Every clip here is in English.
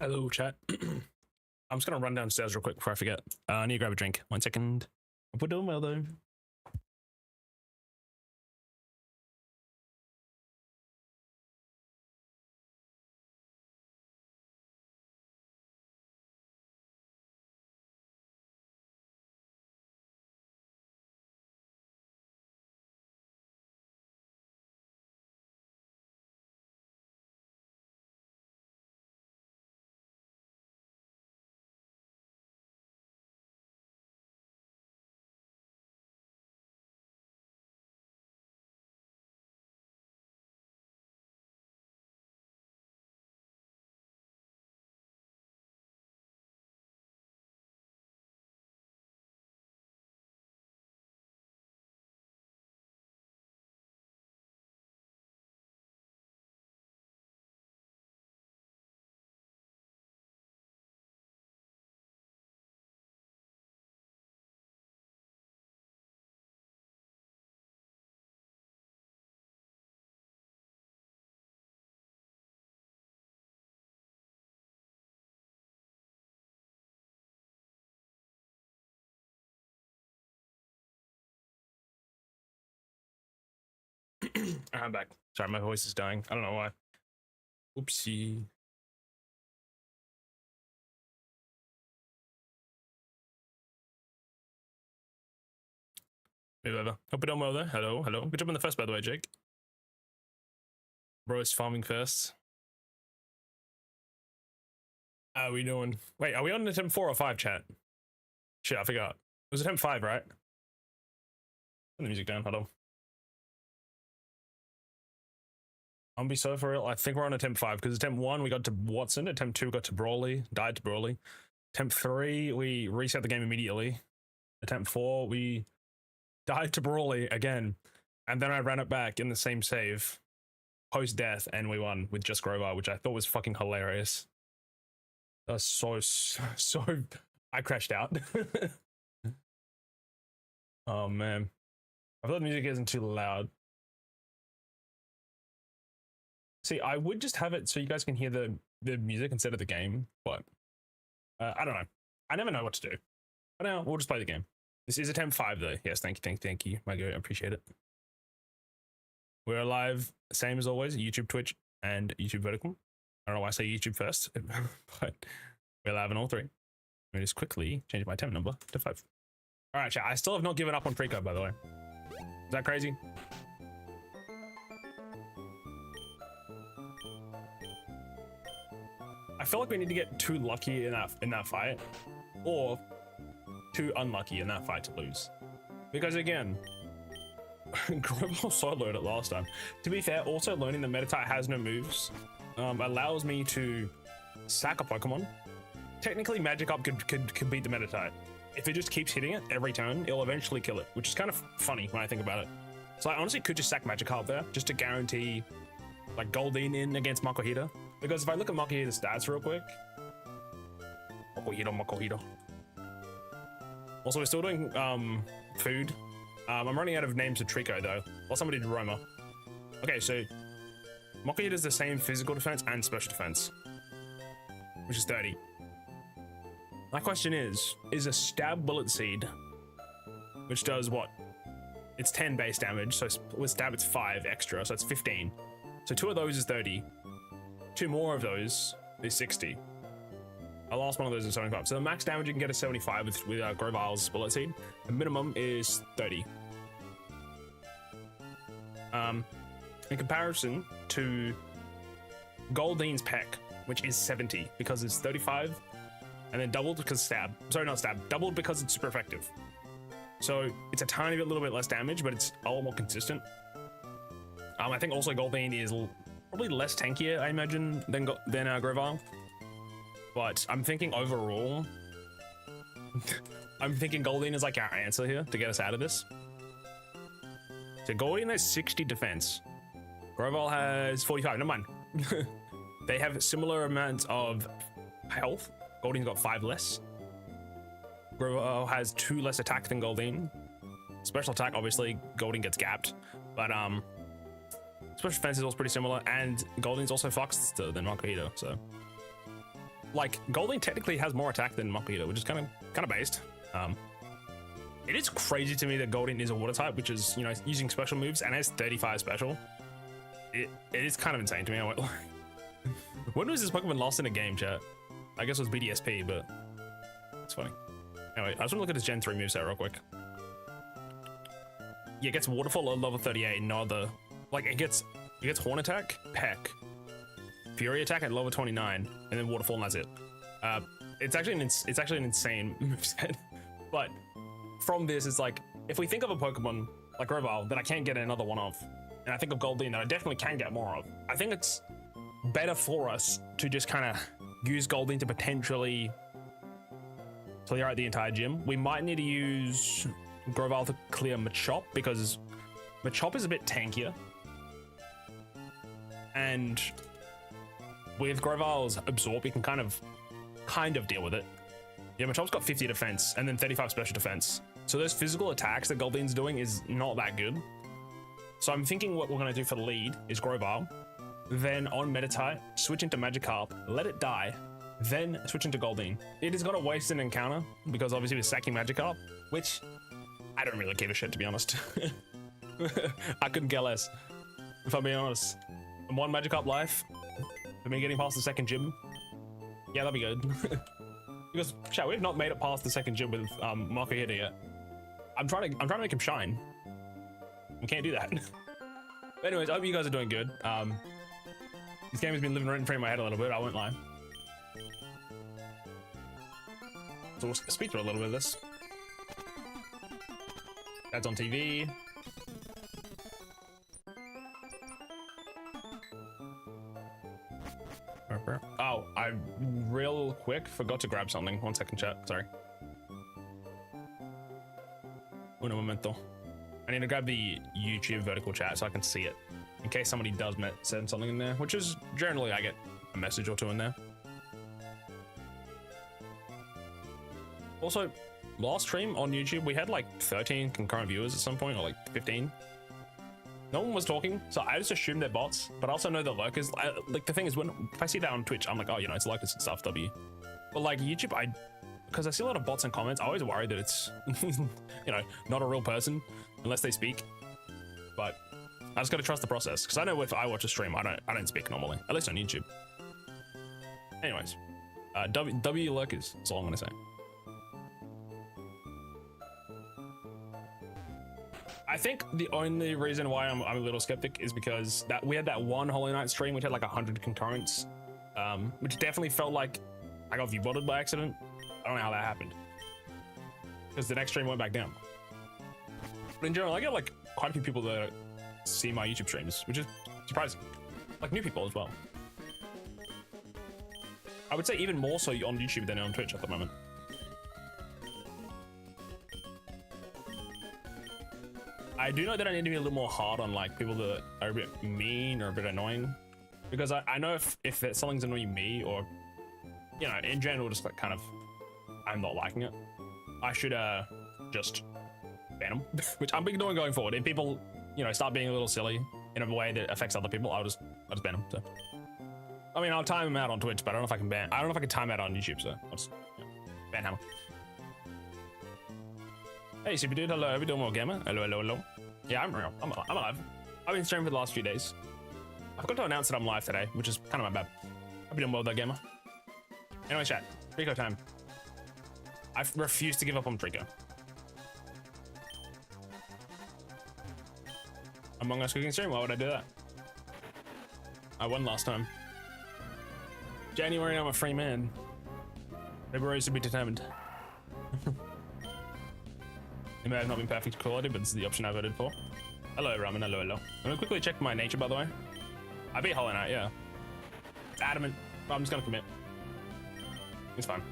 Hello, chat. I'm just gonna run downstairs real quick before I forget. I need to grab a drink. 1 second. I'll put it on mail though. I'm back. Sorry, my voice is dying. I don't know why. Oopsie. Maybe over. Hope it don't well there. Hello, hello. Good job on the first, by the way, Jake. Bro is farming first. How are we doing? Wait, are we on attempt 4 or 5, chat? Shit, I forgot. It was attempt 5, right? Turn the music down. Hold on. I'll be so for real. I think we're on attempt 5 because attempt 1 we got to Watson. Attempt 2 got to Brawley. Died to Brawley. Attempt 3 we reset the game immediately. Attempt 4 we died to Brawley again, and then I ran it back in the same save post death, and we won with just Grover, which I thought was fucking hilarious. That was so. I crashed out. Oh man, I thought the music isn't too loud. See, I would just have it so you guys can hear the music instead of the game, but I don't know. I never know what to do. But now we'll just play the game. This is attempt 5 though. Yes, thank you. My God, I appreciate it. We're live, same as always, YouTube, Twitch, and YouTube Vertical. I don't know why I say YouTube first, but we're live on all 3. Let me just quickly change my attempt number to 5. All right, chat. I still have not given up on Preco, by the way. Is that crazy? I feel like we need to get too lucky in that fight, or too unlucky in that fight to lose. Because again, Grover soloed it last time. To be fair, also learning the meta type has no moves allows me to sack a Pokemon. Technically, Magikarp could beat the meta type. If it just keeps hitting it every turn, it'll eventually kill it, which is kind of funny when I think about it. So I honestly could just sack Magikarp there, just to guarantee like Goldeen in against Makuhita. Because if I look at Makuhita's stats real quick, Makuhita. Also, we're still doing food. I'm running out of names of Trico though. Or somebody did Roma. Okay, so Makuhita does the same physical defense and special defense, which is 30. My question is a stab bullet seed, which does what? It's 10 base damage, so with stab it's 5 extra, so it's 15. So 2 of those is 30. 2 more of those is 60. The last one of those is 75. So the max damage you can get is 75 with Groval's bullet seed. The minimum is 30. In comparison to Goldeen's Peck, which is 70 because it's 35, and then doubled because stab. Sorry, not stab. Doubled because it's super effective. So it's a tiny bit, little bit less damage, but it's a lot more consistent. I think also Goldeen is probably less tankier, I imagine, than Groval. But I'm thinking overall, I'm thinking Goldeen is like our answer here to get us out of this. So Goldeen has 60 defense. Groval has 45. Never mind. They have similar amounts of health. Goldeen's got 5 less. Groval has 2 less attack than Goldeen. Special attack, obviously, Goldeen gets gapped. But special defense is also pretty similar, and Goldeen's also faster than Makuhita, so like Golding technically has more attack than Mock Eater, which is kind of based. It is crazy to me that Golding is a water type, which is, you know, using special moves and has 35 special. It is kind of insane to me. I went, when was this Pokemon lost in a game, chat? I guess it was BDSP, but it's funny. Anyway, I just want to look at his Gen 3 moveset real quick. Yeah, it gets Waterfall at level 38, no other. Like, it gets Horn Attack, Peck, Fury Attack at level 29, and then Waterfall, and that's it. It's actually an insane moveset. But from this, it's like, if we think of a Pokemon like Grovyle that I can't get another one of, and I think of Goldeen that I definitely can get more of, I think it's better for us to just kind of use Goldeen to potentially clear out the entire gym. We might need to use Grovyle to clear Machop, because Machop is a bit tankier. And with Grovyle's Absorb, you can kind of deal with it. Yeah, Machop's got 50 defense and then 35 special defense. So those physical attacks that Goldeen's doing is not that good. So I'm thinking what we're going to do for the lead is Grovyle, then on Meditite, switch into Magikarp, let it die, then switch into Goldeen. It is going to waste an encounter because obviously we're sacking Magikarp, which I don't really give a shit, to be honest. I couldn't care less, if I'm being honest. And one Magikarp life for me getting past the second gym. Yeah, that'd be good. Because chat, we've not made it past the second gym with Marco Hitter yet. I'm trying to make him shine. We can't do that. But anyways, I hope you guys are doing good. This game has been living rent free in my head a little bit, I won't lie. So we'll speak through a little bit of this. That's on TV. Oh, I real quick forgot to grab something. 1 second, chat. Sorry. Uno momento. I need to grab the YouTube vertical chat so I can see it in case somebody does send something in there, which is generally I get a message or two in there. Also, last stream on YouTube, we had like 13 concurrent viewers at some point, or like 15. No one was talking, so I just assumed they're bots, but I also know they're lurkers. Like, the thing is, if I see that on Twitch, I'm like, oh, you know, it's lurkers and stuff, W. But like YouTube, because I see a lot of bots and comments, I always worry that it's, you know, not a real person unless they speak. But I just gotta trust the process, because I know if I watch a stream, I don't speak normally, at least on YouTube. Anyways, W lurkers, that's all I'm gonna say. I think the only reason why I'm a little skeptic is because that we had that one Hollow Knight stream which had like 100 concurrents, which definitely felt like I got viewbotted by accident. I don't know how that happened, because the next stream went back down. But in general, I get like quite a few people that see my YouTube streams, which is surprising. Like new people as well. I would say even more so on YouTube than on Twitch at the moment. I do know that I need to be a little more hard on like people that are a bit mean or a bit annoying, because I know if something's annoying me, or you know, in general, just like kind of I'm not liking it, I should just ban them, which I'm doing going forward. If people, you know, start being a little silly in a way that affects other people, I'll just ban them. So I mean, I'll time them out on Twitch, but I don't know if I can ban. I don't know if I can time out on YouTube, so I'll just ban hammer. Hey, Super Dude, hello, how you doing, well, gamer? Hello, hello, hello. Yeah, I'm real. I'm alive. I've been streaming for the last few days. I forgot to announce that I'm live today, which is kind of my bad. I've been doing well, though, gamer. Anyway, chat. Trico time. I refuse to give up on Trico. Among Us cooking stream? Why would I do that? I won last time. January, I'm a free man. February is to be determined. It may have not been perfect quality, but this is the option I voted for. Hello, Ramen. Hello, hello. I'm gonna quickly check my nature, by the way. I beat Hollow Knight, yeah. It's adamant. But I'm just gonna commit. It's fine.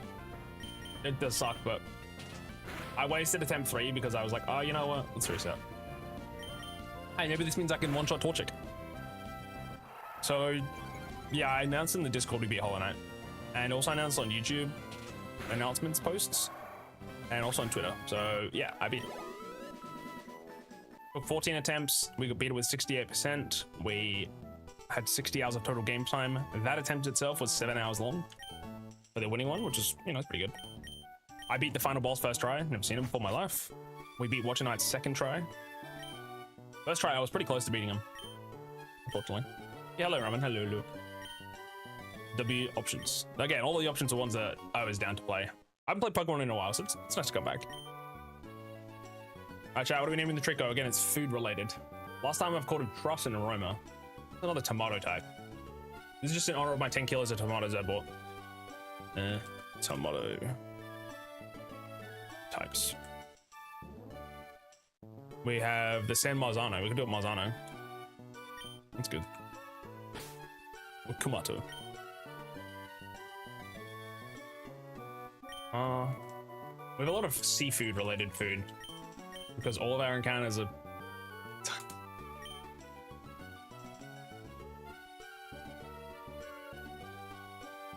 It does suck, but I wasted attempt 3 because I was like, oh, you know what? Let's reset. Hey, maybe this means I can one-shot Torchic. So, yeah, I announced in the Discord we beat Hollow Knight, and also announced on YouTube announcements posts. And also on Twitter. So yeah, I beat it. For 14 attempts, we beat it with 68%. We had 60 hours of total game time. That attempt itself was 7 hours long. for the winning one, which is, you know, it's pretty good. I beat the final boss first try. Never seen him before in my life. We beat Watcher Knight's second try. First try, I was pretty close to beating him, unfortunately. Yeah, hello, Ramen. Hello, Luke. W options. Again, all the options are ones that I was down to play. I haven't played Pokemon in a while, so it's nice to come back. Alright, chat, what are we naming the Trico? Again, it's food related. Last time I've called him Trust and Aroma. Another tomato type. This is just in honor of my 10 kilos of tomatoes I bought. Tomato types. We have the San Marzano. We can do it Marzano. That's good. With Kumato. We have a lot of seafood related food because all of our encounters are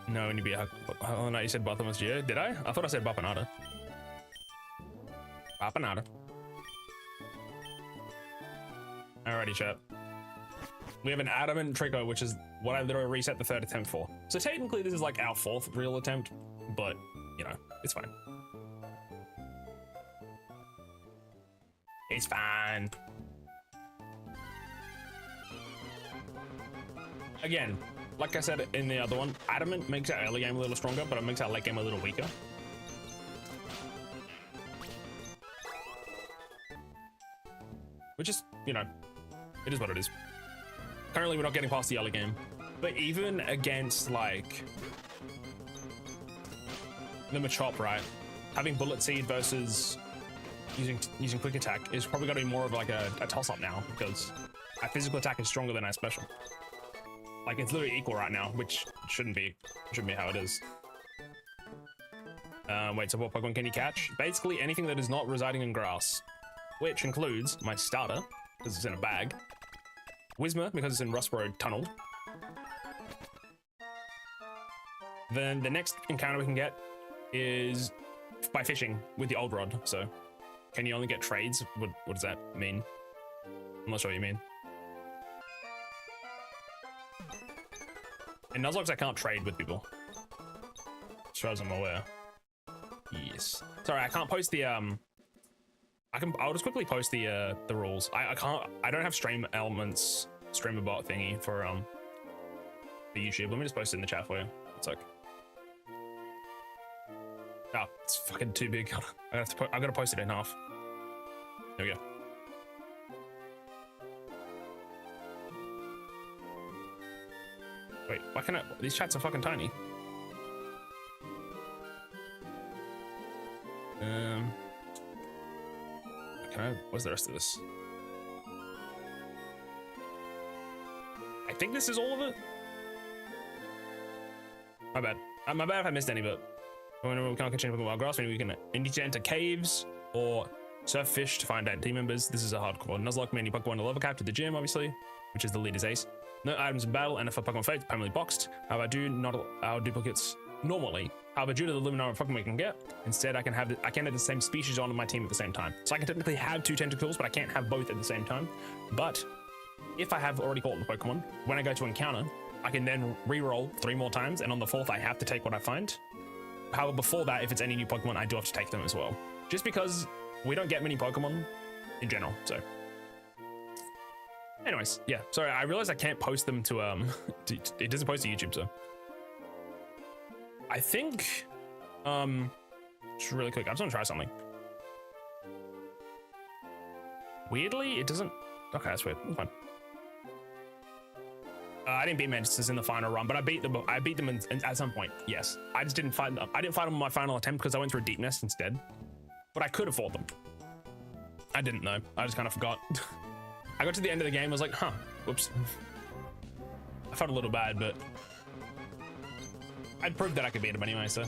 no, and you be oh no, you said Bottomless Geo. Did I? I thought I said Bapanada. Bapanada. Alrighty, chat. We have an Adamant Trico, which is what I literally reset the 3rd attempt for. So technically this is like our 4th real attempt, but you know, it's fine. It's fine. Again, like I said in the other one, Adamant makes our early game a little stronger, but it makes our late game a little weaker. Which is, you know, it is what it is. Currently, we're not getting past the early game. But even against, like, the Machop, right? Having Bullet Seed versus using Quick Attack is probably going to be more of like a toss-up now, because our physical attack is stronger than our special. Like, it's literally equal right now, which shouldn't be how it is. Wait, so what Pokemon can you catch? Basically anything that is not residing in grass, which includes my starter, because it's in a bag, Whismur, because it's in Rustboro Tunnel. Then the next encounter we can get is by fishing with the Old Rod. So, can you only get trades? What does that mean? I'm not sure what you mean. In Nuzlocke, I can't trade with people, as far as I'm aware. Yes. Sorry, I can't post the I'll just quickly post the rules. I don't have stream elements, streamer bot thingy for the YouTube. Let me just post it in the chat for you. It's like, oh, it's fucking too big. I gotta post it in half. There we go. Wait, why can't I? These chats are fucking tiny. What's the rest of this? I think this is all of it. My bad. My bad if I missed any, but whenever we can't catch anything wild grass, maybe we can need to enter caves or surf fish to find out team members. This is a hardcore Nuzlocke, meaning Pokemon to level cap to the gym, obviously, which is the leader's ace. No items in battle, and if a Pokemon fails, permanently boxed. However, I do not allow duplicates normally. However, due to the limited number of Pokemon we can get, instead I can have the same species on my team at the same time. So I can technically have 2 Tentacles, but I can't have both at the same time. But if I have already caught the Pokemon, when I go to encounter, I can then re-roll 3 more times, and on the 4th I have to take what I find. However, before that, if it's any new Pokemon, I do have to take them as well. Just because we don't get many Pokemon in general, so. Anyways, yeah, sorry, I realized I can't post them to, it doesn't post to YouTube, so. I think, just really quick, I just want to try something. Weirdly, it doesn't, okay, that's weird, that's fine. I didn't beat Mantis in the final run, but I beat them at some point, yes. I just didn't fight them. I didn't fight them on my final attempt because I went through a deep nest instead. But I could have fought them. I didn't know, I just kind of forgot. I got to the end of the game, I was like, huh, whoops. I felt a little bad, but I'd proved that I could beat him anyway, so.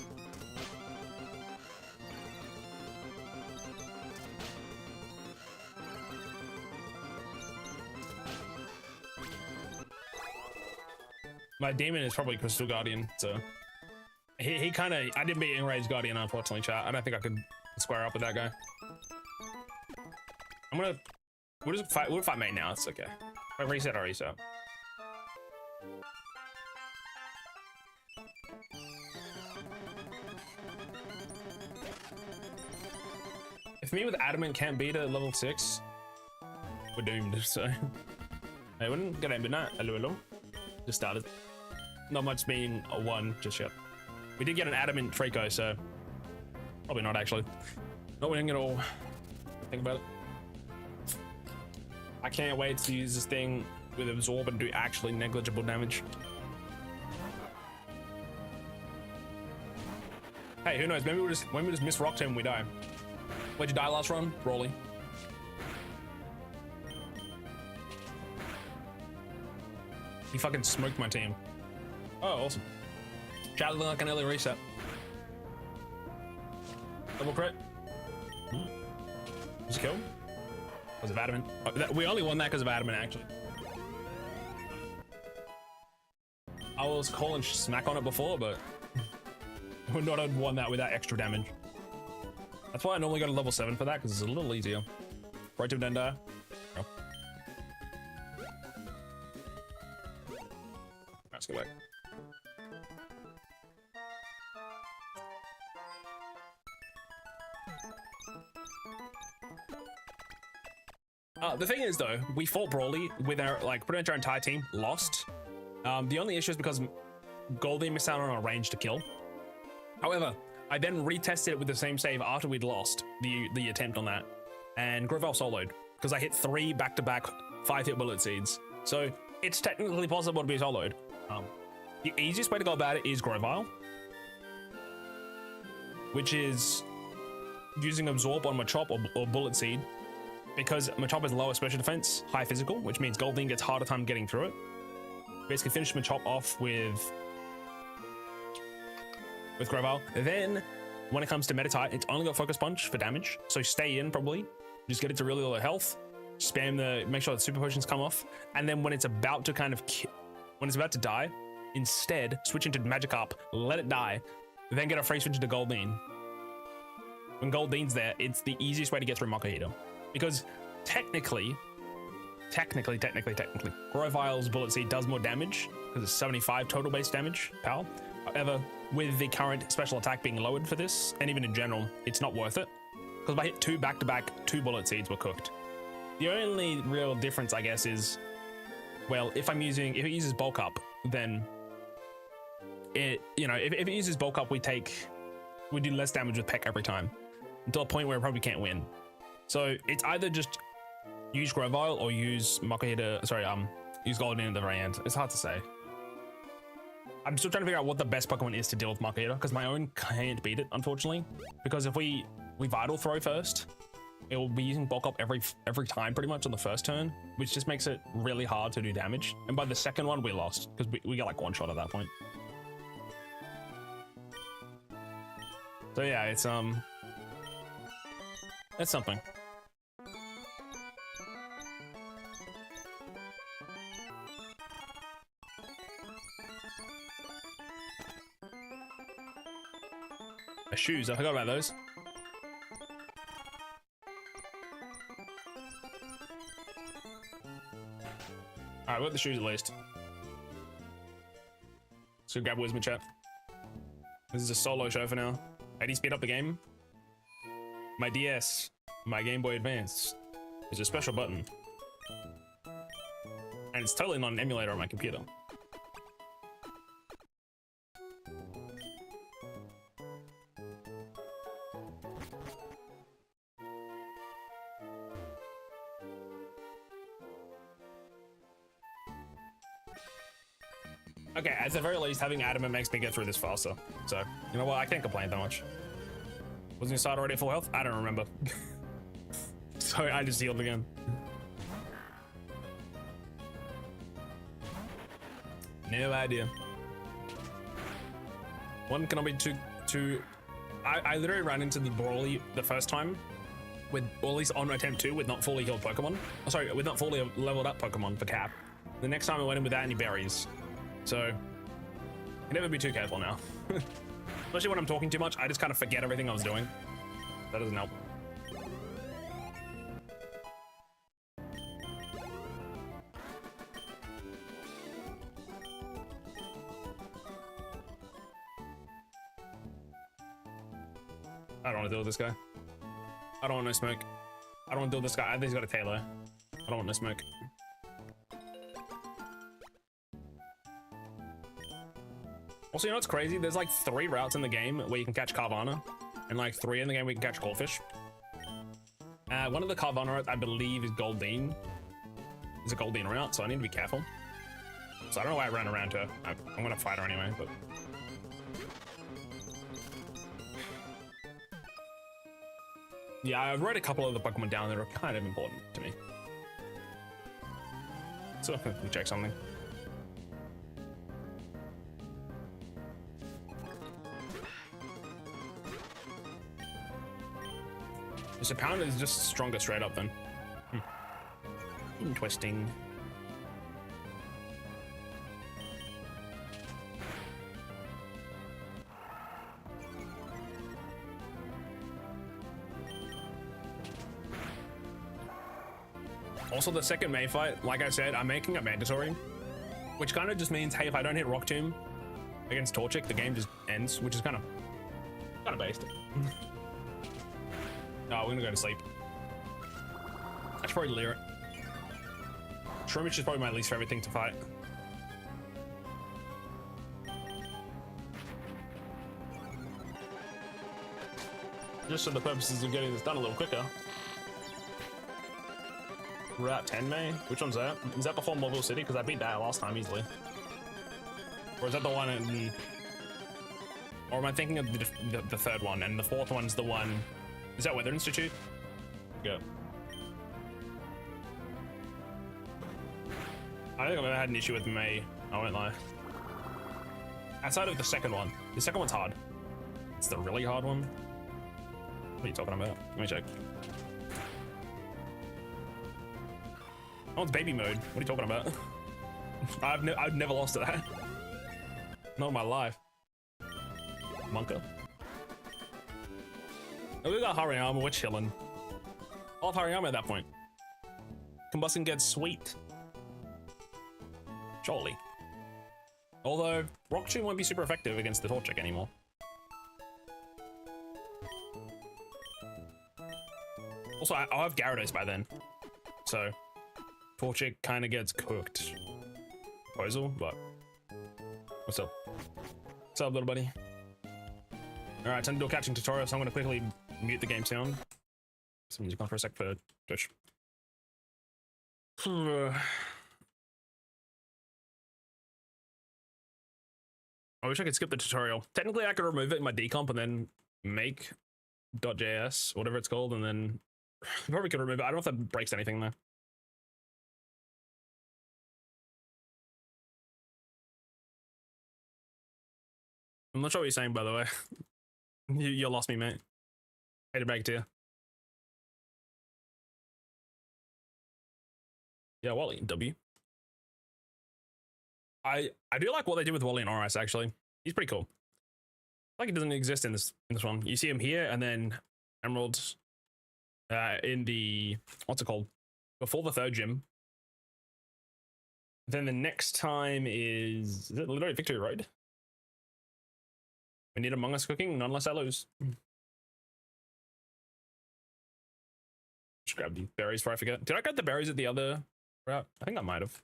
My demon is probably Crystal Guardian, so. He kind of, I didn't beat Enraged Guardian, unfortunately, chat. I don't think I could square up with that guy. We'll fight mate now, it's okay. If I reset, I reset. If me with adamant can't beat at level 6, we're doomed. So I wouldn't get aimed in that. Hello. Just started. Not much being a 1 just yet. We did get an adamant Trico, so probably not actually. Not winning at all. Think about it. I can't wait to use this thing with absorb and do actually negligible damage. Hey, who knows? Maybe when we just miss rock tomb, we die. Where'd you die last run? Brawly. He fucking smoked my team. Oh, awesome. Chatted like an early reset. Double crit. Was it kill? Was it adamant? Oh, we only won that because of adamant, actually. I was calling smack on it before, but we would not have won that without extra damage. That's why I normally go to level 7 for that, because it's a little easier. Right to Denda. Oh. Let's go back. The thing is, though, we fought Brawly with our, like, pretty much our entire team, lost. The only issue is because Goldie missed out on our range to kill. However, I then retested it with the same save after we'd lost the attempt on that, and Grovyle soloed because I hit 3 back-to-back 5-hit bullet seeds. So it's technically possible to be soloed. The easiest way to go about it is Grovyle, which is using absorb on Machop or bullet seed, because Machop is lower special defense, high physical, which means Goldeen gets harder time getting through it. Basically finish Machop off with Grovyle. Then when it comes to Meditite, it's only got Focus Punch for damage, so stay in probably. Just get it to really low health, spam make sure the super potions come off, and then when it's about to when it's about to die, instead switch into Magikarp, let it die, then get a free switch into Goldeen. When Goldeen's there, it's the easiest way to get through Makuhita. Because technically, Grovyle's Bullet Seed does more damage because it's 75 total base damage power. However, with the current special attack being lowered for this, and even in general, it's not worth it. Because if I hit 2 back-to-back, 2 Bullet Seeds were cooked. The only real difference, I guess, is, well, if it uses Bulk Up, then if it uses Bulk Up, we do less damage with Peck every time, until a point where we probably can't win. So it's either just use Grovyle or use Makuhita, use Goldeen at the very end. It's hard to say. I'm still trying to figure out what the best Pokemon is to deal with Makuhita, because my own can't beat it, unfortunately. Because if we Vital Throw first, it will be using Bulk Up every time pretty much on the first turn, which just makes it really hard to do damage. And by the second one, we lost, because we get like 1 shot at that point. So yeah, it's something. Shoes, I forgot about those. Alright, we got the shoes at least. Let's go grab Wisma chat. This is a solo show for now. How do you speed up the game? My DS, my Game Boy Advance, is a special button. And it's totally not an emulator on my computer. Okay, at the very least, having Adamant makes me get through this faster. So, you know what? I can't complain that much. Wasn't your side already at full health? I don't remember. Sorry, I just healed again. No idea. One cannot be too. I literally ran into the Brawly the first time with, or at least on attempt 2 with not fully healed Pokemon. Oh, sorry, with not fully leveled up Pokemon for Cap. The next time I went in without any berries. So, you can never be too careful now. Especially when I'm talking too much, I just kind of forget everything I was doing. That doesn't help. I don't want to deal with this guy. I don't want no smoke. I don't want to deal with this guy. I think he's got a Taylor. I don't want no smoke. Also, you know what's crazy? There's like 3 routes in the game where you can catch Carvana, and like 3 in the game where you can catch Goldfish. One of the Carvana routes, I believe, is Goldine. It's a Goldine route, so I need to be careful. So I don't know why I ran around her. I'm gonna fight her anyway, but... Yeah, I've read a couple of the Pokemon down that are kind of important to me. So let me check something. So Pound is just stronger straight up then. Interesting. Also, the second May fight, like I said, I'm making it mandatory, which kind of just means, hey, if I don't hit Rock Tomb against Torchic, the game just ends, which is kind of based. No, we're gonna go to sleep. I should probably leer it. Shroomish is probably my least favorite thing to fight. Just for the purposes of getting this done a little quicker. Route 10 May? Which one's that? Is that before Mobile City? Because I beat that last time easily. Or is that the one in... Or am I thinking of the third one? And the fourth one's the one... Is that Weather Institute? Yeah. I don't think I've ever had an issue with May. I won't lie. Outside of the second one. The second one's hard. It's the really hard one. What are you talking about? Let me check. Oh, it's baby mode. What are you talking about? I've never lost to that. Not in my life. Monka. Oh, we got Hariyama, we're chilling. I'll have Hariyama at that point. Combustion gets sweet. Surely. Although, Rock Tomb won't be super effective against the Torchic anymore. Also, I'll have Gyarados by then. So, Torchic kind of gets cooked. Proposal, but... What's up? What's up, little buddy? Alright, time to do a catching tutorial, so I'm going to quickly mute the game sound. Some music on for a sec for Twitch. I wish I could skip the tutorial. Technically, I could remove it in my decomp and then make .js, whatever it's called, and then I probably could remove it. I don't know if that breaks anything though. I'm not sure what you're saying, by the way. You lost me, mate. Hate it back to you. Yeah, Wally, W. I do like what they did with Wally and Oris, actually. He's pretty cool. Like, he doesn't exist in this one. You see him here, and then Emerald in the, what's it called? Before the third gym. Then the next time is it literally Victory Road? We need Among Us cooking, not unless I lose. Just grab the berries before I forget. Did I grab the berries at the other route? I think I might have.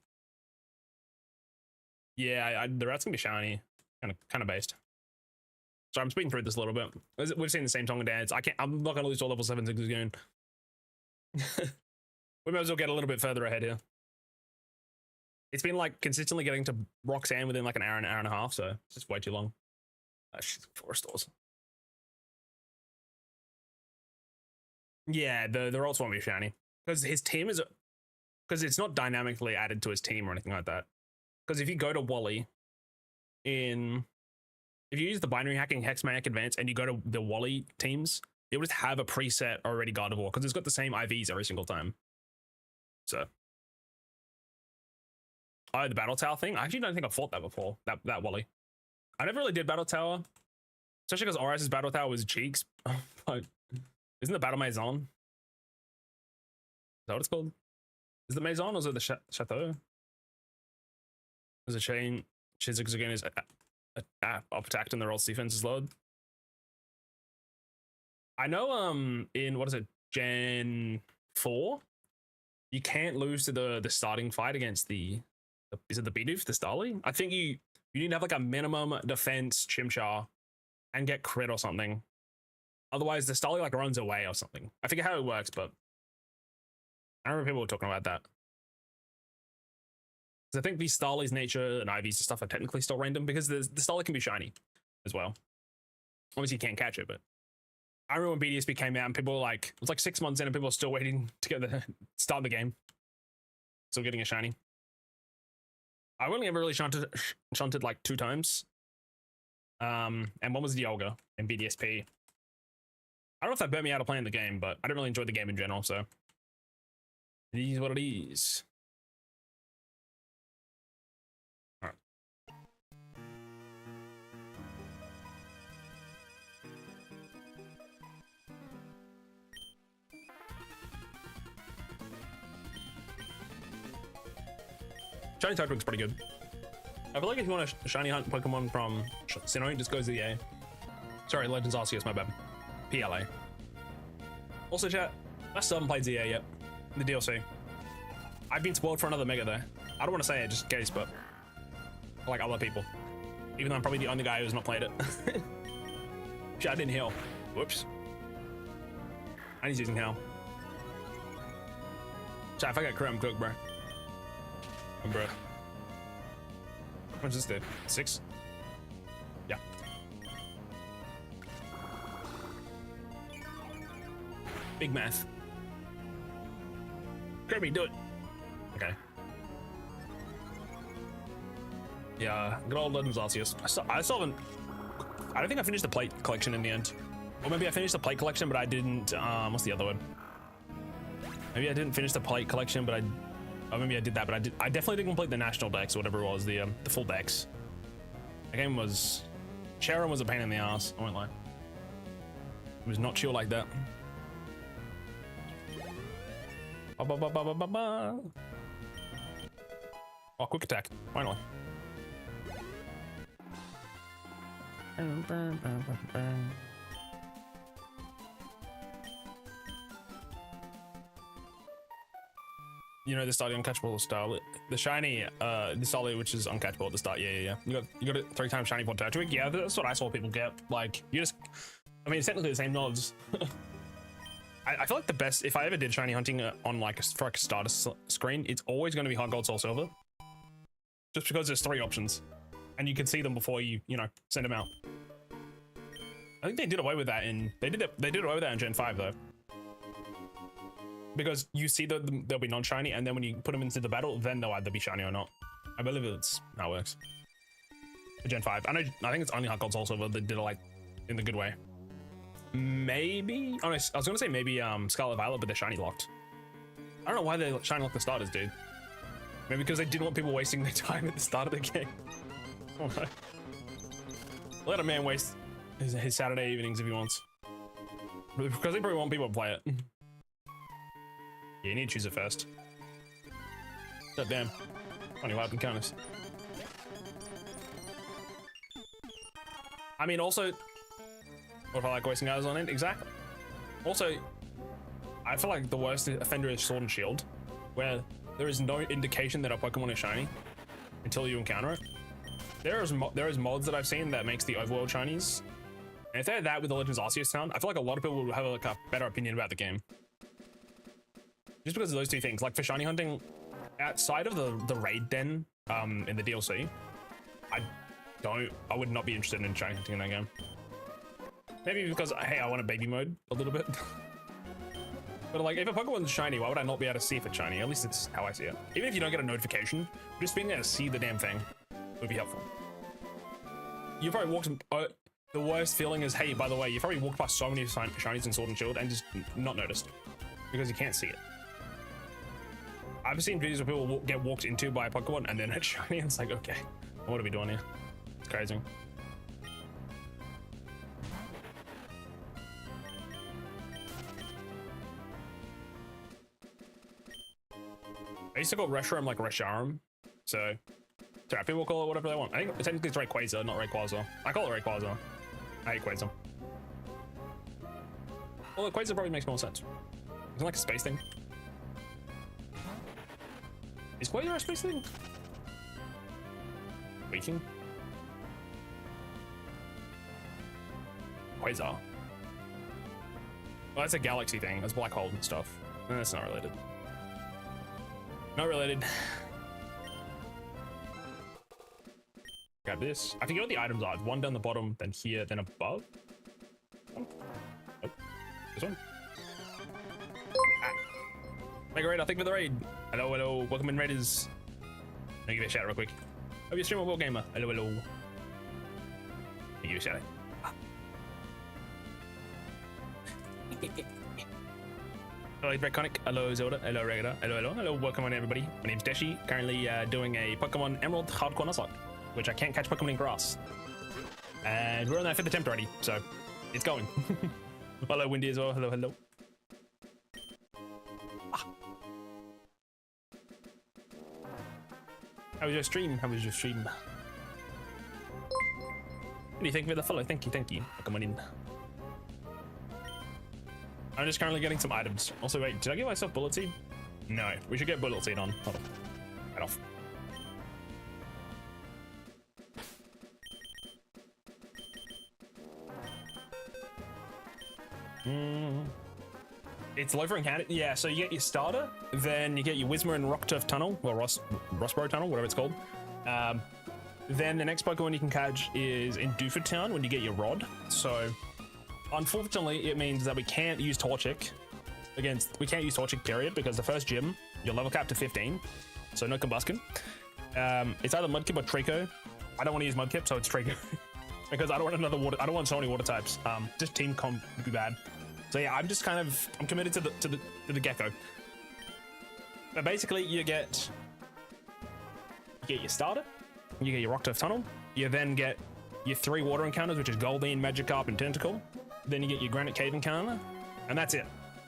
Yeah, the route's gonna be shiny, kind of based. So I'm speeding through this a little bit. We've seen the same song and dance. I'm not gonna lose to level 7 6 again. We might as well get a little bit further ahead here. It's been like consistently getting to Roxanne within like an hour and a half, so it's just way too long. She's forest stores. Yeah, the rolls won't be shiny because his team is, because it's not dynamically added to his team or anything like that. Because if you go to Wally if you use the binary hacking Hexmaniac Advance and you go to the Wally teams, it will just have a preset already Gardevoir because it's got the same IVs every single time. So, oh, the Battle Tower thing. I actually don't think I've fought that before. That Wally. I never really did Battle Tower, especially because Oris's Battle Tower was cheeks. But isn't the Battle Maison? Is that what it's called? Is it Maison or is it the Chateau? There's a chain. Chizix again is up attacked and the rolls defense is lowered. I know in what is it? Gen 4, you can't lose to the starting fight against the is it the Bidoof, the Starly? I think you need to have like a minimum defense Chimchar and get crit or something. Otherwise, the Starly like runs away or something. I forget how it works, but I remember people were talking about that. Because I think the Starly's nature and Ivy's and stuff are technically still random because the Starly can be shiny as well. Obviously, you can't catch it, but I remember when BDSP came out and people were like, it was like 6 months in and people were still waiting to get the start the game. Still getting a shiny. I've only ever really shunted like 2 times. And one was Dialga in BDSP. I don't know if that burnt me out of playing the game, but I didn't really enjoy the game in general, so it is what it is. All right. Shiny Tyrtwig's pretty good. I feel like if you want to shiny hunt Pokemon from Sinnoh, just go ZA. Sorry, Legends Arceus, my bad. PLA. Also, chat, I still haven't played ZA yet. The DLC. I've been spoiled for another Mega there. I don't want to say it just in case, but like other people. Even though I'm probably the only guy who's not played it. Shit, I didn't heal. Whoops. And he's using Hell. Chat, if I get crit, I'm cooked, bro. Bro. What's this do? 6? Yeah. Big math. Kirby, do it. Okay. Yeah, good old Legends Arceus. I still haven't. I don't think I finished the plate collection in the end. Or maybe I finished the plate collection, but I didn't. What's the other one? Maybe I didn't finish the plate collection, but or maybe I did that, but I definitely didn't complete the national decks or whatever it was, the full decks. The game was. Sharon was a pain in the ass, I won't lie. It was not chill like that. Oh, quick attack, finally. You know the start uncatchable style, the shiny, the solid which is uncatchable at the start. Yeah. You got it 3 times shiny for Turtwig. Yeah, that's what I saw people get. Like you just, I mean, it's technically the same nods. I feel like the best, if I ever did shiny hunting on like for like a starter screen, it's always going to be Heart Gold, Soul Silver, just because there's 3 options, and you can see them before you send them out. I think they did away with that in they did away with that in Gen 5 though, because you see that they'll be non-shiny, and then when you put them into the battle, then they'll either be shiny or not. I believe it's how it works. For Gen 5, I think it's only Heart Gold, Soul Silver that did it like in the good way. Maybe I was gonna say maybe Scarlet Violet, but they're shiny locked. I don't know why they shiny lock the starters, dude. Maybe because they didn't want people wasting their time at the start of the game. Oh no. Let a man waste his Saturday evenings if he wants, because they probably want people to play it. Yeah, you need to choose it first. God damn. Only allowed encounters. I mean, also, what if I like wasting hours on it? Exactly. Also, I feel like the worst offender is Sword and Shield, where there is no indication that a Pokemon is shiny until you encounter it. There is mods that I've seen that makes the overworld shinies, and if they're that with the Legends Arceus sound, I feel like a lot of people will have like a better opinion about the game. Just because of those 2 things. Like for shiny hunting, outside of the raid den in the DLC, I would not be interested in shiny hunting in that game. Maybe because, hey, I want a baby mode a little bit. But like, if a Pokemon's shiny, why would I not be able to see if it's shiny? At least it's how I see it. Even if you don't get a notification, just being able to see the damn thing would be helpful. You probably walked, the worst feeling is, hey, by the way, you probably walked past so many shinies in Sword and Shield and just not noticed because you can't see it. I've seen videos where people get walked into by a Pokemon and then it's shiny, and it's like, okay, what are we doing here? It's crazy. I used to call Reshiram like Resharam, so sorry, people call it whatever they want. I think technically it's Rayquaza, not Rayquaza. I call it Rayquaza. I hate Quaza. Well, Quaza probably makes more sense. Isn't it like a space thing? Is Quasar a space thing? Waking? Quasar. Well, that's a galaxy thing. That's black hole and stuff. And that's not related. Not related. Grab this. I forget what the items are. It's one down the bottom, then here, then above. Oh. Oh. This one. Mega Raid, I think for the raid. Hello, hello. Welcome in, Raiders. Let me give you a shout real quick. Hope you're streaming World Gamer. Hello, hello. Let me give you a shout out. Hello, Draconic. Hello, Zelda. Hello, Regular. Hello, hello. Hello, welcome on everybody. My name's Deschy. Currently doing a Pokemon Emerald Hardcore Nuzlocke, which I can't catch Pokemon in grass. And we're on that 5th attempt already, so it's going. Hello, Windy as well. Hello, hello. How was your stream? How was your stream? What do you think of the follow? Thank you, thank you. Come on in. I'm just currently getting some items. Also, wait, did I give myself bullet seed? No, we should get bullet seed on. Hold on. Right off. It's low for encounter. Yeah, so you get your starter, then you get your Whismur and Rock Turf Tunnel, or Rossborough Tunnel, whatever it's called. Then the next Pokemon you can catch is in Dooford Town when you get your Rod. So, unfortunately, it means that we can't use Torchic period, because the first gym, you're level capped to 15, so no Combuskin. It's either Mudkip or Trico. I don't want to use Mudkip, so it's Trico. Because I don't want another water. I don't want so many water types. Just team comp would be bad. So yeah, I'm committed to the Gecko. But basically, you get your starter, you get your Rock Turf Tunnel, you then get your 3 water encounters, which is Goldeen, Magikarp, and Tentacle. Then you get your Granite Cave encounter, and that's it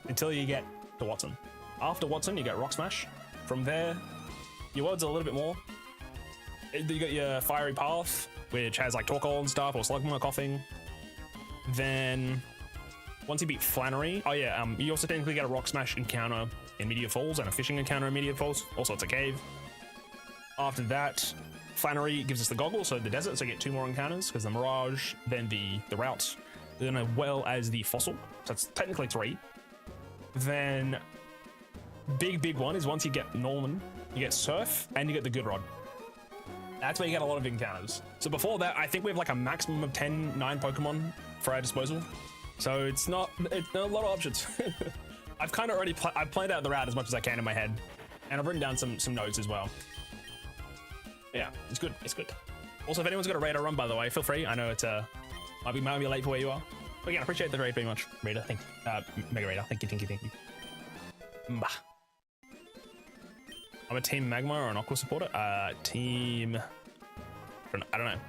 until you get to Watson. After Watson, you get Rock Smash. From there, your world's a little bit more. You got your Fiery Path, which has like Torkoal and stuff, or Slugma Coughing. Then once you beat Flannery, oh yeah, you also technically get a Rock Smash encounter in Meteor Falls and a Fishing encounter in Meteor Falls. Also, it's a cave. After that, Flannery gives us the Goggle, so the desert, so you get 2 more encounters, because the Mirage, then the route, then as well as the Fossil, so it's technically 3. Then big one is once you get Norman, you get Surf, and you get the Good Rod. That's where you get a lot of encounters. So before that, I think we have like a maximum of 9 Pokemon for our disposal. So it's not a lot of options. I've kind of already I've planned out the route as much as I can in my head, and I've written down some notes as well. Yeah, it's good. It's good. Also, if anyone's got a raid or run, by the way, feel free. I know it's might be late for where you are. But again, I appreciate the raid very much, Raider. Thank you. Mega Raider. Thank you. Bah. I'm a Team Magma or an Aqua supporter. Team. I don't know.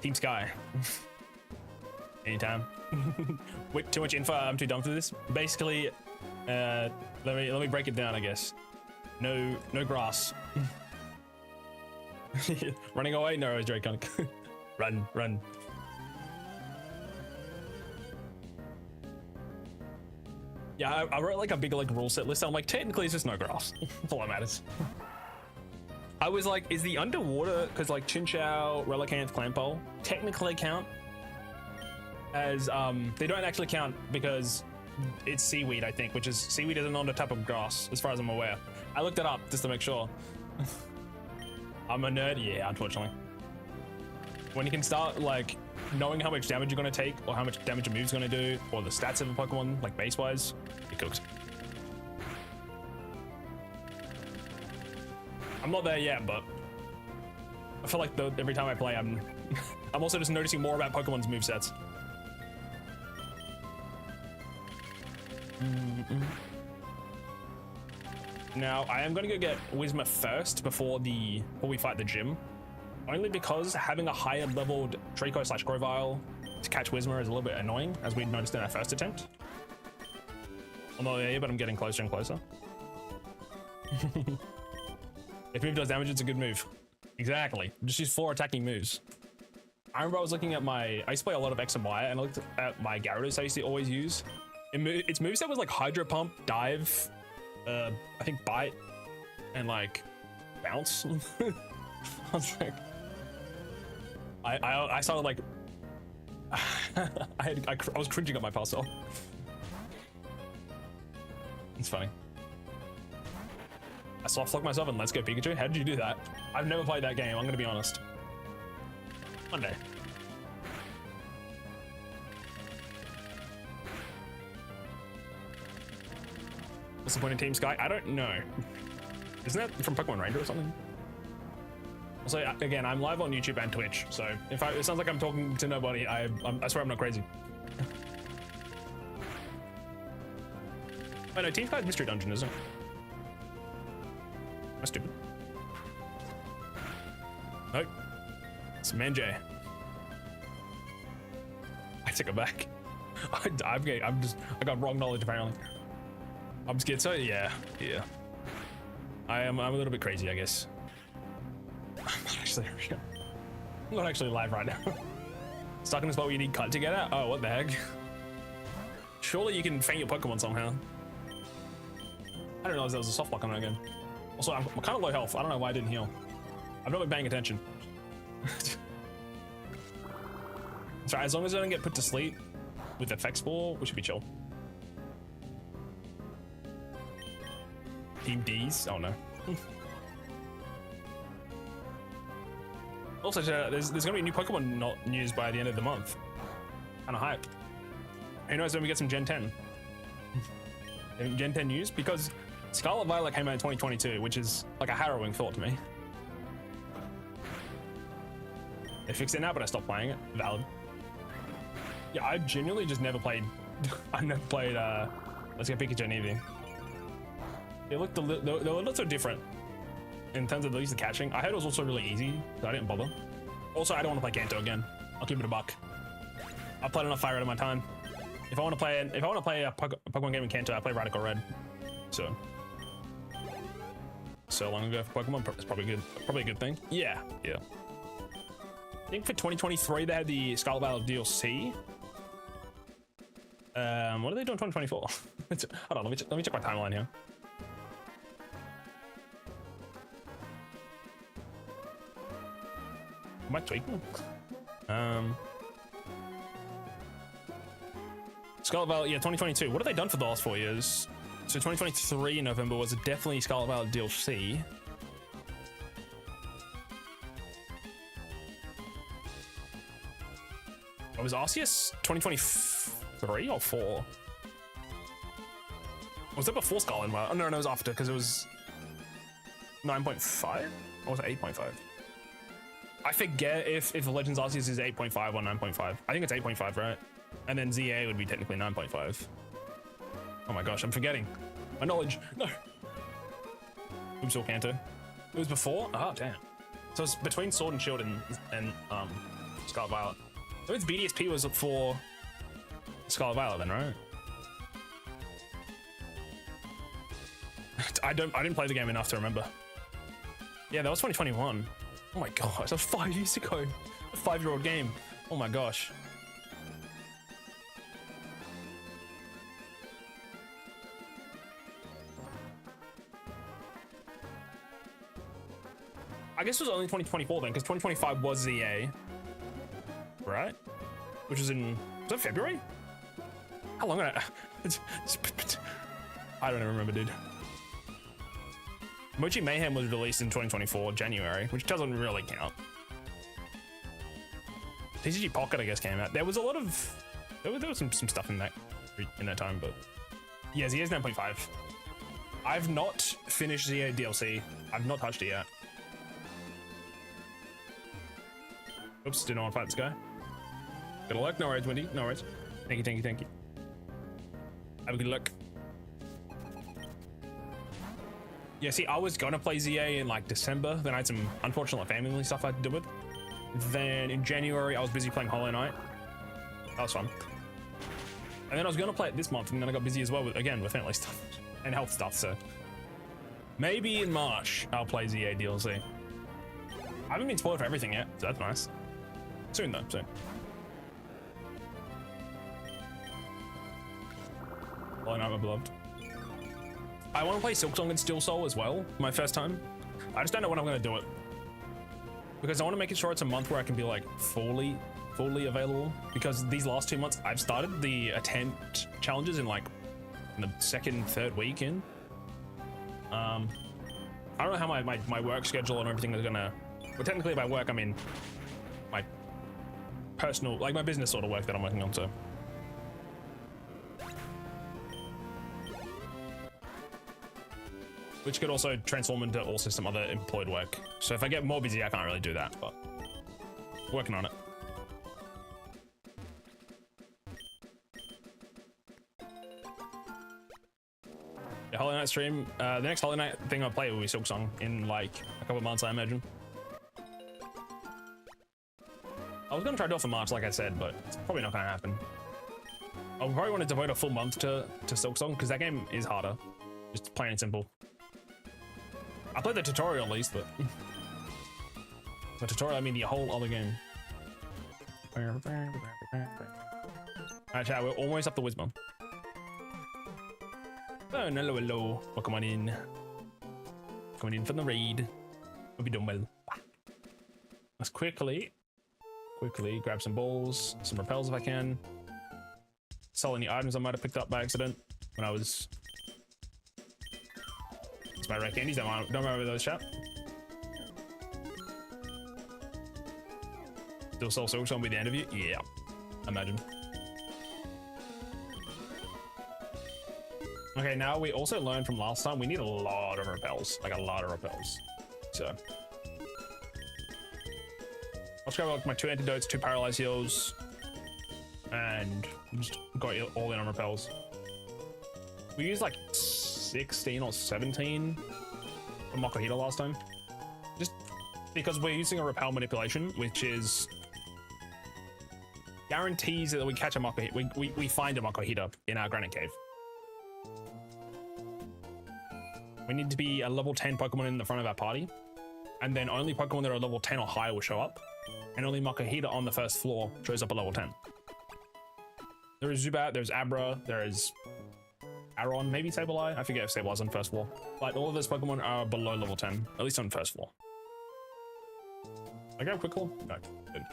Team Sky. Anytime. Wait, too much info. I'm too dumb for this. Basically, let me break it down. I guess. No grass. Running away? No, it's Draconic. Run. Yeah, I wrote like a big rule set list. I'm like, technically it's just no grass. That's all that matters. I was like, is the underwater, because like Chinchou, Relicanth, Clampo technically count as they don't actually count because it's seaweed, I think, which is seaweed is another type of grass as far as I'm aware. I looked it up just to make sure. I'm a nerd, yeah, unfortunately. When you can start like knowing how much damage you're going to take or how much damage a move's going to do or the stats of a Pokemon, like base wise, it cooks. I'm not there yet, but I feel like every time I play, I'm also just noticing more about Pokemon's movesets. Now, I am going to go get Whismur first before we fight the gym. Only because having a higher leveled Trico/Grovyle to catch Whismur is a little bit annoying, as we noticed in our first attempt. I'm not there, but I'm getting closer and closer. If move does damage, it's a good move. Exactly. Just use 4 attacking moves. I remember I was looking at I used to play a lot of X and Y, and I looked at my Gyarados I used to always use. Its moveset was like Hydro Pump, Dive, I think Bite, and like Bounce. I was like, I started like, I was cringing at my past self. It's funny. I soft locked myself and Let's Go Pikachu. How did you do that? I've never played that game. I'm gonna be honest. One day. What's the point of Team Sky? I don't know. Isn't that from Pokemon Ranger or something? Also, again, I'm live on YouTube and Twitch, so if it sounds like I'm talking to nobody, I swear I'm not crazy. Oh no, Team Sky's Mystery Dungeon, isn't it? That's stupid. Nope. It's Manjay. I take it back. I got wrong knowledge apparently. I'm schizo? Yeah. I'm a little bit crazy, I guess. I'm not actually live right now. Stuck in a spot where you need cut to get out? Oh, what the heck? Surely you can faint your Pokemon somehow. I don't know if there was a soft lock on it again. Also, I'm kind of low health. I don't know why I didn't heal. I've not been paying attention. Sorry, as long as I don't get put to sleep with effect spore, we should be chill. Team D's? Oh no. Also, there's gonna be a new Pokemon news by the end of the month. Kinda hype. Who knows when we get some Gen 10? Gen 10 news? Because Scarlet Violet came out in 2022, which is like a harrowing thought to me. They fixed it now, but I stopped playing it. Valid. Yeah, I genuinely just never played. I never played Let's Go Pikachu and Eevee. They looked they were a little so different in terms of at least the catching. I heard it was also really easy, so I didn't bother. Also, I don't want to play Kanto again. I'll keep it a buck. I've played enough Fire Red in my time. If I want to play a Pokemon game in Kanto, I play Radical Red. So long ago for Pokemon, it's probably a good thing. Yeah. I think for 2023 they had the Scarlet Violet DLC. What are they doing in 2024? Hold on, let me check my timeline here. Am I tweaking? Scarlet Violet, yeah, 2022. What have they done for the last 4 years? So 2023 in November was definitely Scarlet Violet DLC. Oh, was Arceus 2023 or 4? Was that before Scarlet Violet? Oh no, it was after because it was 9.5 or was it 8.5? I forget if Legends Arceus is 8.5 or 9.5. I think it's 8.5, right? And then ZA would be technically 9.5. Oh my gosh, I'm forgetting. My knowledge. No. Oops, or Kanto. It was before? Oh, damn. So it's between Sword and Shield and Scarlet Violet. So its BDSP was for Scarlet Violet then, right? I didn't play the game enough to remember. Yeah, that was 2021. Oh my gosh, that was 5 years ago. A 5-year-old game. Oh my gosh. I guess it was only 2024 then, because 2025 was ZA, right? Which was in, was that February? How long did I don't even remember, dude. Mochi Mayhem was released in 2024, January, which doesn't really count. TCG Pocket, I guess, came out. There was a lot of, there was some stuff in that time, but yeah, ZA's 9.5. I've not finished ZA DLC. I've not touched it yet. Oops, didn't want to fight this guy. Good luck. No worries, Wendy. No worries. Thank you. Have a good luck. Yeah, see, I was gonna play ZA in like December. Then I had some unfortunate family stuff I had to deal with. Then in January, I was busy playing Hollow Knight. That was fun. And then I was gonna play it this month, and then I got busy as well with family stuff and health stuff. So maybe in March I'll play ZA DLC. I haven't been spoiled for everything yet, so that's nice. Soon though, soon. Hollow Knight, my beloved. I want to play Silksong and Steel Soul as well, my first time. I just don't know when I'm going to do it. Because I want to make it sure it's a month where I can be like fully available. Because these last 2 months, I've started the attempt challenges in like the second, third week in. I don't know how my work schedule and everything is gonna, well, technically by work I mean my personal, like my business sort of work that I'm working on, so. Which could also transform into also some other employed work. So if I get more busy, I can't really do that, but working on it. The Hollow Knight stream, the next Hollow Knight thing I'll play will be Silksong in like a couple of months, I imagine. I was gonna try to do it for March, like I said, but it's probably not gonna happen. I probably want to devote a full month to Silksong because that game is harder, just plain and simple. I played the tutorial at least, but the tutorial, I mean the whole other game. Alright, chat, we're almost up the Wisdom. Oh, hello, hello. Welcome on in. Coming in from the raid. Hope you're doing well. Let's quickly grab some balls, some repels if I can. Sell any items I might have picked up by accident when I was. It's my rare candies. Don't remember those, chat. Still sell Silksong will be the end of you? Yeah, imagine. Okay, now we also learned from last time we need a lot of repels, like a lot of repels. So let's grab like my 2 antidotes, 2 paralyzed heals, and just got all in on repels. We used like 16 or 17 for Mokohita last time, just because we're using a repel manipulation, which is guarantees that we catch a Mokohita. We find a Mokohita in our granite cave. We need to be a level 10 Pokemon in the front of our party, and then only Pokemon that are level 10 or higher will show up, and only Mokohita on the first floor shows up at level 10. There is Zubat, there's Abra, there is Aron, maybe Sableye. I forget if Sableye's on first floor, but all of those Pokemon are below level 10, at least on first floor. I grab quick call? No, good.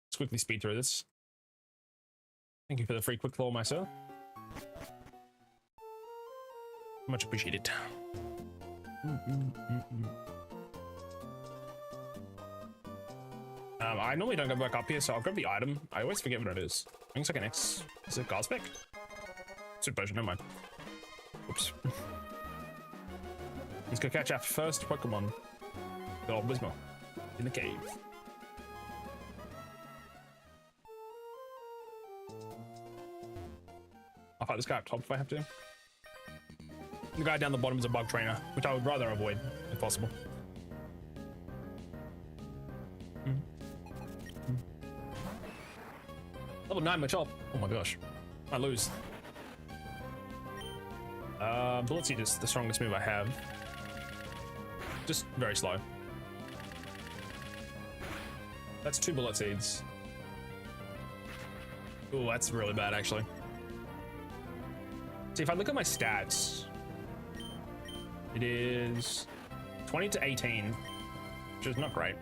Let's quickly speed through this. Thank you for the free quick claw, my sir. Much appreciated. I normally don't go back up here, so I'll grab the item. I always forget what it is. I think it's like an X. Is it Garspec? Super potion, never mind. Oops. Let's go catch our first Pokemon. The old Wismo in the cave. I'll fight this guy up top if I have to. The guy down the bottom is a bug trainer, which I would rather avoid if possible. Level 9 Machop. Oh my gosh. I lose. Bullet Seed is the strongest move I have. Just very slow. That's 2 Bullet Seeds. Oh, that's really bad actually. See, if I look at my stats, it is 20 to 18, which is not great.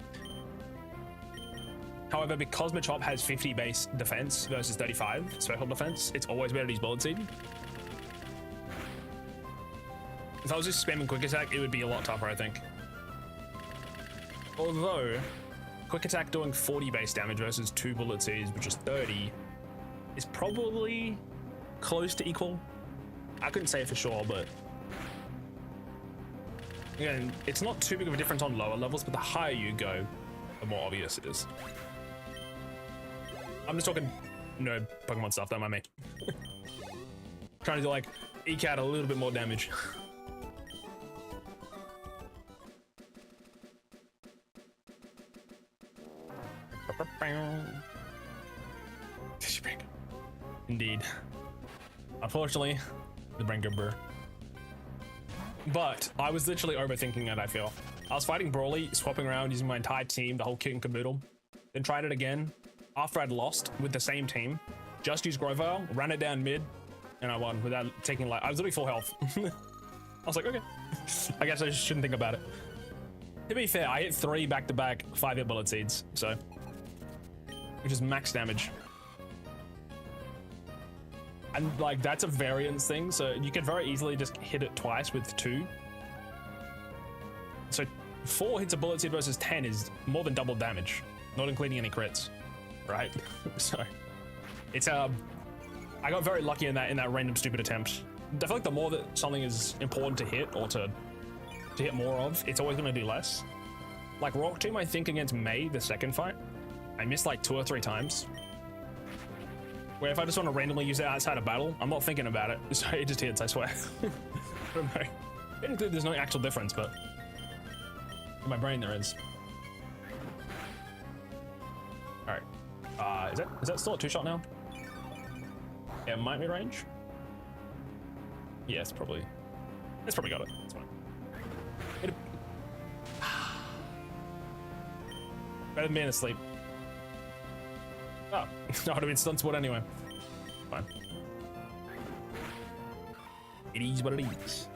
However, because Machop has 50 base defense versus 35 special defense, it's always better to use Bullet Seed. If I was just spamming Quick Attack, it would be a lot tougher, I think. Although, Quick Attack doing 40 base damage versus 2 Bullet Seeds, which is 30, is probably close to equal. I couldn't say for sure, but again, it's not too big of a difference on lower levels, but the higher you go, the more obvious it is. I'm just talking nerd Pokemon stuff, don't mind me. Trying to like eke out a little bit more damage. Indeed. Unfortunately, the brain go burr. But I was literally overthinking it, I feel. I was fighting Brawly, swapping around, using my entire team, the whole kit and caboodle. then tried it again after I'd lost with the same team. Just used Grovyle, ran it down mid, and I won without taking like, I was literally full health. I was like, okay, I guess I shouldn't think about it. To be fair, I hit 3 back-to-back 5-hit bullet seeds, so, which is max damage. And like, that's a variance thing, so you can very easily just hit it twice with 2. So 4 hits a bullet seed versus 10 is more than double damage, not including any crits, right? So it's I got very lucky in that random stupid attempt. I feel like the more that something is important to hit or to hit more of, it's always going to do less. Like Rock Tomb, I think against May, the second fight, I missed like 2 or 3 times. Where if I just want to randomly use it outside of battle, I'm not thinking about it, so it just hits, I swear. I don't know. Technically, there's no actual difference, but in my brain there is. All right, is that still a 2-shot now? Yeah, it might be range. Yeah, it's probably got it. It's fine. Better than being asleep. Oh, I would have been stun sport anyway. Fine. It is what it is.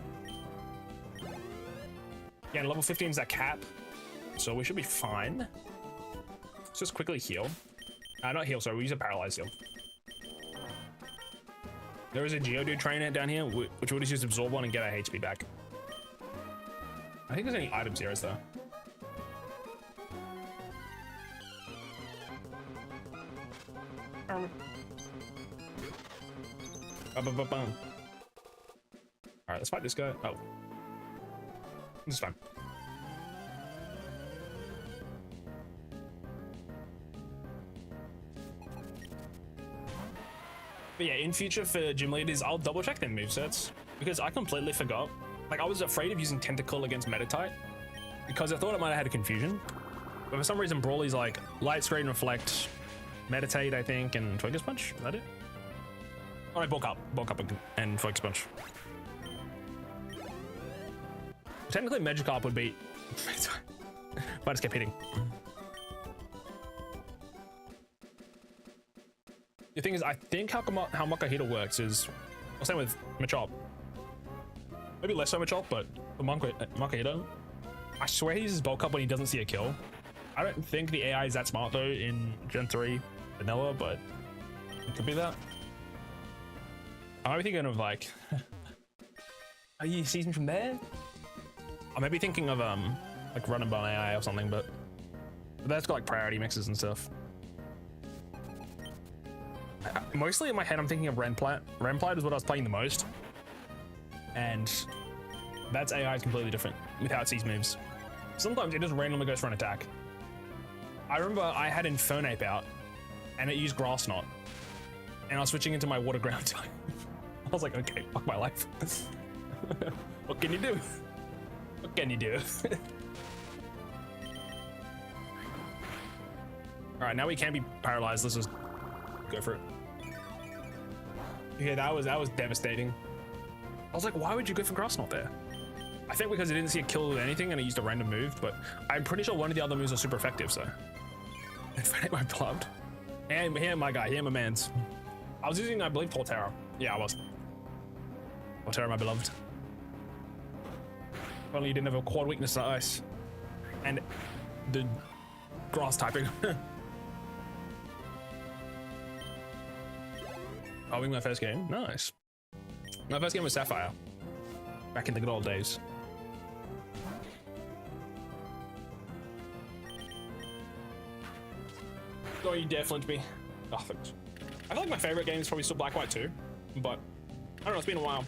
Yeah, and level 15 is that cap, so we should be fine. Let's just quickly heal. Not heal, sorry, we use a paralyzed heal. There is a Geodude trainer down here, which we'll just use absorb one and get our HP back. I think there's any items here, is there? Alright, let's fight this guy. Oh. This is fine. But yeah, in future for gym leaders, I'll double check their movesets because I completely forgot. Like, I was afraid of using Tentacle against Meditite because I thought it might have had a confusion. But for some reason, Brawly's like Light Screen, Reflect, Meditate, I think, and Focus Punch. Is that it? Oh, no, bulk up and Focus Punch. Technically, Magikarp would beat if I just kept hitting. The thing is, I think how Makahita works is, I'll say with Machop. Maybe less so Machop, but for Makahita, I swear he uses bulk up when he doesn't see a kill. I don't think the AI is that smart though in Gen 3 vanilla, but it could be that. I might be thinking of like, are you seeing from there? I might be thinking of like Run and Bun AI or something, but that's got like priority mixes and stuff. Mostly in my head, I'm thinking of Renplat. Renplat is what I was playing the most, and that's AI is completely different with how it sees moves. Sometimes it just randomly goes for an attack. I remember I had Infernape out, and it used Grass Knot, and I was switching into my Water Ground type. I was like, okay, fuck my life. What can you do? What can you do? All right, now we can't be paralyzed. Let's just go for it. Yeah, that was devastating. I was like, why would you go for Grass Knot there? I think because it didn't see a kill with anything and it used a random move, but I'm pretty sure one of the other moves are super effective, so. My beloved. And here, my guy, here, my mans. I was using, I believe, Torterra. Yeah, I was. Torterra, my beloved. If only you didn't have a quad weakness to ice. And the grass typing. I'll win my first game. Nice. My first game was Sapphire. Back in the good old days. Oh, you dare flinch me. Oh, thanks. I feel like my favorite game is probably still Black White 2, but I don't know, it's been a while.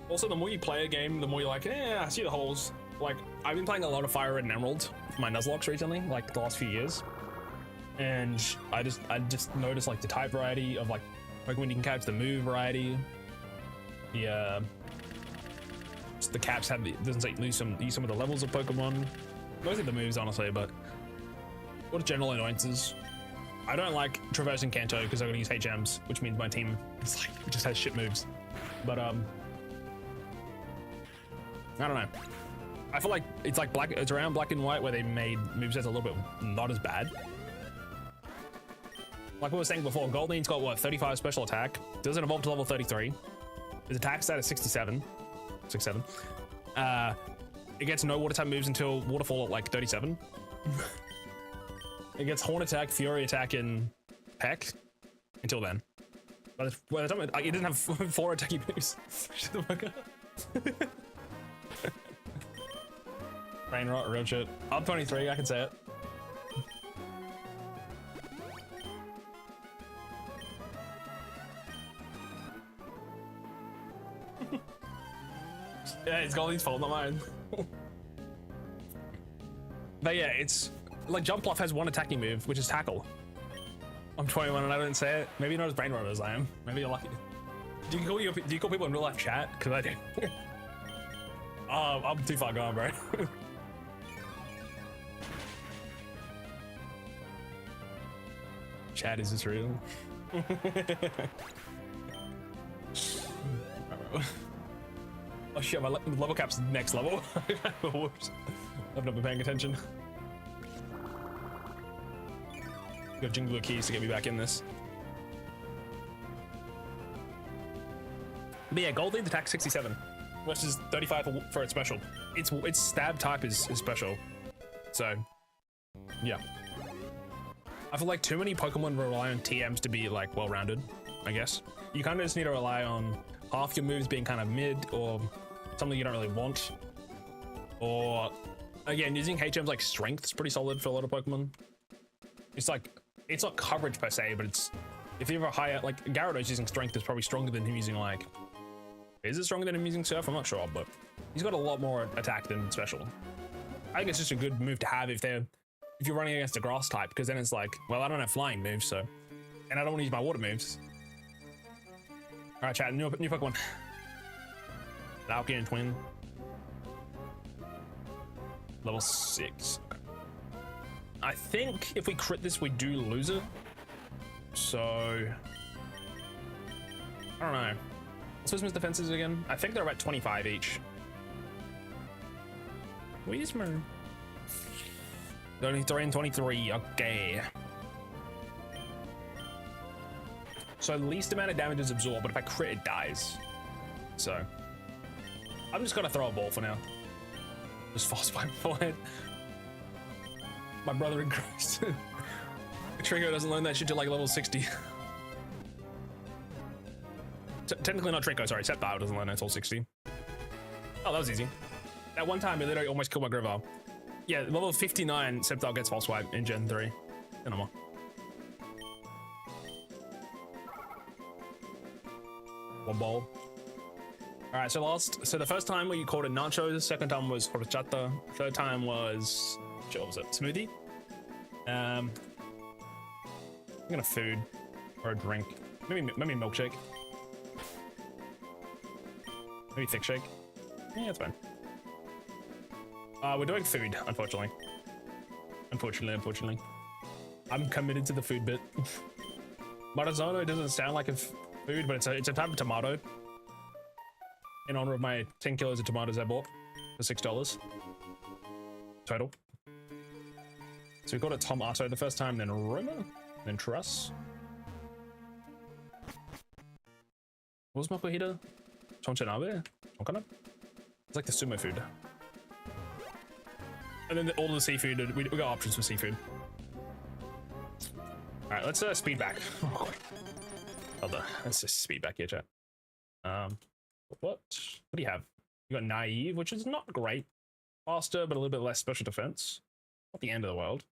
Also, the more you play a game, the more you're like, I see the holes. Like, I've been playing a lot of Fire Red and Emerald for my Nuzlocke recently, like the last few years. And I just noticed like the type variety of like Pokemon you can catch, the move variety. The caps have doesn't say use some of the levels of Pokemon. Mostly the moves, honestly, but what general annoyances. I don't like traversing Kanto because I'm gonna use HMs, which means my team is like just has shit moves. But I don't know. I feel like it's like black. It's around black and white where they made movesets a little bit not as bad. Like we were saying before, Golden's got what 35 special attack. Doesn't evolve to level 33. His attack stat is 67. 67. It gets no water type moves until waterfall at like 37. It gets horn attack, fury attack, and peck until then. By the time it didn't have 4 attacking moves. Shut the fuck up. Brain rot, real shit. Up 23, I can say it. Yeah, it's Goldie's fault, not mine. But yeah, it's like Jump Bluff has 1 attacking move, which is Tackle. I'm 21 and I didn't say it. Maybe you're not as brain rot as I am. Maybe you're lucky. Do you call people in real life chat? Because I do. Oh, I'm too far gone, bro. Chat, is this real? Oh shit, my level cap's next level. Whoops. I've not been paying attention. Got jingle keys to get me back in this. But yeah, Gold Lead attack 67 versus 35 for its special. Its stab type is special. So, yeah. I feel like too many Pokemon rely on TMs to be like well-rounded, I guess. You kind of just need to rely on half your moves being kind of mid or something you don't really want. Or, again, using HMs like Strength is pretty solid for a lot of Pokemon. It's like, it's not coverage per se, but it's, if you have a higher, like Gyarados using Strength is probably stronger than him using like, is it stronger than him using Surf? I'm not sure, but he's got a lot more attack than special. I think it's just a good move to have if you're running against a grass type, because then it's like, well, I don't have flying moves, so, and I don't want to use my water moves. All right, chat, new Pokemon. Valkyrie and Twin. Level 6. Okay. I think if we crit this, we do lose it. So, I don't know. What's Wisma's defenses again? I think they're about 25 each. Wisma. 33 and 23, okay. So least amount of damage is absorbed, but if I crit, it dies. So, I'm just gonna throw a ball for now. Just fast pipe forward. My brother in Christ. Trico doesn't learn that shit till like level 60. Technically not Trico, sorry. Sceptile doesn't learn that until 60. Oh, that was easy. That one time, it literally almost killed my Gravile. Yeah, level 59, Sceptile gets False Swipe in Gen 3. No more. One ball. All right, so the first time you called it nachos, second time was horchata, third time was, what was it, smoothie? I'm gonna food or a drink, maybe milkshake, maybe thick shake. Yeah, that's fine. We're doing food, unfortunately. Unfortunately. I'm committed to the food bit. Marazano doesn't sound like a food, but it's a type of tomato. In honor of my 10 kilos of tomatoes I bought for $6 total. So we called it Tomato the first time, then Roma, then Truss. What was my fajita? Chonchanabe? Chonkana? It's like the sumo food. And then all the seafood, we got options for seafood. All right, let's speed back. Hold on, let's just speed back here, chat. What do you have? You got Naive, which is not great. Faster, but a little bit less special defense. Not the end of the world.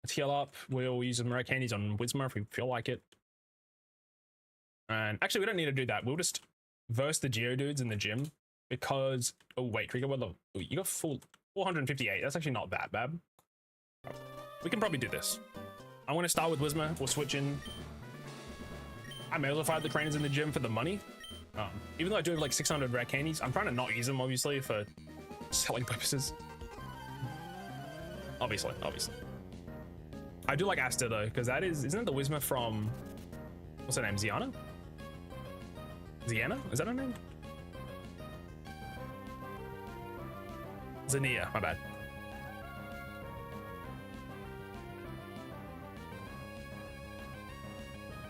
Let's heal up. We'll use some rare candies on Whismur if we feel like it. And actually, we don't need to do that. We'll just verse the Geodudes in the gym because, oh wait, Trigger, what level? Oh, you got full 458. That's actually not that bad. We can probably do this. I want to start with Whismur. We'll switch in. I may as well fight the trainers in the gym for the money. Even though I do have like 600 rare candies, I'm trying to not use them, obviously, for selling purposes. Obviously. I do like Asta, though, because that isn't it the Whismur from, what's her name, Ziana? Ziana? Is that her name? Zania, my bad.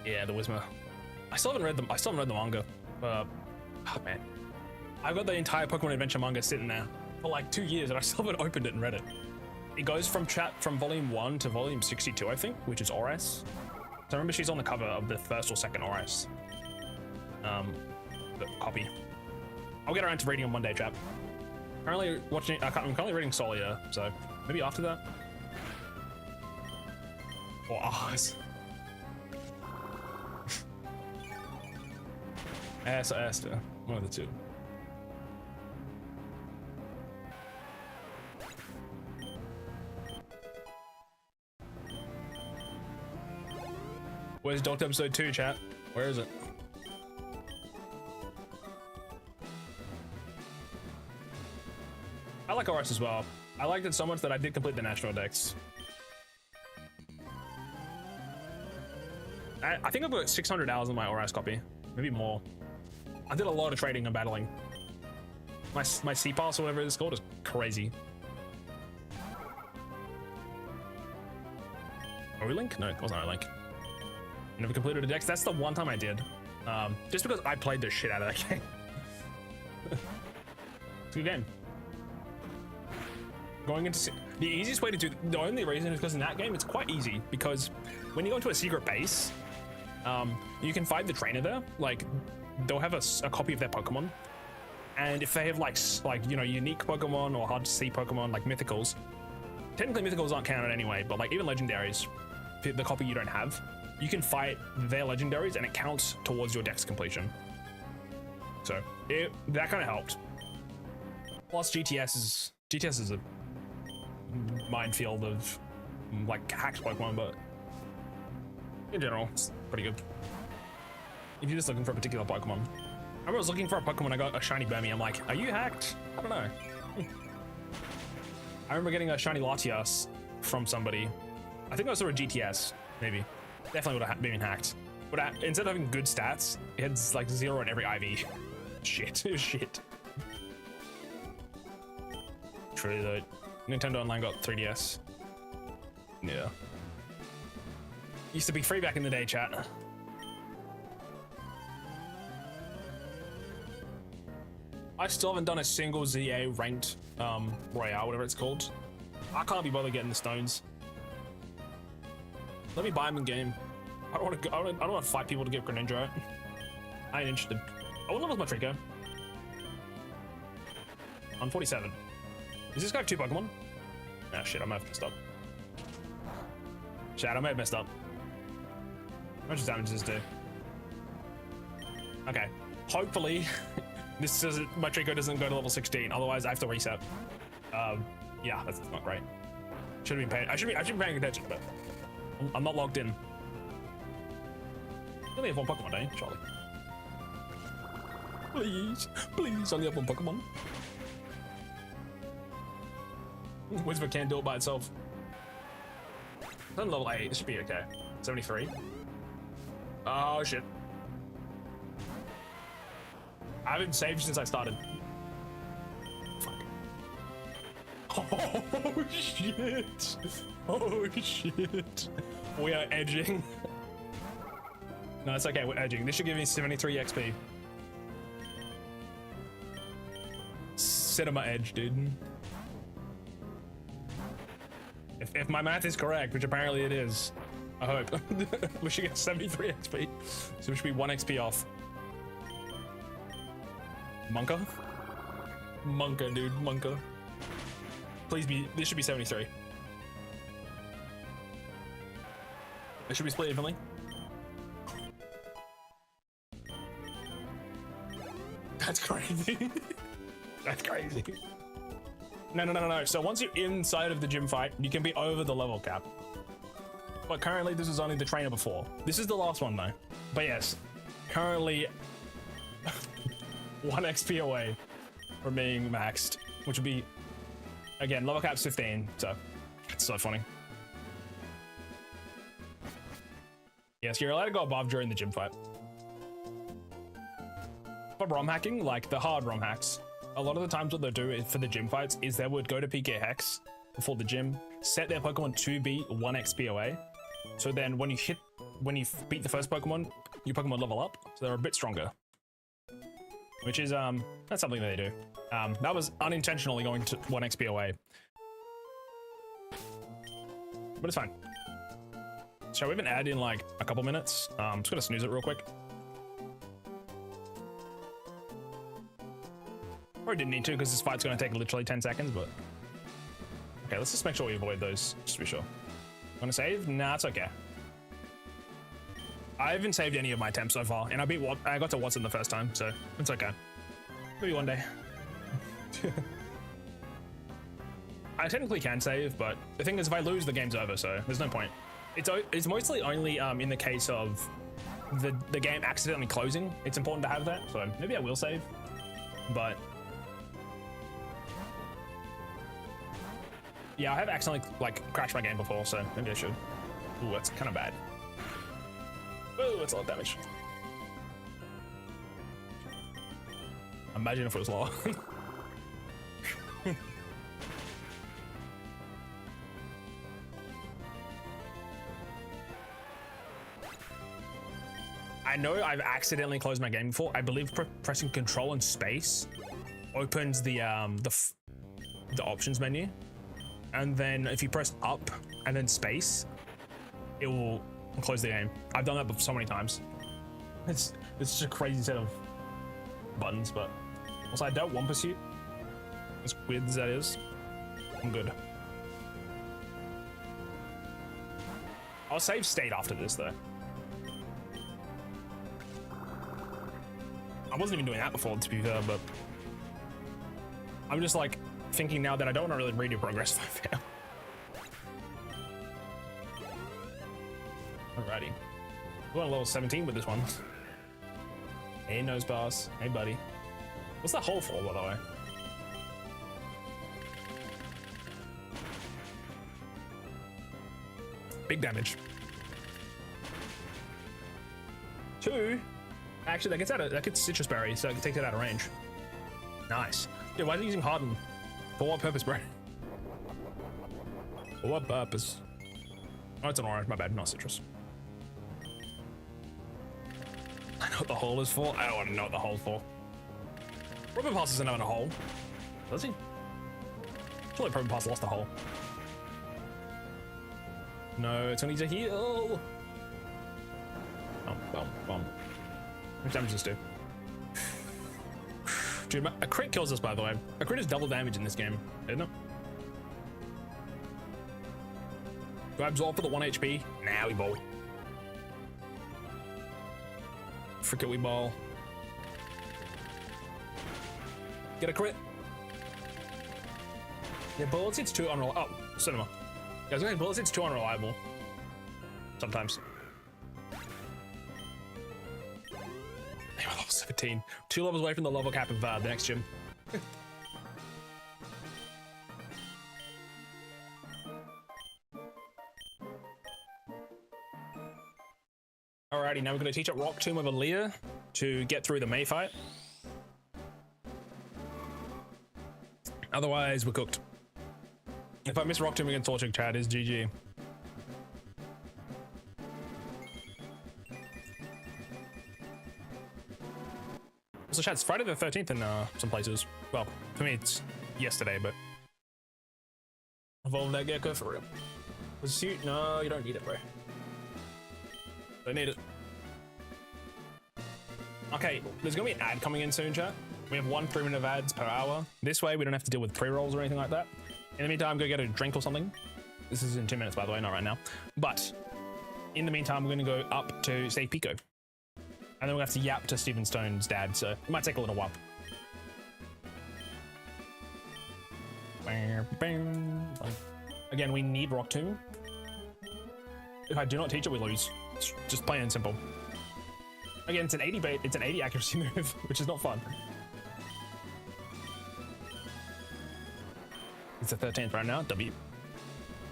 Yeah, the Whismer. I still haven't read the manga. Oh man, I've got the entire Pokemon Adventure manga sitting there for like 2 years, and I still haven't opened it and read it. It goes from volume 1 to volume 62, I think, which is ORAS. So I remember she's on the cover of the first or second ORAS. The copy. I'll get around to reading on Monday, chap. Currently watching. I'm currently reading Solia, so maybe after that. Or Oz. S or Esther, one of the two. Where's Doctor episode 2, chat? Where is it? I like ORAS as well. I liked it so much that I did complete the national decks. I think I've got 600 hours on my ORAS copy, maybe more. I did a lot of trading and battling. My C-Pass or whatever it's called is crazy. O-Link? No, it wasn't O-Link. Never completed a dex. That's the one time I did. Just because I played the shit out of that game. It's a good game. Going into the easiest way to do the only reason is because in that game it's quite easy, because when you go into a secret base, you can find the trainer there. Like they'll have a copy of their Pokemon, and if they have like you know, unique Pokemon or hard to see Pokemon like mythicals, technically mythicals aren't counted anyway, but like even legendaries, the copy you don't have, you can fight their legendaries and it counts towards your dex completion. So that kind of helped. Plus GTS is a minefield of like hacked Pokemon, but in general it's pretty good if you're just looking for a particular Pokemon. I remember I was looking for a Pokemon, I got a shiny Burmy. I'm like, are you hacked? I don't know. I remember getting a shiny Latias from somebody. I think I saw a GTS, maybe. Definitely would have been hacked. But instead of having good stats, it had like 0 in every IV. Shit, it was shit. True though. Nintendo Online got 3DS. Yeah. Used to be free back in the day, chat. I still haven't done a single ZA ranked Royale, whatever it's called. I can't be bothered getting the stones. Let me buy them in game. I don't want to. I don't want to fight people to get Greninja. I ain't interested. Oh, what level's my Trico? On 47. Does this guy have 2 Pokemon? Ah, shit, I might have messed up. Chat, I may have messed up. How much damage does this do? Okay, hopefully my Trico doesn't go to level 16. Otherwise, I have to reset. Yeah, that's not great. Should have been paying. I should be paying attention, but I'm not logged in. You only have 1 Pokemon, don't you, Charlie? Please, only have 1 Pokemon. Whisper can't do it by itself. It's on level 8, it should be okay. 73. Oh shit. I haven't saved since I started. Fuck. Oh shit. Oh shit. We are edging. No, it's okay, we're edging. This should give me 73 XP. Cinema edge, dude. If my math is correct, which apparently it is, I hope, we should get 73 XP. So we should be 1 XP off. Monka? Monka, dude, Monka. Please be, this should be 73. It should be split evenly. That's crazy. That's crazy. No. So once you're inside of the gym fight, you can be over the level cap. But currently, this is only the trainer before. This is the last one, though. But yes, currently 1 XP away from being maxed, which would be, again, level cap's 15. So it's so funny. Yes, you're allowed to go above during the gym fight. For ROM hacking, like the hard ROM hacks, a lot of the times what they'll do is, for the gym fights is they would go to PK Hex before the gym, set their Pokemon to be 1 XP away. So then when you beat the first Pokemon, your Pokemon level up, so they're a bit stronger. Which is, that's something they do. That was unintentionally going to 1 XP away. But it's fine. Shall we even add in like a couple minutes? I'm just gonna snooze it real quick. Probably didn't need to because this fight's gonna take literally 10 seconds, but... Okay, let's just make sure we avoid those, just to be sure. Wanna save? Nah, it's okay. I haven't saved any of my attempts so far, and I got to Watson the first time, so it's okay. Maybe one day. I technically can save, but the thing is, if I lose, the game's over, so there's no point. It's mostly only in the case of the game accidentally closing. It's important to have that, so maybe I will save, but... Yeah, I have accidentally like crashed my game before, so maybe I should. Ooh, that's kind of bad. Ooh, that's a lot of damage. Imagine if it was lower. I know I've accidentally closed my game before. I believe pressing Control and space opens the options menu, and then if you press up and then space, it will close the game. I've done that so many times. It's just a crazy set of buttons, but also I don't want Pursuit. As weird as that is, I'm good. I'll save state after this though. I wasn't even doing that before, to be fair, but I'm just like thinking now that I don't want to really read your progress if I fail. Alrighty. We're on level 17 with this one. Hey, Nose Boss. Hey, buddy. What's that hole for, by the way? Big damage. 2. Actually, that gets Citrus Berry, so it takes it out of range. Nice. Yeah, why are they using Harden? For what purpose, bro? For what purpose? Oh, it's an orange. My bad. Not citrus. I know what the hole is for. I don't want to know what the hole's for. Robin Pass isn't having a hole. Does he? Surely Robin Pass lost a hole. No, it's gonna need to heal. Bum. How much damage does this do? Dude, a crit kills us, by the way. A crit is double damage in this game, isn't it? Do I absorb for the 1 HP? Nah, we ball. Frick it, we ball. Get a crit. Yeah, bullets, it's too unreliable. Oh, cinema. Yeah, I was going bullets, it's too unreliable. Sometimes. Hey, we're level 17. 2 levels away from the level cap of the next gym. Alrighty, now we're going to teach up Rock Tomb of Aaliyah to get through the May fight. Otherwise, we're cooked. If I miss Rock Tomb against Torchic, Chad is GG. So, Chad, it's Friday the 13th in some places. Well, for me, it's yesterday, but... Evolve that gecko for real. Pursuit? No, you don't need it, bro. Don't need it. Okay, there's gonna be an ad coming in soon, chat. We have 1 3-minute ads per hour. This way, we don't have to deal with pre-rolls or anything like that. In the meantime, go get a drink or something. This is in 2 minutes, by the way, not right now. But in the meantime, we're gonna go up to Save Pico. And then we'll have to yap to Steven Stone's dad, so it might take a little while. Again, we need Rock Tomb. If I do not teach it, we lose. It's just plain and simple. Again, it's an 80 accuracy move, which is not fun. It's the 13th right now, W.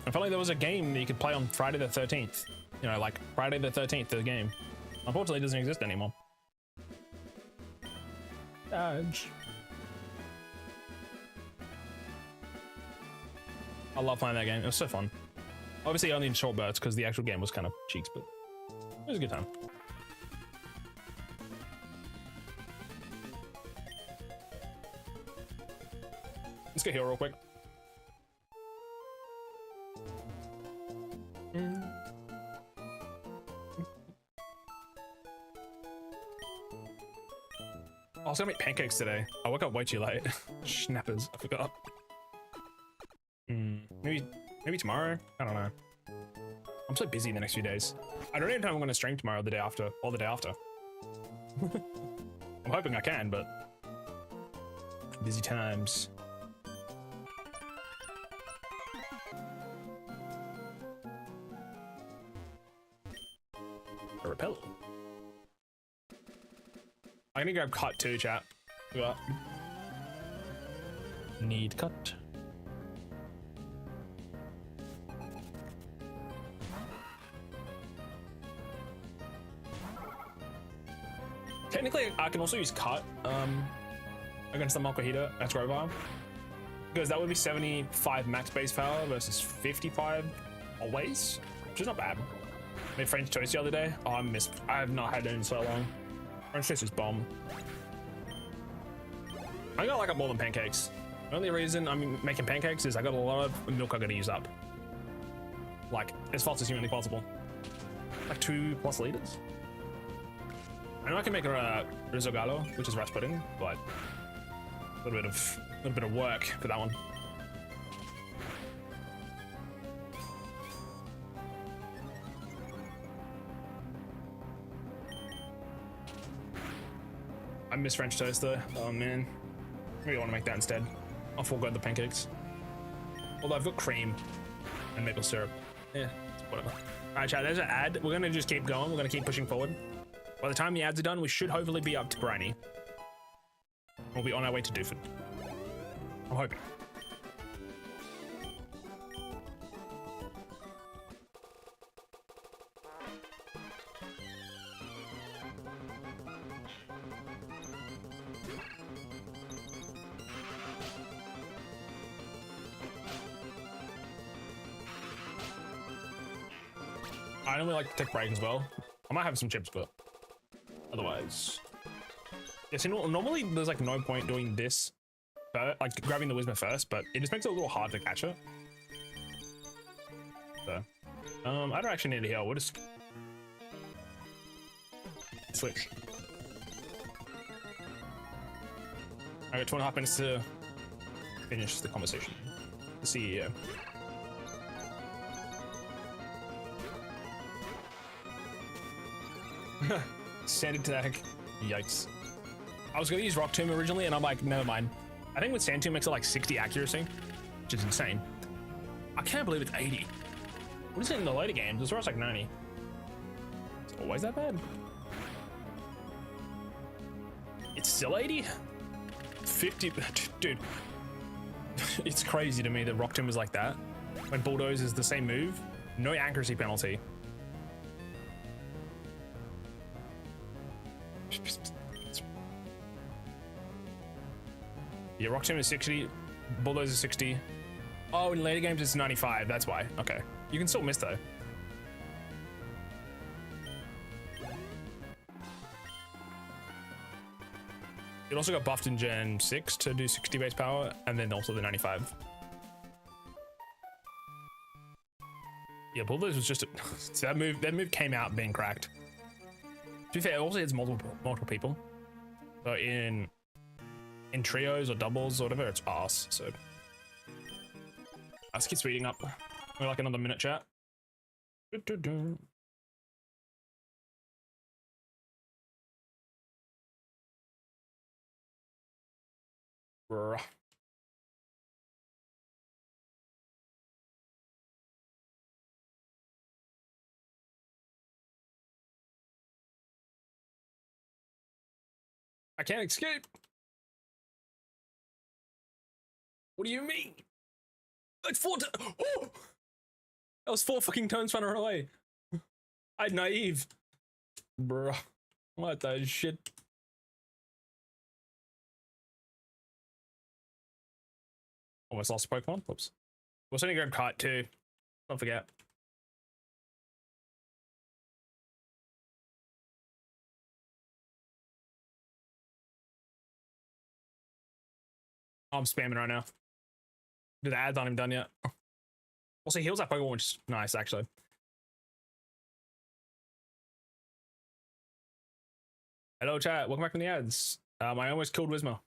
I felt like there was a game that you could play on Friday the 13th. You know, like Friday the 13th, the game. Unfortunately, it doesn't exist anymore. Dodge. I love playing that game. It was so fun. Obviously only in short bursts because the actual game was kind of cheeks, but it was a good time. Let's get heal real quick. I was gonna make pancakes today. I woke up way too late. Schnappers, I forgot. Maybe tomorrow? I don't know. I'm so busy the next few days. I don't even know if I'm gonna stream tomorrow, the day after, or the day after. I'm hoping I can, but busy times. A repel. I'm gonna grab cut too, chat. Yeah. Need cut. Technically, I can also use cut against the Mokahita. That's Rovar. Because that would be 75 max base power versus 55 always, which is not bad. I made French toast the other day. Oh, I have not had it in so long. French toast is bomb. I gotta like up more than pancakes. The only reason I'm making pancakes is I got a lot of milk I gotta use up. Like, as fast as humanly possible. Like 2+ liters. I know I can make a risotto, which is rice pudding, but a little bit of work for that one. I miss French toast though. Oh man, maybe I want to make that instead. I'll forego the pancakes. Although I've got cream and maple syrup. Yeah, whatever. All right, chat. There's an ad. We're gonna just keep going. We're gonna keep pushing forward. By the time the ads are done, we should hopefully be up to Briny. We'll be on our way to Dooford. I'm hoping. I normally like to take break as well. I might have some chips, but otherwise, yeah. See, normally there's like no point doing this, like grabbing the Whisper first, but it just makes it a little hard to catch it. So, I don't actually need to heal. We'll just switch. I got 2.5 minutes to finish the conversation. The CEO. Sand attack. Yikes. I was gonna use Rock Tomb originally, and I'm like, never mind. I think with Sand Tomb makes it like 60 accuracy, which is insane. I can't believe it's 80. What is it in the later games? It's like 90. It's always that bad. It's still 80? 50, dude. It's crazy to me that Rock Tomb was like that. When Bulldoze is the same move, no accuracy penalty. Yeah, Rock Tomb is 60, Bulldoze is 60. Oh, in later games it's 95, that's why. Okay. You can still miss though. It also got buffed in Gen 6 to do 60 base power, and then also the 95. Yeah, Bulldoze was just so that move came out being cracked. To be fair, it also hits multiple people. So in trios or doubles or whatever, it's ass. So let's keep speeding up. We're like another minute, chat. Bruh. I can't escape. What do you mean? Like 4 oh! That was 4 fucking turns running away. I'm naive. Bruh. What the shit? Almost lost a Pokemon. Whoops. We'll send you a kite too. Don't forget. I'm spamming right now. The ads aren't even done yet. Also, he heals that Pokemon, which is nice, actually. Hello, chat. Welcome back from the ads. I almost killed Wizma.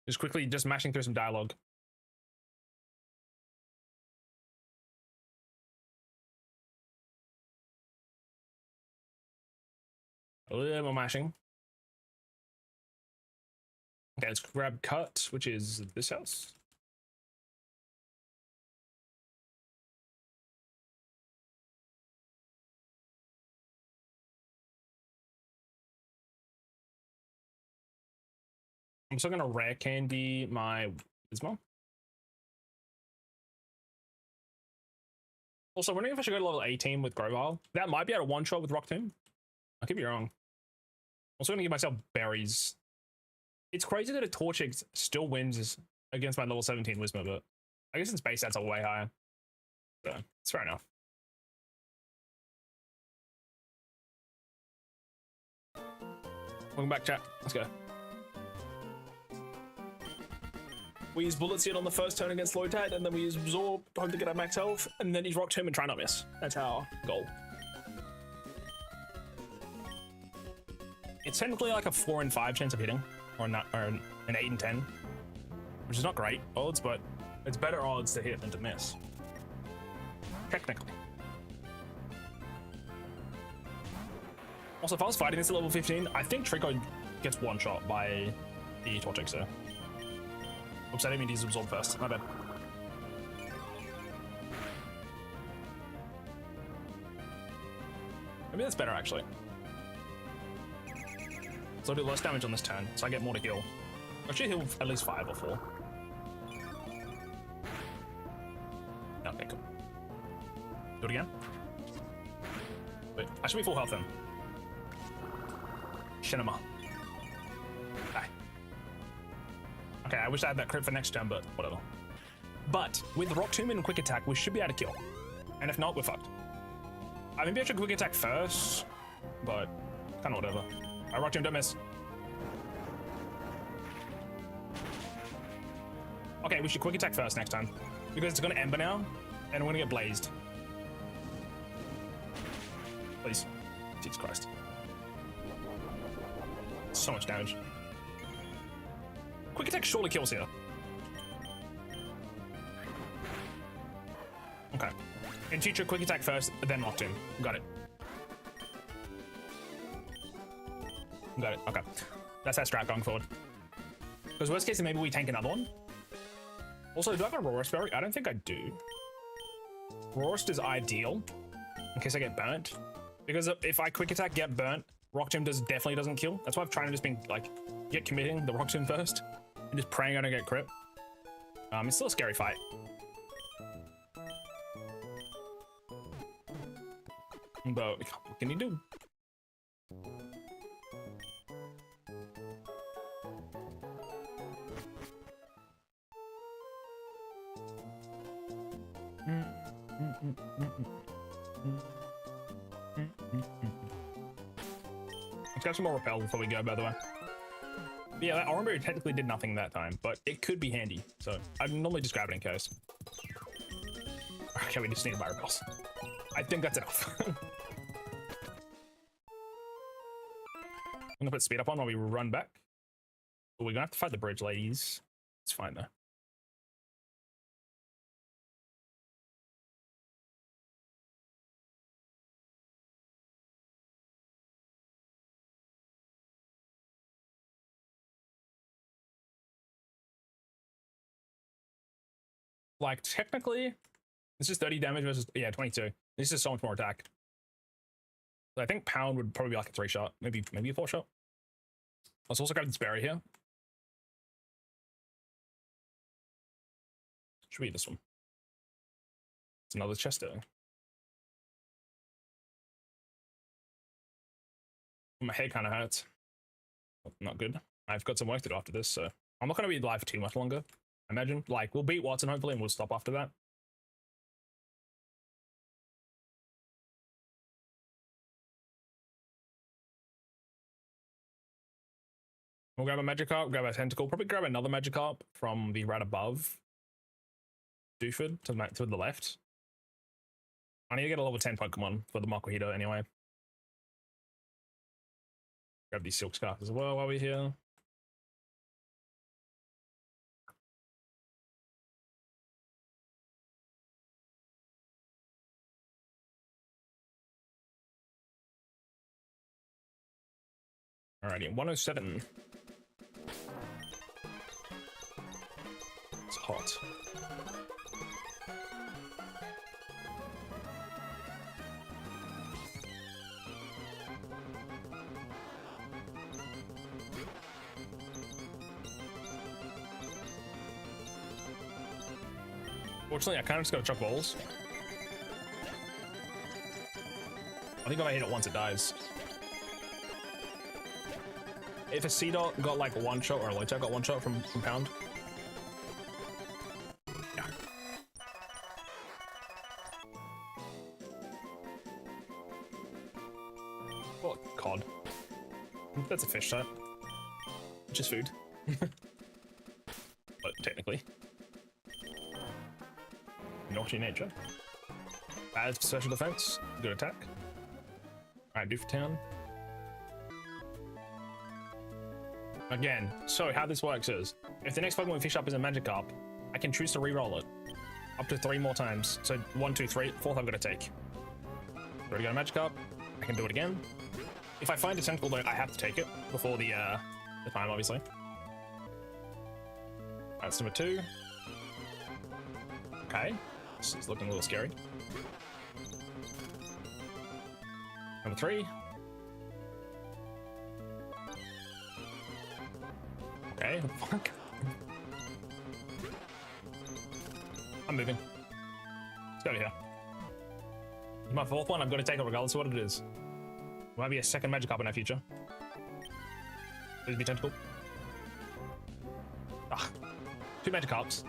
Just quickly, just mashing through some dialogue. A little more mashing. Okay, let's grab cut, which is this house. I'm still gonna rare candy my Wizma. Also, wondering if I should go to level 18 with Grovyle. That might be at a one-shot with Rock Tomb. I could be wrong. Also gonna give myself berries. It's crazy that a Torchic still wins against my level 17 Wizma, but I guess its base stats are way higher. So it's fair enough. Welcome back, chat. Let's go. We use Bullet Seed on the first turn against Lotad, and then we use Absorb, hope to get our max health, and then use Rock Tomb and try not miss. That's our goal. It's technically like a 4 in 5 chance of hitting, or an 8 in 10, which is not great odds, but it's better odds to hit than to miss. Technically. Also, if I was fighting this at level 15, I think Trico gets one shot by the Torchic, so. Oops, I didn't mean to use Absorb first. My bad. Maybe that's better, actually. So I'll do less damage on this turn, so I get more to heal. I should heal at least 5 or 4. Okay, cool. Do it again. Wait, I should be full health then. Shinema. Okay, I wish I had that crit for next turn, but whatever. But with Rock Tomb and Quick Attack, we should be able to kill. And if not, we're fucked. Maybe I should Quick Attack first, but kind of whatever. Rock Tomb, don't miss. Okay, we should Quick Attack first next time, because it's going to Ember now, and we're going to get blazed. Please. Jesus Christ. So much damage. Quick Attack surely kills here. Okay. In future, Quick Attack first, then Rock Tomb. Got it. Got it. Okay. That's our strat going forward. Because worst case, maybe we tank another one. Also, do I have a Roarest Berry? I don't think I do. Roarest is ideal in case I get burnt. Because if I Quick Attack, get burnt, Rock Tomb definitely doesn't kill. That's why I've tried to just been like, get committing the Rock Tomb first. And just praying I don't get crit. It's still a scary fight. But what can you do? Let's get some more repel before we go, by the way. But yeah, that Orange Berry technically did nothing that time, but it could be handy. So I'd normally just grab it in case. Okay, we just need fire repels. I think that's enough. I'm gonna put speed up on while we run back. But we're gonna have to fight the bridge, ladies. It's fine though. Like, technically, this is 30 damage versus, yeah, 22. This is so much more attack. So I think Pound would probably be like a 3-shot, maybe a 4-shot. Let's also grab this berry here. Should be this one. It's another Chester. My head kind of hurts. Not good. I've got some work to do after this, so I'm not going to be live too much longer. I imagine. Like, we'll beat Watson hopefully, and we'll stop after that. We'll grab a Magikarp, grab a Tentacle, probably grab another Magikarp from the right above Dooford to the left. I need to get a level 10 Pokemon for the Makuhita anyway. Grab these Silk Scarf as well while we're here. Alrighty, 107. It's hot. Fortunately, I kind of just gotta chuck balls. I think if I hit it once, it dies. If a Seedot got like one shot or a Lotep got one shot from Pound. Yeah. Oh, cod. That's a fish type. Just food. But technically. Naughty nature. Bad special defense. Good attack. Alright, Doof Town. Again, so how this works is, if the next Pokemon we fish up is a Magikarp, I can choose to re-roll it up to 3 more times. So 1, 2, 3, 4th I've got to take. Already got a Magikarp, I can do it again. If I find a Tentacle though, I have to take it before the time, obviously. That's number 2. Okay, this is looking a little scary. Number 3. Okay, fuck. I'm moving. Let's go over here. It's my 4th one, I've got to take it regardless of what it is. Might be a second Magikarp in our future. Please be Tentacle. Ah, 2 Magikarps.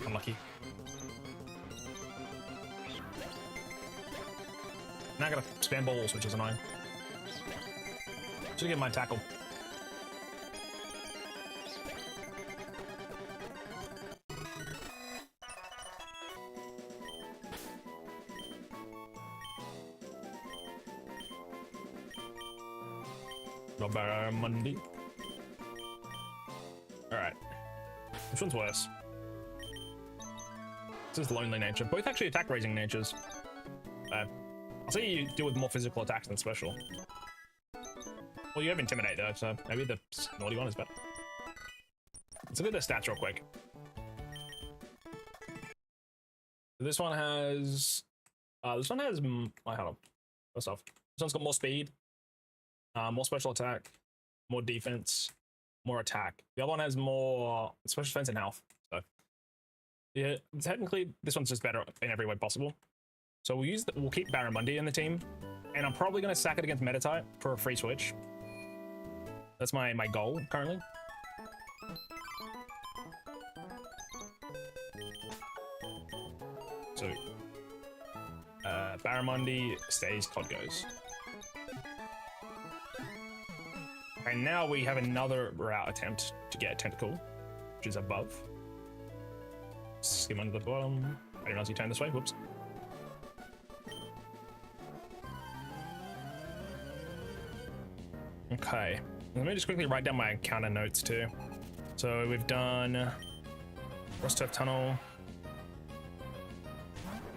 Unlucky. Now I gotta spam balls, which is annoying. Should get my tackle. Monday. Alright. Which one's worse? This is Lonely Nature. Both actually attack raising natures. I'll say you deal with more physical attacks than special. Well, you have Intimidate though, so maybe the naughty one is better. Let's look at the stats real quick. This one has... hold on. First off, this one's got more speed, more special attack, more defense, more attack. The other one has more special defense and health. So yeah, technically this one's just better in every way possible. So we'll keep Barramundi in the team, and I'm probably gonna sack it against Metatype for a free switch. That's my goal currently. So Barramundi stays, Cod goes. And now we have another route attempt to get a Tentacle, which is above. Skim under the bottom. I didn't realize you turned this way. Whoops. Okay. Let me just quickly write down my counter notes too. So we've done Frost Turf Tunnel,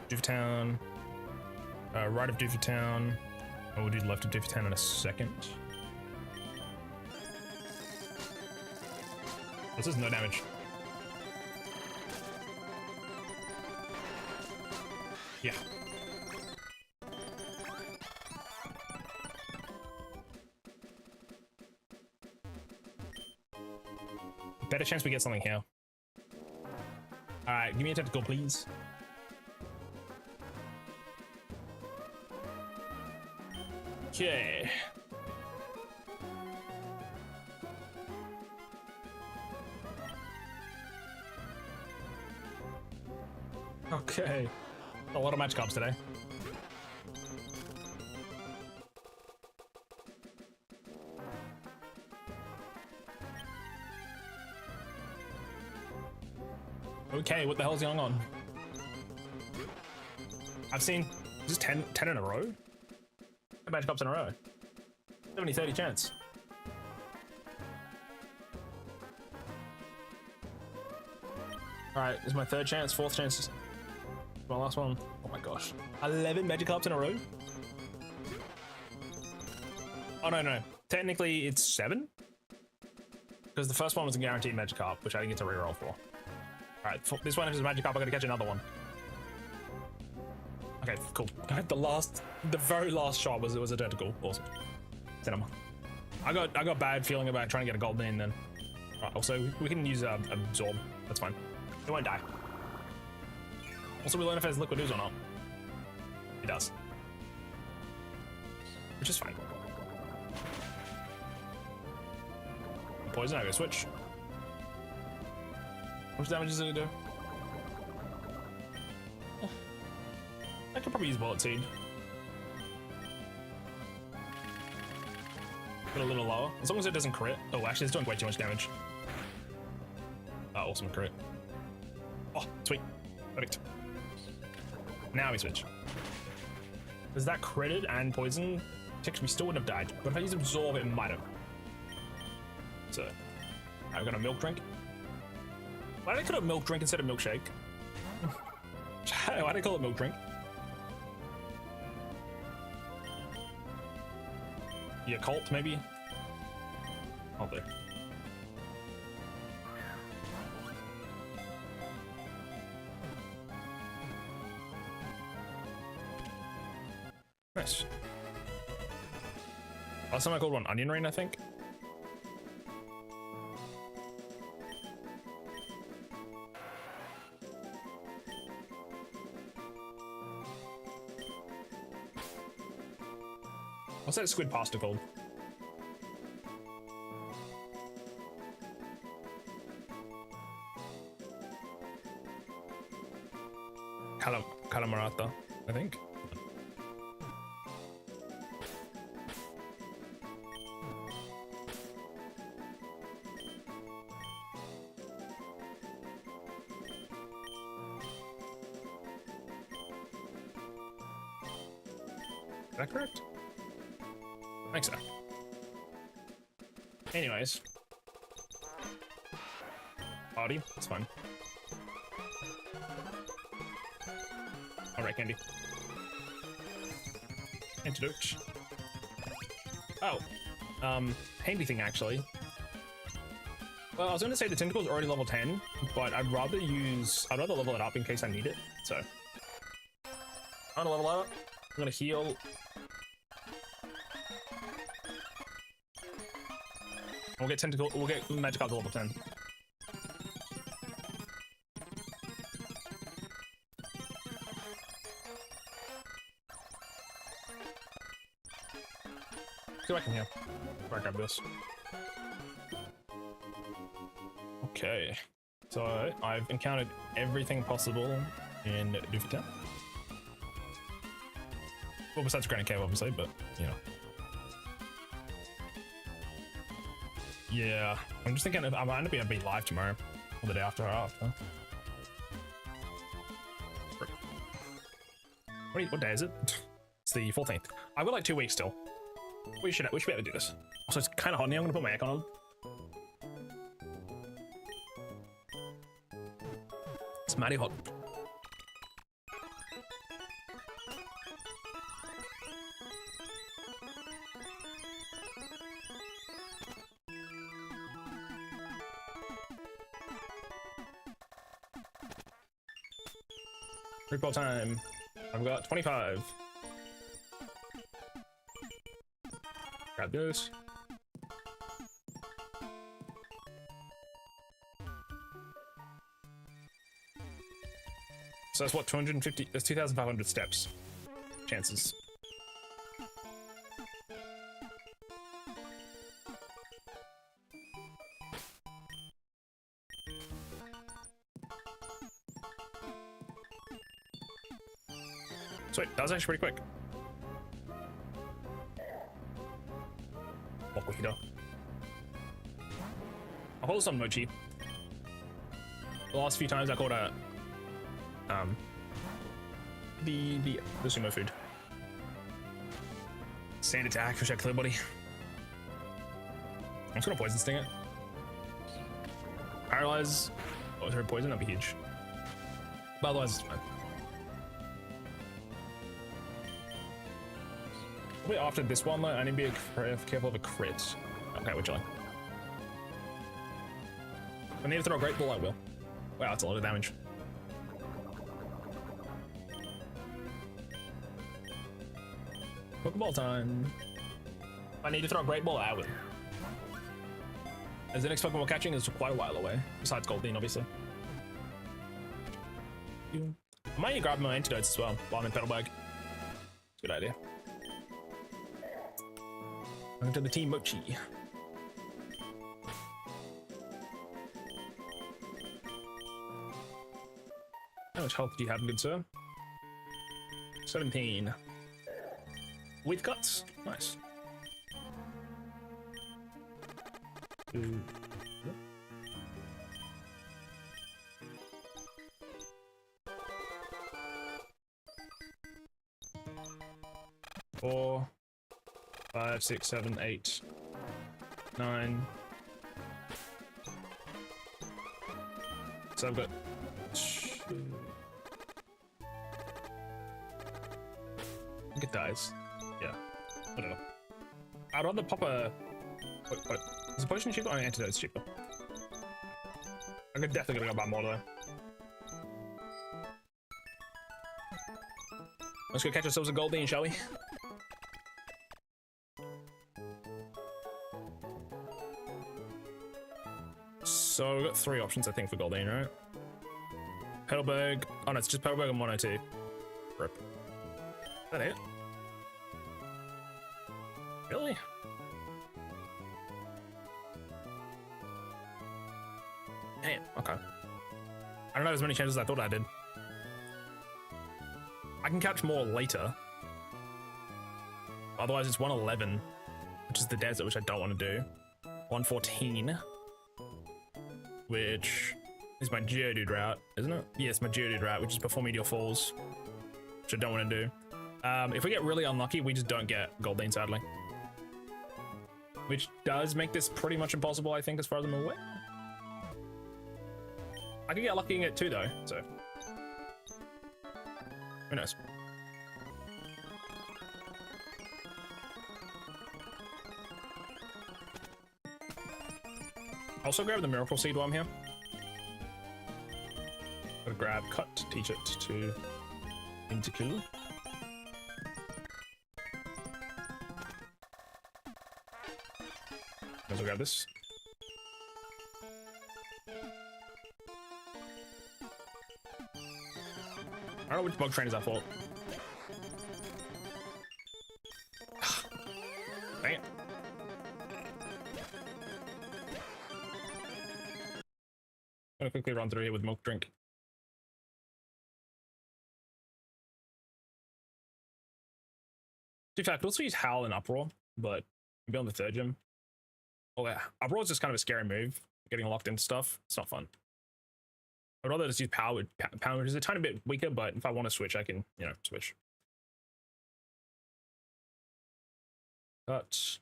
Dooftown, right of Dooftown, and we'll do left of Dooftown in a second. This is no damage. Yeah. Better chance we get something here. Alright, give me a Tentacle, please. Okay. Okay. A lot of match cups today. Okay, what the hell's going on? I've seen just 10 in a row? 10 match cups in a row. 70-30 chance. Alright, this is my third chance, fourth chance. My last one. Oh my gosh. 11 magic carps in a row? Oh no. Technically it's 7. Because the first one was a guaranteed magic carp, which I didn't get to reroll for. Alright, this one is a magic carp, I gotta catch another one. Okay, cool. The very last shot was a tentacle. Awesome. Cinema. I got bad feeling about trying to get a golden in then. Right, also we can use absorb. That's fine. It won't die. Also, we learn if it has liquid ooze or not. It does. Which is fine. Poison, I go switch. How much damage does it do? I could probably use bullet seed. Put a little lower. As long as it doesn't crit. Oh, actually, it's doing way too much damage. Oh, awesome crit. Oh, sweet. Perfect. Now we switch. Is that critted and poison? We still wouldn't have died. But if I use absorb, it might have. So, I've got a milk drink. Why did I call it milk drink instead of milkshake? Why did I call it milk drink? Yeah, cult maybe? Oh, there. Nice. Last time I called one onion rain, I think. What's that squid pasta called? Calamarata, I think. Is that correct? I think so. Anyways. Body, that's fine. Alright, candy. Antidote. Oh. Handy thing actually. Well, I was gonna say the tentacle's already level 10, but I'd rather level it up in case I need it. So I'm gonna level up. I'm gonna heal. We'll get magic up to level 10. Go back in here. Before I grab this. Okay. So I've encountered everything possible in Dufita. Well, besides Granite Cave, obviously, but you know. Yeah, I'm just thinking I might not be able to be live tomorrow, or the day after or after. What day is it? It's the 14th. I've got like 2 weeks still. We should be able to do this. Also, it's kind of hot in here. I'm gonna put my aircon on. It's mighty hot. Recall time. I've got 25. Grab this. So that's what, 250, that's 2,500 steps. Chances. Sweet, that was actually pretty quick. Mokuhida. I'll hold some mochi. The last few times I called it the sumo food. Sand attack, push out clear body. I'm just gonna poison sting it. Paralyze. Oh, is there a poison? That'd be huge. But otherwise it's fine. Probably after this one, though, I need to be careful of a crit. Okay, we're chilling. If I need to throw a great ball, I will. Wow, that's a lot of damage. Pokeball time. If I need to throw a great ball, I will. As the next Pokemon catching is quite a while away, besides Goldeen, obviously. I might need to grab my antidotes as well while I'm in Petalburg. Good idea. Going to the Team Mochi. How much health do you have, good sir? 17. With guts. Nice. Ooh. 4, 5, 6, 7, 8, 9. So I've got 2. I think it dies. Yeah. I don't know. I'd rather pop a. Wait. Is a potion cheaper? Oh, an antidote's cheaper. I'm definitely gonna go buy more though. Let's go catch ourselves a Goldeen, shall we? So we've got 3 options, I think, for Goldeen, right? Petalburg. Oh no, it's just Petalburg and 102. Rip. Is that it? Really? Damn, okay. I don't have as many chances as I thought I did. I can catch more later. Otherwise, it's 111, which is the desert, which I don't want to do. 114, which is my Geodude route, isn't it? Yes, my Geodude route, which is before Meteor Falls, which I don't want to do. If we get really unlucky, we just don't get Goldeen, sadly. Which does make this pretty much impossible, I think, as far as I'm aware. I could get lucky and get 2 though, so who knows? Also grab the Miracle Seed while I'm here. Gotta grab Cut, teach it to Intikill. Also grab this. I don't know which bug train is at fault. Dang it. I'm gonna quickly run through here with Milk Drink. In fact, I could also use Howl and Uproar, but maybe on the 3rd gym. Oh yeah, Uproar is just kind of a scary move. Getting locked into stuff, it's not fun. I'd rather just use Power, which is a tiny bit weaker, but if I want to switch, I can, you know, switch. But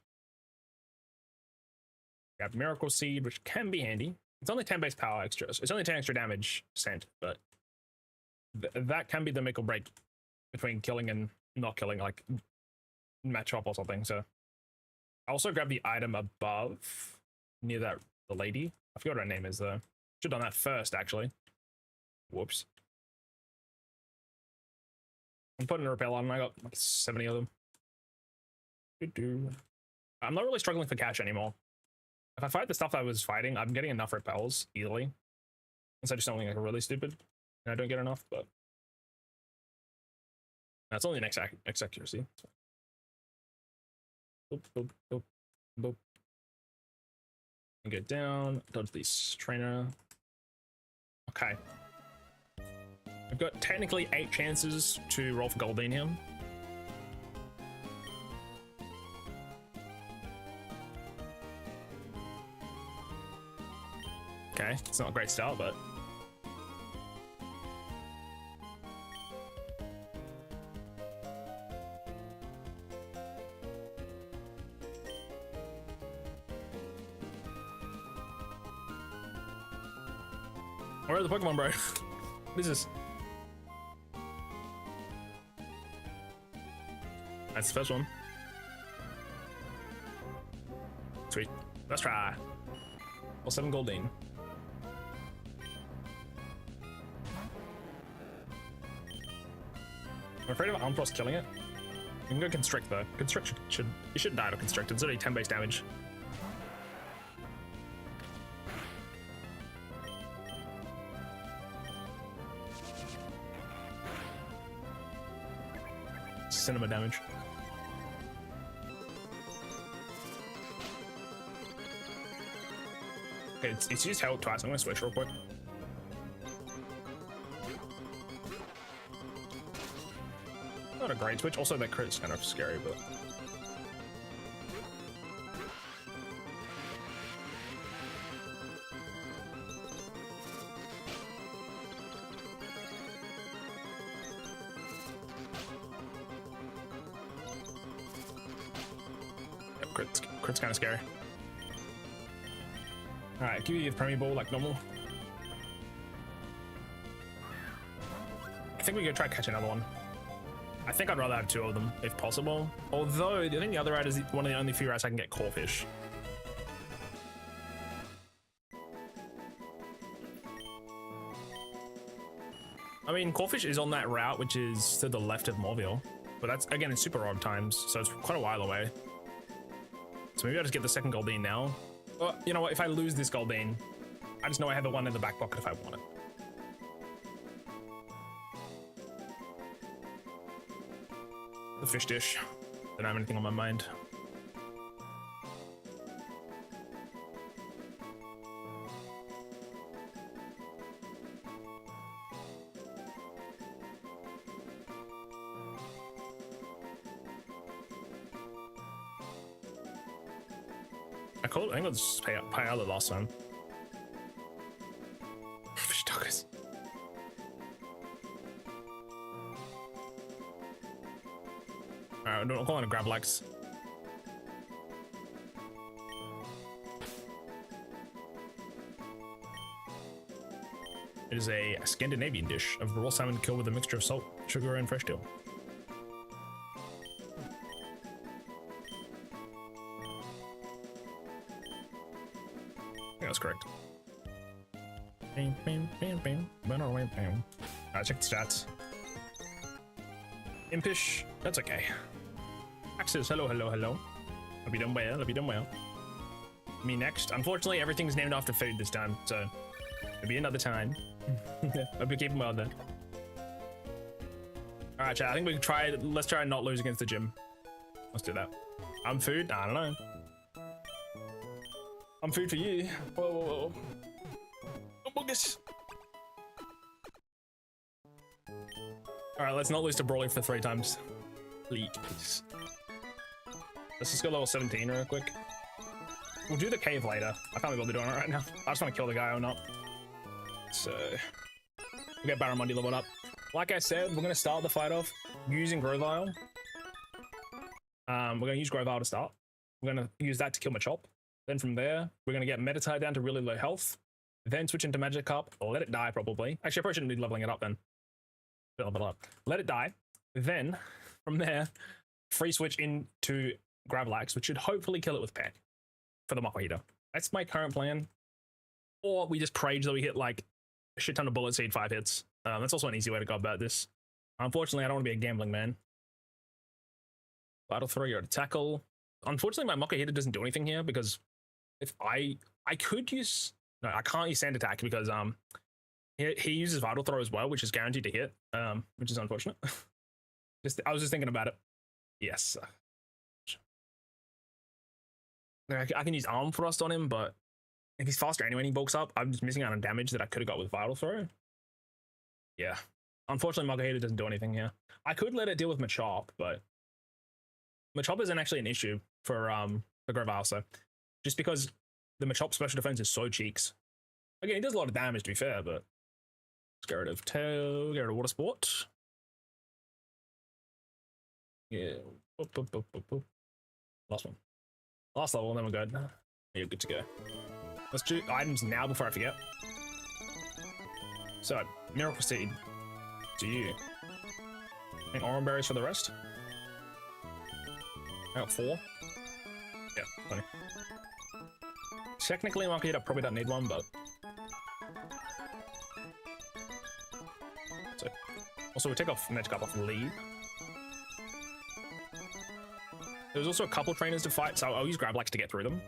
we have Miracle Seed, which can be handy. It's only 10 base power extra. It's only 10 extra damage sent, but that can be the make or break between killing and not killing, like match up or something. So I also grab the item above near that the lady. I forgot what her name is though. Should have done that first, actually. Whoops. I'm putting a repel on. I got like 70 of them. I'm not really struggling for cash anymore. If I fight the stuff I was fighting, I'm getting enough repels easily. Instead of something like really stupid, and I don't get enough, but that's only an X accuracy. Boop, boop, boop, boop. And get down, dodge this trainer. Okay. We've got technically 8 chances to roll for Goldine here. Okay, it's not a great start, but where are the Pokemon, bro? What is this? That's the first one. Sweet. Let's try. Well, 7 Goldine. I'm afraid of Armfrost killing it. You can go Constrict though. Constrict should you shouldn't die to Constrict. It's only 10 base damage. Cinema damage. Okay, it's used Help twice. I'm gonna switch real quick. Not a great switch. Also, that crit's kind of scary, but yep, crit's kind of scary. All right, give you the Premier Ball like normal. I think we could try catch another one. I think I'd rather have 2 of them if possible. Although I think the other rat is one of the only few rats I can get Corphish. I mean, Corphish is on that route, which is to the left of Morville, but that's again in super odd times, so it's quite a while away. So maybe I'll just get the second Goldine now. Well, you know what? If I lose this Goldine, I just know I have the one in the back pocket if I want it. The fish dish. Don't have anything on my mind. I think I'll just pay out the last time. Fish tacos. Alright, I'm calling it Gravlax. It is a Scandinavian dish of raw salmon killed with a mixture of salt, sugar, and fresh dill. I think that's correct. Alright, check the stats. Impish, that's okay. Axis, hello. Hope you done well. Me next. Unfortunately, everything's named after food this time, so maybe another time. Hope you're keeping well then. Alright, chat, I think we can try, let's try and not lose against the gym. Let's do that. I'm food? I don't know. I'm food for you. Whoa. Oh, bogus. Alright, let's not lose to Brawly for 3 times. Please. Let's just go level 17 real quick. We'll do the cave later. I can't be bothered doing it right now. I just want to kill the guy or not. So, we'll get Barramundi leveled up. Like I said, we're going to start the fight off using Grovyle. We're going to use Grovyle to start. We're going to use that to kill Machop. Then from there, we're going to get Meditite down to really low health. Then switch into Magikarp, or let it die probably. Actually, I probably shouldn't be leveling it up then. Level it up. Let it die. Then, from there, free switch into Gravlax, which should hopefully kill it with Peck for the Mako Heater. That's my current plan. Or we just pray that we hit like a shit ton of Bullet Seed 5 hits. That's also an easy way to go about this. Unfortunately, I don't want to be a gambling man. Battle throw, you're at tackle. Unfortunately, my Mako Heater doesn't do anything here because if I could use... No, I can't use Sand Attack because he uses Vital Throw as well, which is guaranteed to hit, which is unfortunate. I was just thinking about it. Yes. I can use Arm Thrust on him, but if he's faster anyway and he bulks up, I'm just missing out on damage that I could have got with Vital Throw. Yeah. Unfortunately, Margarita doesn't do anything here. I could let it deal with Machop, but Machop isn't actually an issue for Grovyle, so just because the Machop special defense is so cheeks. Again, he does a lot of damage to be fair, but let's get rid of Tail, get rid of Water Sport. Yeah. Last one. Last level, then we're good. You're good to go. Let's do items now before I forget. So, Miracle Seed. To you. I think Orange Berries for the rest. I got 4. Yeah, plenty. Technically, Market I probably don't need one, but. So, also, we take off Magikarp off the lead. There's also a couple trainers to fight, so I'll use Grablax to get through them.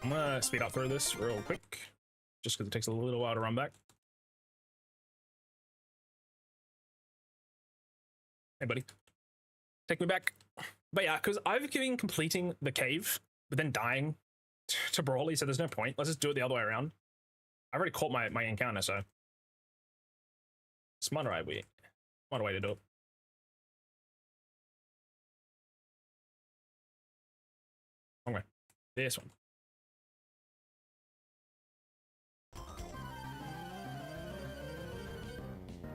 I'm gonna speed up through this real quick, just because it takes a little while to run back. Hey, buddy. Take me back. But yeah, because I've been completing the cave, but then dying to Brawly, so there's no point. Let's just do it the other way around. I've already caught my encounter, so. Smarter way to do it. Okay, this one.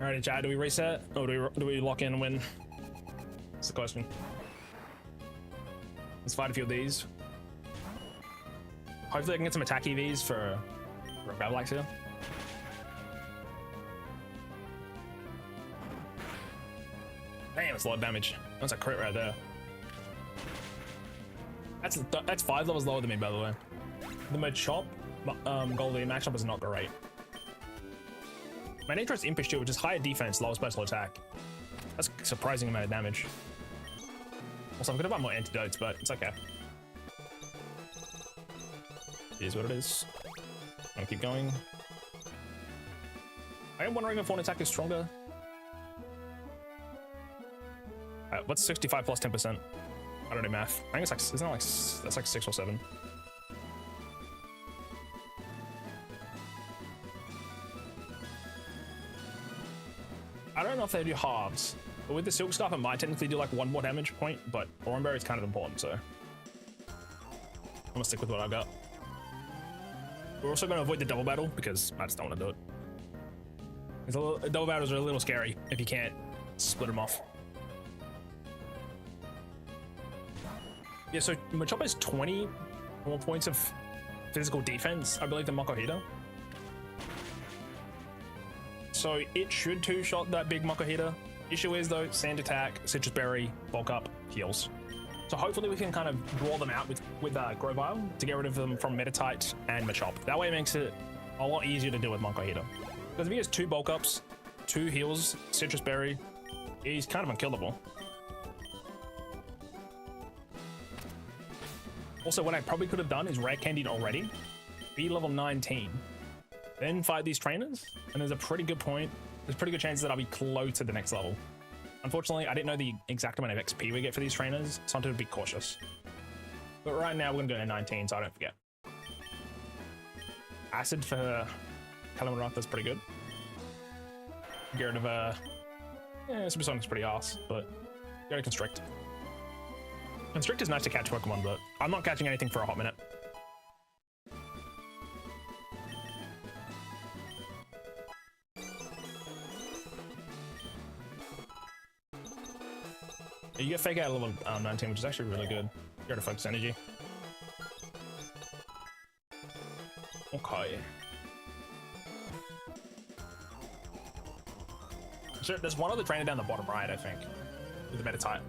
Alrighty, Chad, do we reset? Or do we lock in and win? That's the question. Let's fight a few of these. Hopefully I can get some attack EVs for Gravlax here. Damn, it's a lot of damage. That's a crit right there. That's 5 levels lower than me, by the way. The Machop, Goldie matchup is not great. My nature is Impish too, which is higher defense, lower special attack. That's a surprising amount of damage. Also, I'm gonna buy more antidotes, but it's okay. It is what it is. I'm gonna keep going. I am wondering if one attack is stronger. What's 65 plus 10%? I don't do math. I think it's like, isn't it like, that's like 6 or 7. I don't know if they do halves, but with the Silk Scarf, it might technically do like 1 more damage point, but Orange Berry is kind of important, so I'm gonna stick with what I've got. We're also gonna avoid the double battle because I just don't want to do it. Double battles are a little scary if you can't split them off. Yeah, so Machop has 20 more points of physical defense, I believe, than Makuhita. So it should 2-shot that big Makuhita. Issue is though, Sand Attack, Citrus Berry, Bulk Up, heals. So hopefully we can kind of draw them out with Grovyle to get rid of them from Meditite and Machop. That way it makes it a lot easier to deal with Makuhita. Because if he has 2 Bulk Ups, 2 heals, Citrus Berry, he's kind of unkillable. Also, what I probably could have done is Rare Candied already, be level 19, then fight these trainers, and there's a pretty good chance that I'll be close to the next level. Unfortunately, I didn't know the exact amount of XP we get for these trainers, so I wanted to be cautious. But right now, we're going to go to 19, so I don't forget. Acid for Calamarath is pretty good. Get rid of yeah, Supersonic's pretty arse, but go to Constrict. Constrict is nice to catch Pokemon, but I'm not catching anything for a hot minute. You get Fake Out at level 19, which is actually really good. Go to Focus Energy. Okay. Sure, there's one other trainer down the bottom right, I think, with the Meditite.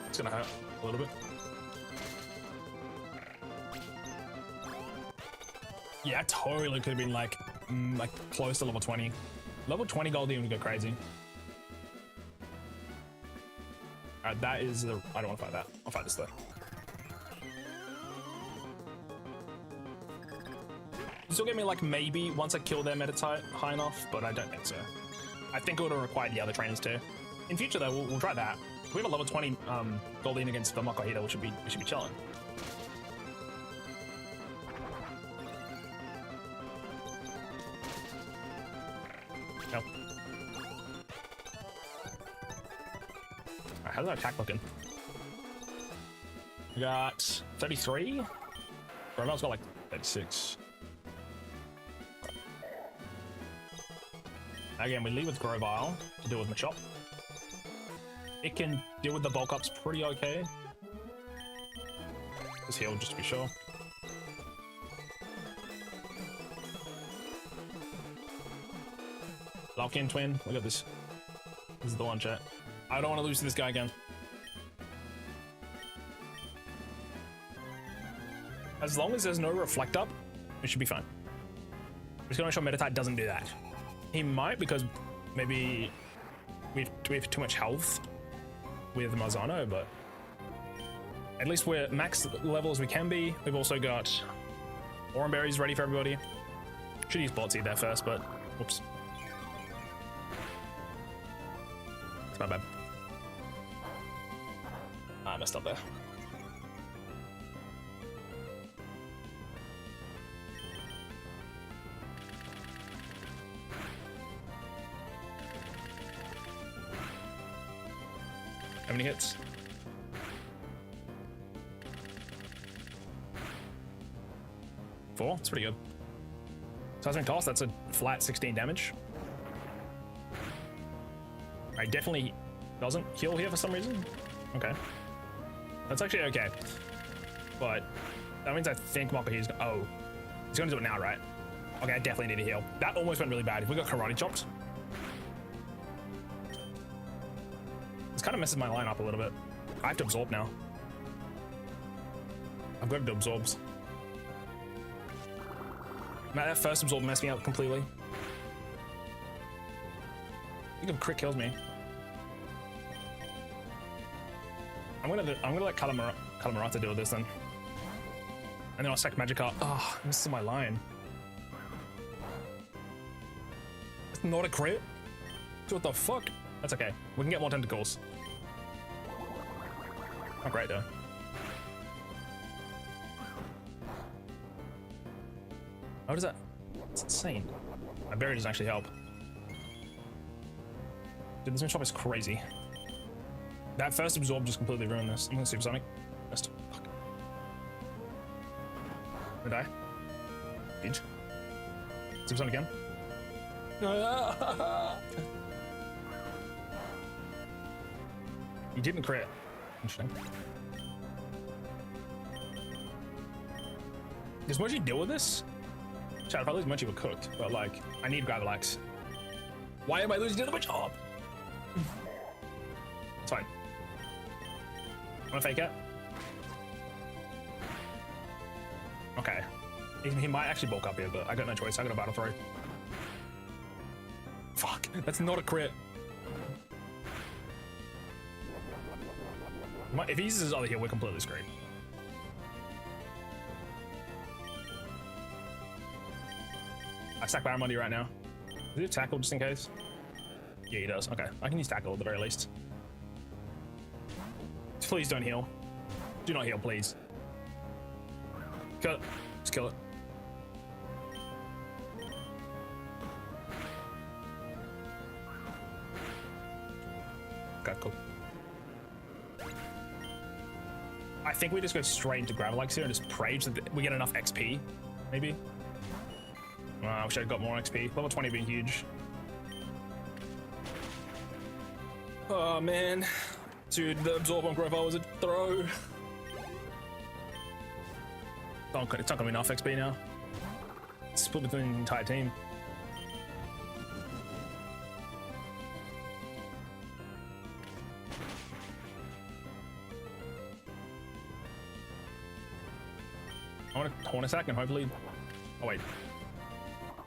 It's gonna hurt a little bit. Yeah, totally could have been like close to level 20. Level 20 Goldie would go crazy. Alright, that is the. I don't want to fight that. I'll fight this though. This will get me like maybe once I kill their Meditite high enough, but I don't think so. I think it would have required the other trainers too. In future though, we'll try that. If we have a level 20 Goldeen against the Makohita, we should be chilling. No. Alright, how's our attack looking? We got 33. Romel's got like 36. Again, we lead with Grovile to deal with Machop. It can deal with the bulk ups pretty okay. Just heal just to be sure. Lock in twin. Look at this. This is the one, chat. I don't want to lose to this guy again. As long as there's no reflect up, it should be fine. I'm just gonna make sure Meditite doesn't do that. He might, because maybe we have too much health with Marzano, but at least we're max level as we can be. We've also got Oran Berries ready for everybody. Should use Bolt Seed there first, but whoops. It's my bad. I messed up there. How many hits? 4? That's pretty good. Seismic Toss, that's a flat 16 damage. I definitely doesn't heal here for some reason. Okay. That's actually okay. But that means I think Makohita's gonna, oh. He's gonna do it now, right? Okay, I definitely need to heal. That almost went really bad. If we got Karate Chopped. This kind of messes my line up a little bit. I have to absorb now. I've got to absorb. Man, that first absorb messed me up completely. I think if crit kills me. I'm gonna let Kalamarata deal with this then. And then I'll sack Magikarp. Oh, I missed my line. It's not a crit? What the fuck? That's okay. We can get more tentacles. Not great though. How does that? It's insane. My berry doesn't actually help. Dude, this Machop is crazy. That first absorb just completely ruined this. I'm gonna Supersonic. Missed. Fuck. Did I die? Binge. Supersonic again. You didn't crit. Interesting. Does Mochi deal with this? Chat, if I lose Mochi, we're cooked. But like, I need Gravelax. Why am I losing to the Machop? It's fine. I'm gonna fake it. Okay. He might actually bulk up here, but I got no choice. I got a battle throw. Fuck, that's not a crit. If he uses his other heal, we're completely screwed. I stack Barramundi right now. Does he have tackle just in case? Yeah, he does. Okay, I can use tackle at the very least. Please don't heal. Do not heal, please. Kill it. Just kill it. Okay, cool. I think we just go straight into Gravelax here and just pray so that we get enough XP, maybe. I wish I'd got more XP. Level 20 being huge. Oh man. Dude, the absorb on Grovile was a throw. It's not gonna be enough XP now. It's split between the entire team. I want to horn attack and hopefully. Oh wait.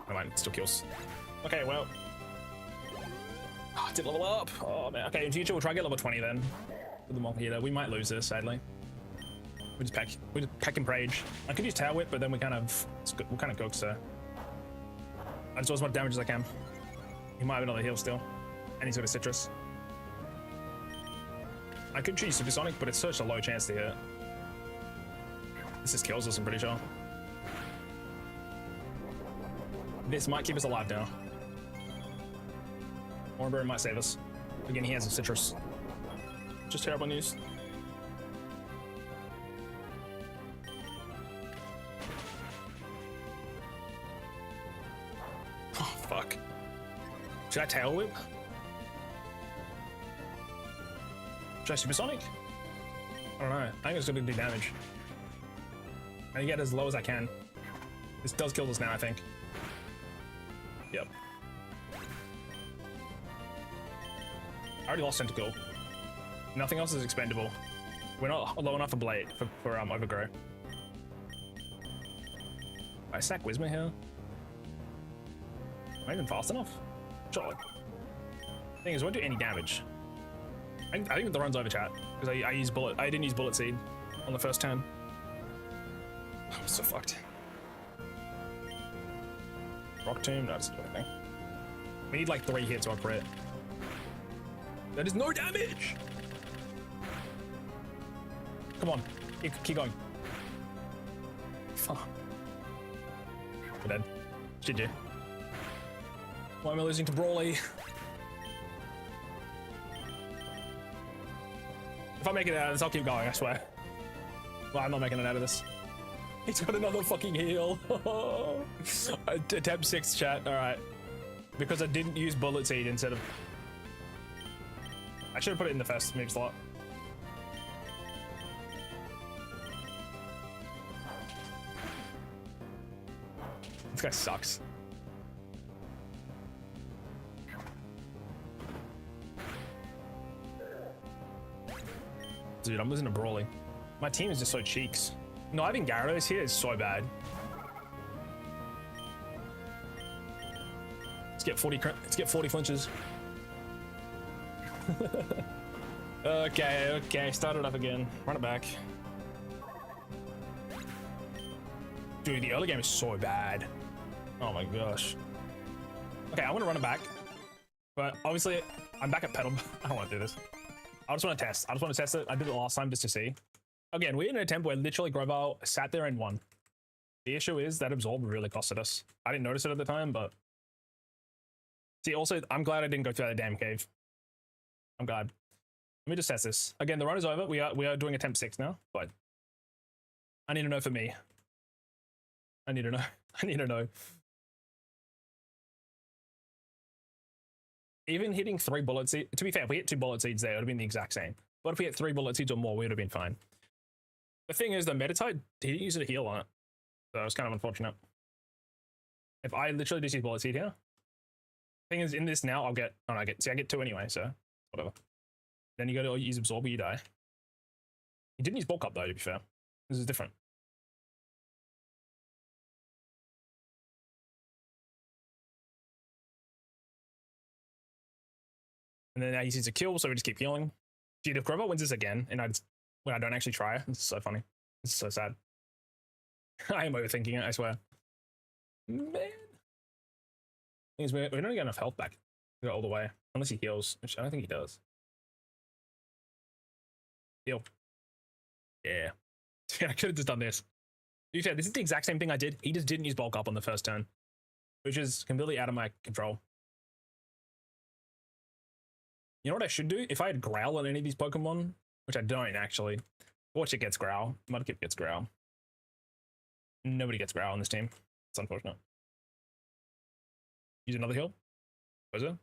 Oh wait, it still kills. Okay, well. Oh, I didn't level up. Oh man. Okay, in future we'll try and get level 20 then. With the Makohita. We might lose this, sadly. We just pack and Rage. I could use Tower Whip, but then we're kind of cooked, so. I just do as much damage as I can. He might have another heal still. And he's got a Citrus. I could choose Supersonic, but it's such a low chance to hit. This just kills us, I'm pretty sure. This might keep us alive now. Oranberry might save us. Again, he has a citrus. Just terrible news. Oh, fuck. Should I tail whip? Should I supersonic? I don't know. I think it's gonna do damage. I can get as low as I can. This does kill us now, I think. Yep. I already lost Tentacle. Nothing else is expendable. We're not low enough for Blade for Overgrow. I sack Whismer here. Am I even fast enough? Sure. Thing is, I won't do any damage. I think the run's over, chat, because I didn't use Bullet Seed on the first turn. I'm so fucked. Rock Tomb, no, doesn't do anything. We need like 3 hits or crit. That is no damage! Come on, keep going. Fuck. We're dead. GG. Why am I losing to Brawly? If I make it out of this, I'll keep going, I swear. Well, I'm not making it out of this. He's got another fucking heal. Attempt 6, chat. Alright. Because I didn't use Bullet Seed instead of... I should have put it in the first move slot. This guy sucks. Dude, I'm losing to Brawly. My team is just so cheeks. No, having Gyarados here is so bad. Let's get 40 flinches. Okay, start it up again. Run it back. Dude, the early game is so bad. Oh my gosh. Okay, I want to run it back. But obviously, I'm back at pedal. I don't want to do this. I just want to test. I just want to test it. I did it last time just to see. Again, we're in an attempt where literally Grovyle sat there and won. The issue is that Absorb really costed us. I didn't notice it at the time, but... See, also, I'm glad I didn't go through that damn cave. I'm glad. Let me just test this. Again, the run is over. We are doing attempt 6 now, but... I need to know for me. I need to know. I need to know. Even hitting 3 bullet seeds... To be fair, if we hit 2 bullet seeds there, it would have been the exact same. But if we hit 3 bullet seeds or more, we would have been fine. The thing is, the Metatide, he didn't use a heal on it. So it's kind of unfortunate. If I literally just use bullet seed here. Thing is, in this now, I'll get... Oh, no, I get 2 anyway, so... Whatever. Then you go to use Absorb or you die. He didn't use Bulk Up, though, to be fair. This is different. And then now he sees a kill, so we just keep healing. Dude, if Grover wins this again, and when I don't actually try, this is so funny. This is so sad. I am overthinking it, I swear. Man. Thing is, we don't get enough health back to go all the way. Unless he heals, which I don't think he does. Heal. Yeah. I could have just done this. To be fair, this is the exact same thing I did. He just didn't use Bulk Up on the first turn. Which is completely out of my control. You know what I should do? If I had Growl on any of these Pokemon, which I don't actually. Watch it gets Growl. Mudkip gets Growl. Nobody gets Growl on this team. It's unfortunate. Use another heal. Was it?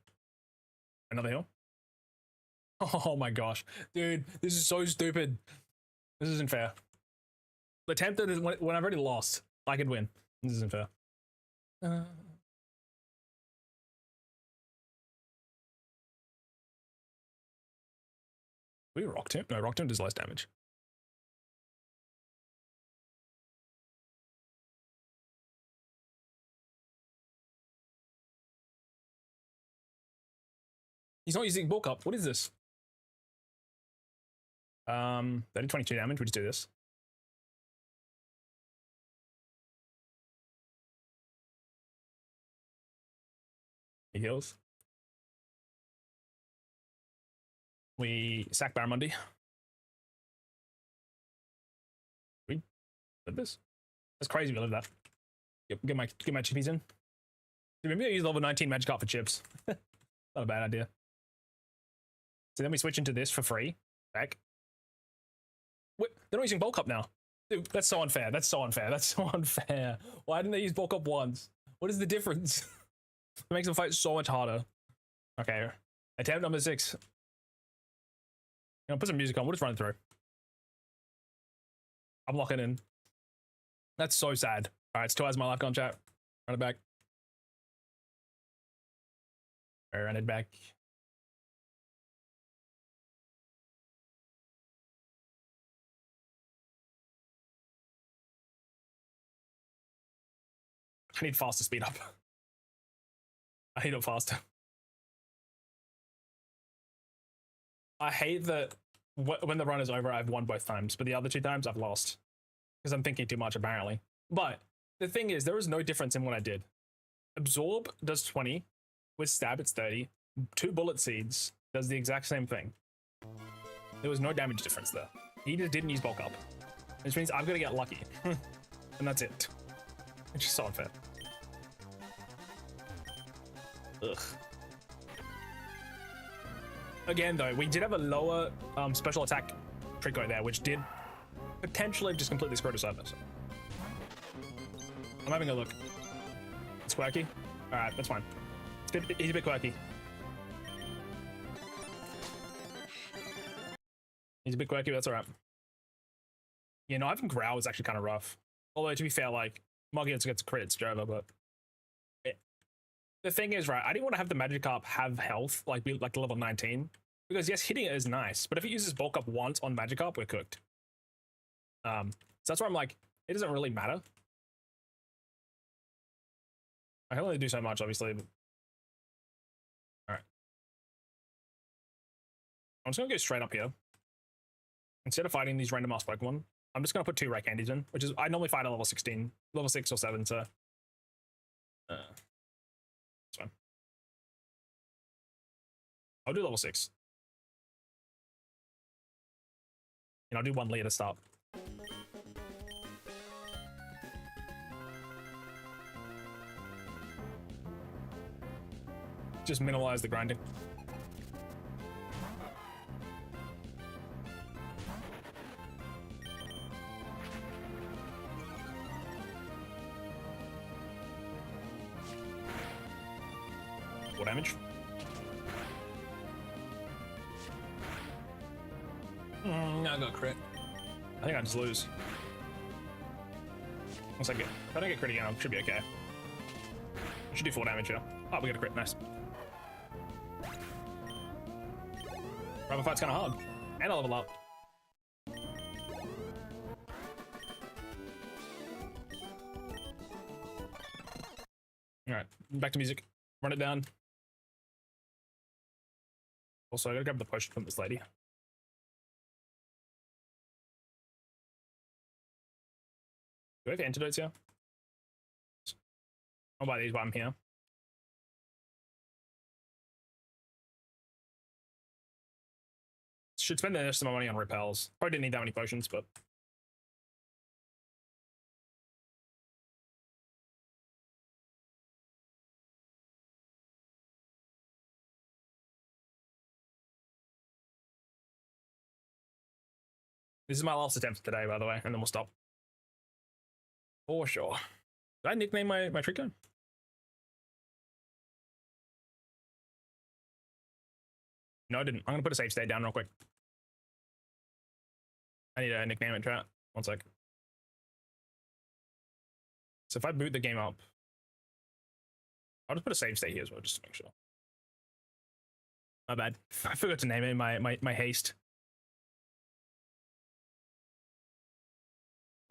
Another heal. Oh my gosh. Dude, this is so stupid. This isn't fair. The attempt that is when I've already lost, I could win. This isn't fair. We Rock Tomb? No, Rock Tomb does less damage. He's not using Bulk Up. What is this? 22 damage. We just do this. He heals. We sack Barramundi. Did this? That's crazy. We live that. Get my chippies in. Maybe I use level 19 Magikarp for chips. Not a bad idea. So then we switch into this for free. Back. Wait, they're not using Bulk Up now. Dude, that's so unfair. That's so unfair. That's so unfair. Why didn't they use Bulk Up once? What is the difference? It makes them fight so much harder. Okay. Attempt number 6. Put some music on. We'll just run it through. I'm locking in. That's so sad. All right, still has my life gone, chat. Run it back. Run it back. I need faster speed up. I need it faster. I hate that when the run is over, I've won both times, but the other 2 times I've lost because I'm thinking too much, apparently. But the thing is, there is no difference in what I did. Absorb does 20, with stab it's 30. 2 bullet seeds does the exact same thing. There was no damage difference there. He just didn't use bulk up, which means I've got to get lucky, and that's it. It's just so unfair. Ugh. Again, though, we did have a lower special attack Trico there, which did potentially just completely screw us over. So. I'm having a look. It's quirky. All right, that's fine. He's a bit quirky. He's a bit quirky, but that's all right. Yeah, no, I think Growl is actually kind of rough. Although, to be fair, like, Moggy gets crit, it's Jova, but... The thing is, right, I didn't want to have the Magikarp have health, like be like level 19. Because yes, hitting it is nice, but if it uses bulk up once on Magikarp, we're cooked. So that's why I'm like, it doesn't really matter. I can only do so much, obviously, but... Alright. I'm just gonna go straight up here. Instead of fighting these random ass Pokemon, I'm just gonna put 2 rare candies in, which is, I normally fight at level 16, level 6 or 7, so... That's fine. I'll do level 6. And I'll do 1 later to start. Just minimize the grinding. Full damage. I got crit. I think I just lose. Once I get, if I don't get crit again, I should be okay. I should do 4 damage here. Oh, we got a crit, nice. Rival fight's kind of hard. And I level up. Alright, back to music. Run it down. Also, I gotta grab the potion from this lady. Do I have antidotes here? I'll buy these while I'm here. Should spend the rest of my money on repels. Probably didn't need that many potions, but... This is my last attempt today, by the way, and then we'll stop. For sure. Did I nickname my Trico? No, I didn't. I'm gonna put a save state down real quick. I need a nickname in chat. 1 sec. So if I boot the game up, I'll just put a save state here as well, just to make sure. My bad. I forgot to name it in my haste.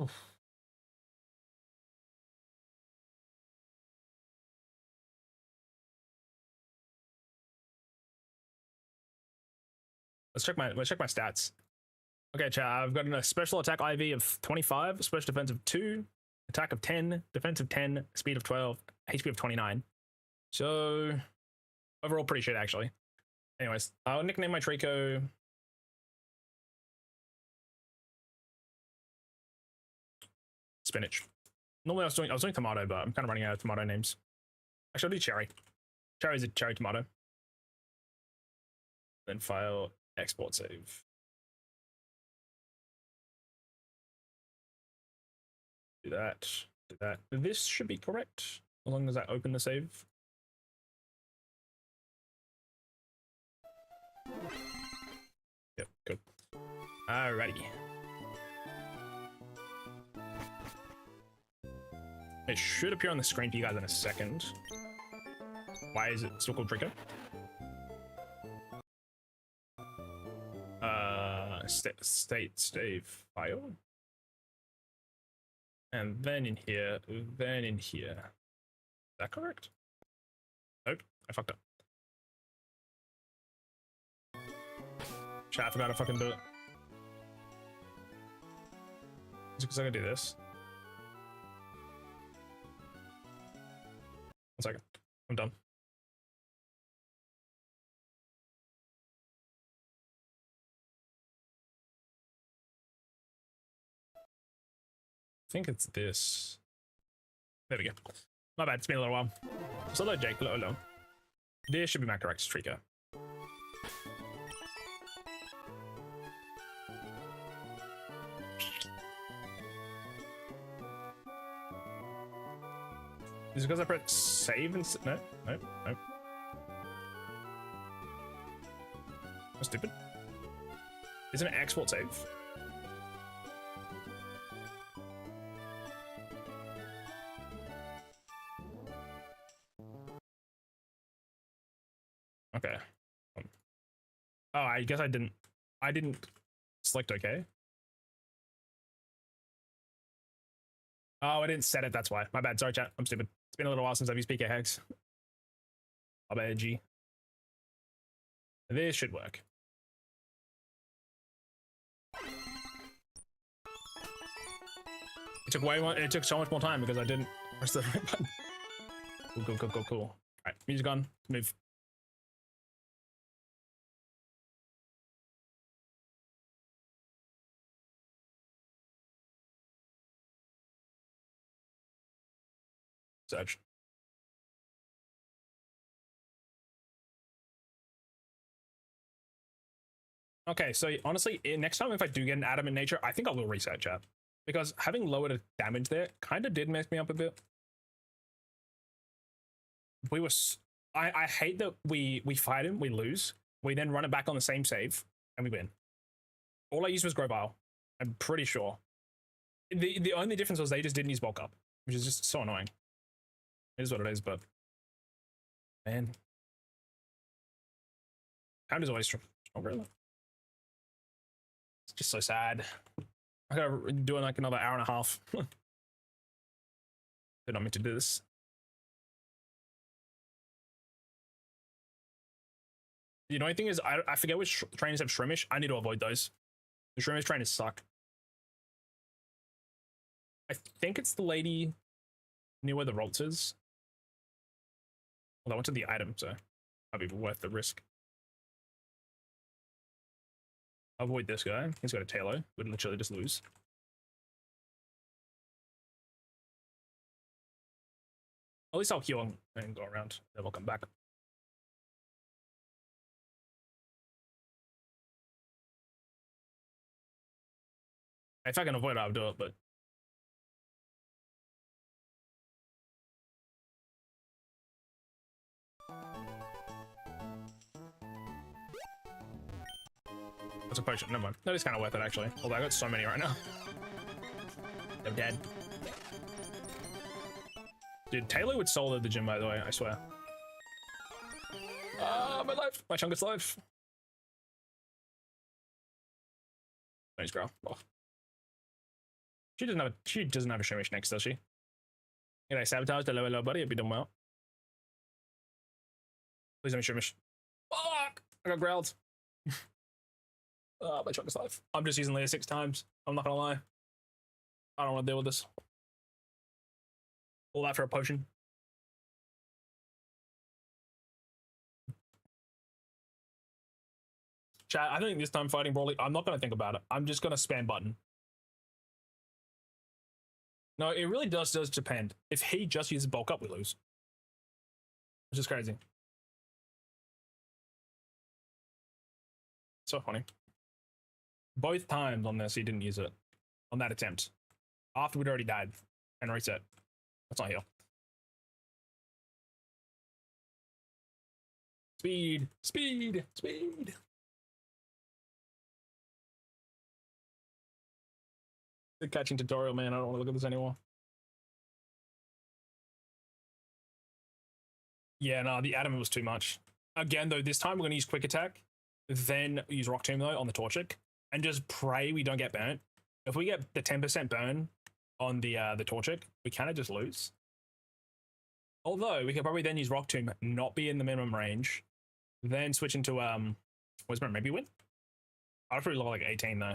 Oof. Let's check my stats. Okay, chat, I've got a special attack IV of 25, special defense of 2, attack of 10, defense of 10, speed of 12, HP of 29. So overall pretty shit actually. Anyways, I'll nickname my Trico. spinach. Normally I was doing tomato, but I'm kind of running out of tomato names. Actually, I'll do cherry. Cherry is a cherry tomato. Then file, export, save. Do that. Do that. This should be correct as long as I open the save. Yep, good. Alrighty. It should appear on the screen for you guys in a second. Why is it still called Draco? State save file. And then in here, then in here. Is that correct? Nope, I fucked up. Chat, I forgot to fucking do it. Is it because I can do this? 1 second. I'm done. I think it's this. There we go. My bad, it's been a little while. So hello, Jake. Hello. This should be my correct streaker. Is it because I press save and no. That's stupid. Isn't it export save? Okay. Oh, I guess I didn't select okay. Oh, I didn't set it, that's why. My bad, sorry chat, I'm stupid. It's been a little while since I've used PK Hex. My bad, G. This should work. It took so much more time because I didn't press the right button. Cool. All right, music on, move. Search. Okay, so honestly, next time if I do get an adamant nature, I think I will reset chat. Because having lowered the damage there kind of did mess me up a bit. I hate that we fight him, we lose. We then run it back on the same save, and we win. All I used was Grovile. I'm pretty sure. The only difference was they just didn't use bulk up, which is just so annoying. It is what it is, but man, pound is always stronger. It's just so sad. I gotta do it like another hour and a half. Did not mean to do this. The annoying thing is I forget which trainers have Shrimish. I need to avoid those. The Shrimish trainers suck. I think it's the lady near where the Roltz is. Well, I went to the item, so might be worth the risk. Avoid this guy. He's got a Tailo. Would literally just lose. At least I'll heal and go around. Then we'll come back. If I can avoid it, I'll do it, but that's a potion. Never mind. That is kind of worth it, actually. Although I got so many right now. They're dead. Dude, Taylor would solo the gym, by the way, I swear. My life. My chungus life. Thanks, girl. Oh. She doesn't have a Shrimish next, does she? Can I sabotage the lower buddy? It'd be done well. Please don't Shrimish. Fuck! I got growled. My chungus life. I'm just using Leah 6 times. I'm not gonna lie. I don't want to deal with this. All that for a potion. Chat, I think this time fighting Brawly, I'm not gonna think about it. I'm just gonna spam button. No, it really does depend. If he just uses bulk up, we lose. Which is crazy. So funny. Both times on this, he didn't use it. On that attempt. After we'd already died. And reset. That's not heal. Speed. Speed. Speed. The catching tutorial, man. I don't want to look at this anymore. Yeah, no, the adamant was too much. Again, though, this time we're going to use quick attack, then use rock tomb, though, on the Torchic, and just pray we don't get burnt. If we get the 10% burn on the Torchic, we kind of just lose. Although, we could probably then use rock tomb, not be in the minimum range, then switch into, Whisper, maybe win? I'd probably level like 18, though.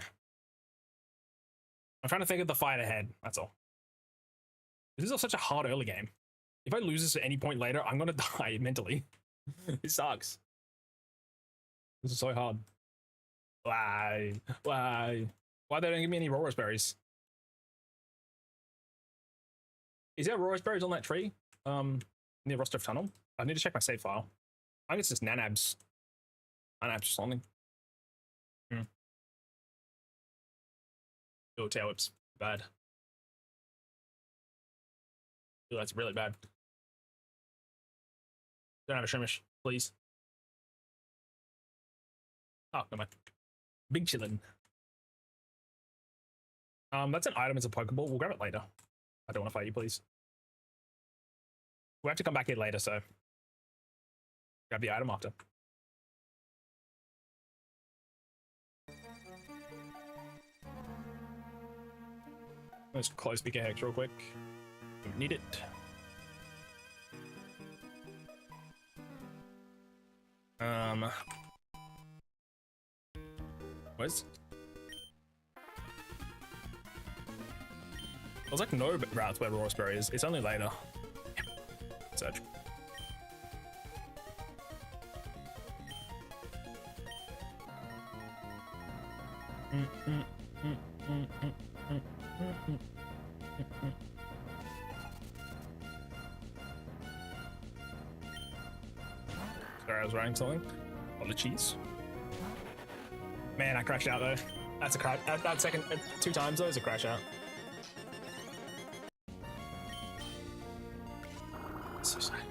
I'm trying to think of the fight ahead, that's all. This is such a hard early game. If I lose this at any point later, I'm gonna die mentally. It sucks. This is so hard. Why? Why? Why they don't give me any Rorus berries? Is there Rorus berries on that tree? Near Rostov Tunnel? I need to check my save file. I think it's just Nanabs. Nanabs or something. Oh, tail whips. Bad. Oh, that's really bad. Don't have a Shrimish, please. Oh, no mind. Big chillin'. That's an item as a Pokeball. We'll grab it later. I don't want to fight you, please. We have to come back here later, so grab the item after. Let's close Big Hex real quick. Don't need it. Where's... There's like no routes where Roseberry is. It's only later. Yep. Search. Sorry, I was writing something. On the cheese. Man, I crashed out though. That's a crash. That second, 2 times though is a crash out. So sorry.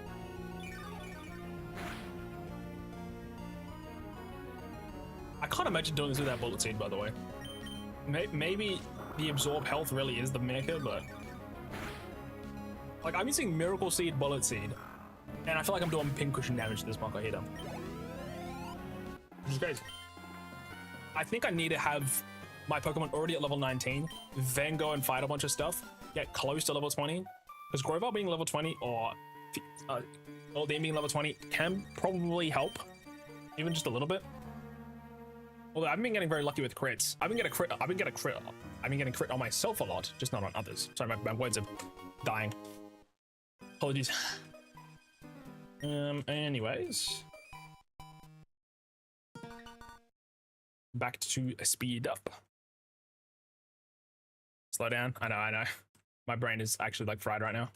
I can't imagine doing this without Bullet Seed, by the way. Maybe the absorb health really is the maker, but like I'm using Miracle Seed, Bullet Seed, and I feel like I'm doing pincushion damage to this Monko Hitter, which is crazy. I think I need to have my Pokemon already at level 19, then go and fight a bunch of stuff, get close to level 20, because Grovyle being level 20 or Dean being level 20 can probably help, even just a little bit. Although I've been getting very lucky with crits. I've been getting crit on myself a lot, just not on others. Sorry, my words are dying. Apologies. Anyways. Back to speed up. Slow down. I know. My brain is actually like fried right now.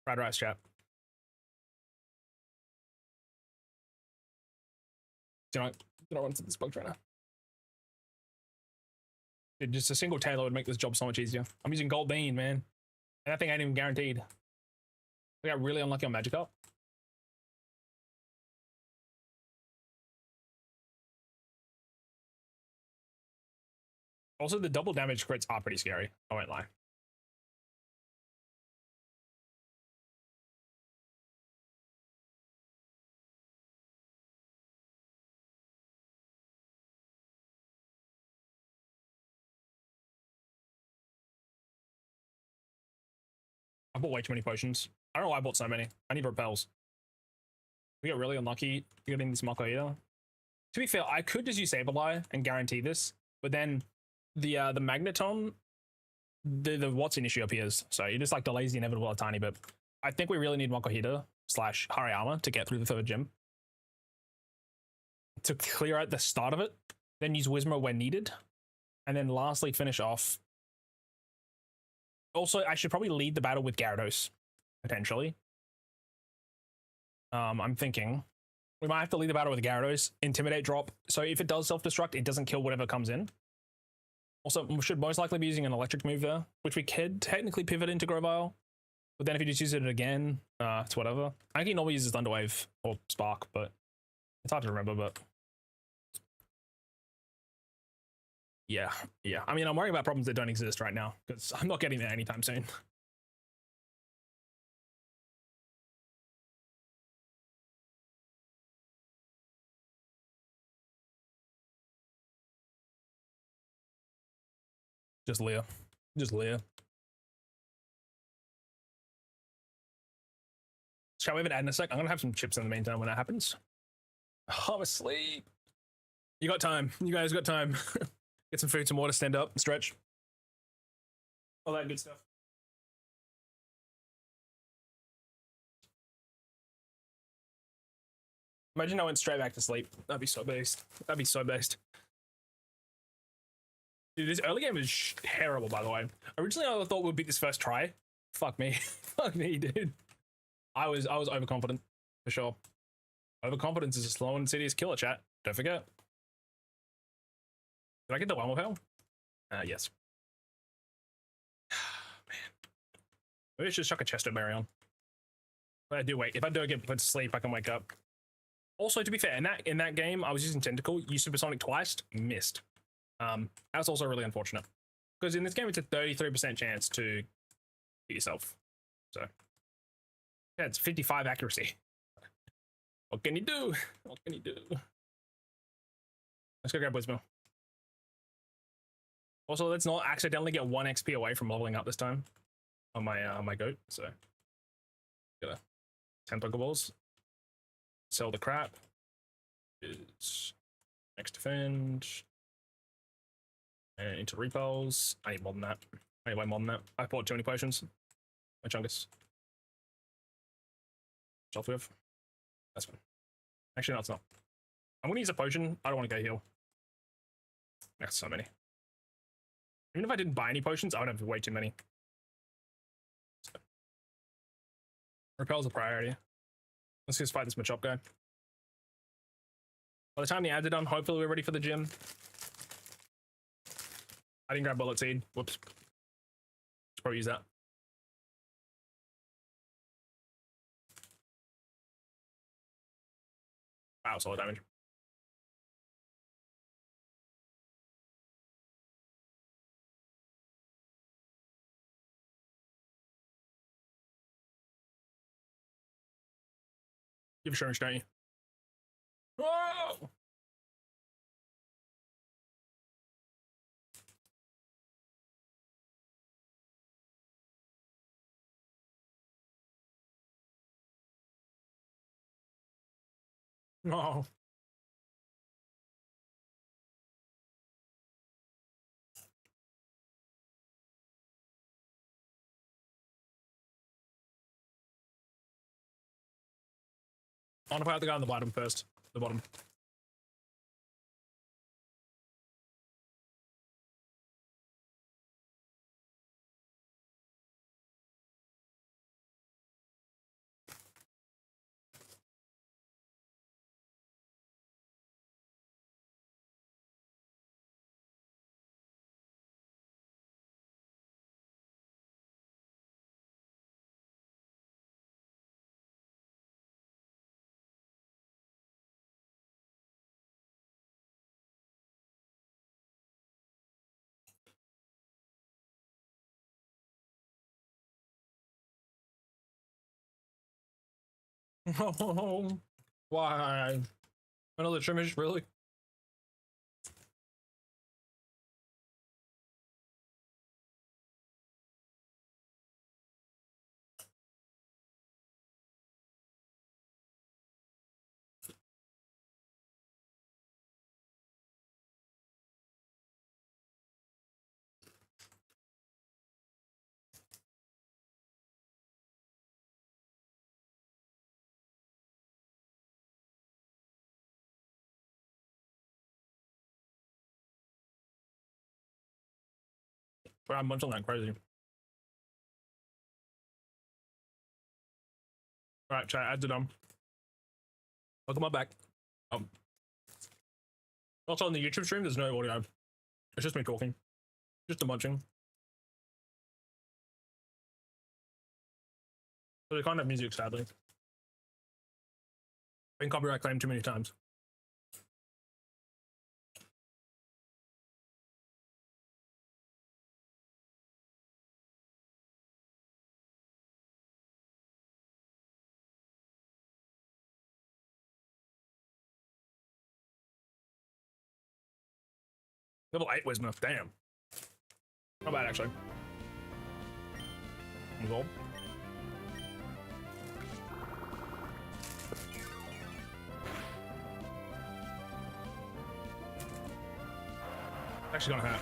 Fried rice, chat. Do you know what's this bug right now? Dude, just a single Tailor would make this job so much easier. I'm using Gold Bean, man. And that thing ain't even guaranteed. I got really unlucky on Magikarp. Also, the double damage crits are pretty scary. I won't lie. I bought way too many potions. I don't know why I bought so many. I need repels. We got really unlucky getting this Mako Eater. To be fair, I could just use Sableye and guarantee this, but then the Magneton, the what's an issue appears. So you just like delays the inevitable a tiny bit. I think we really need Mako Eater / Hariyama to get through the 3rd gym. To clear out the start of it, then use Whismur when needed, and then lastly finish off. Also, I should probably lead the battle with Gyarados, potentially. I'm thinking we might have to lead the battle with Gyarados, Intimidate drop. So if it does self-destruct, it doesn't kill whatever comes in. Also, we should most likely be using an electric move there, which we could technically pivot into Grovyle. But then if you just use it again, it's whatever. I think he normally uses Thunder Wave or Spark, but it's hard to remember, but... Yeah. I mean, I'm worrying about problems that don't exist right now, because I'm not getting there anytime soon. Just Leah. Shall we have an ad in a sec? I'm gonna have some chips in the meantime when that happens. Oh, I'm asleep. You got time. You guys got time. Get some food, some water, stand up, stretch. All that good stuff. Imagine I went straight back to sleep. That'd be so based. Dude, this early game is terrible, by the way. Originally, I thought we'd beat this first try. Fuck me. Fuck me, dude. I was overconfident, for sure. Overconfidence is a slow and insidious killer, chat. Don't forget. Did I get the one more power? Yes. Man. Maybe I should chuck a Chesto Berry on. But I do wait. If I do get put to sleep, I can wake up. Also, to be fair, in that game, I was using Tentacle, used Supersonic twice, missed. That's also really unfortunate. Because in this game, it's a 33% chance to hit yourself. So, yeah, it's 55 accuracy. What can you do? Let's go grab Blitzmill. Also, let's not accidentally get 1 XP away from leveling up this time on my goat. So, got a 10 Pokeballs. Sell the crap. Is next defend. And into repels. I need more than that. I need way more than that. I bought too many potions. My Chungus. Shelf with. That's fine. Actually, no, it's not. I'm gonna use a potion. I don't want to go heal. That's so many. Even if I didn't buy any potions, I would have way too many. So. Repel's a priority. Let's just fight this Machop guy. By the time the ads are done, hopefully we're ready for the gym. I didn't grab Bullet Seed. Whoops. Should probably use that. Wow, solid damage. You have assurance, don't you? Whoa! No. I want to fight the guy on the bottom first. The bottom. Oh, why? Another Trimish, really? But I'm munching like crazy. All right, chat, add to them. Welcome on back. Also on the YouTube stream, there's no audio. It's just me talking. Just a munching. So they can't have music, sadly. Been copyright claimed too many times. Level 8 wisdom, damn. Not bad, actually. Gold. Actually gonna hurt.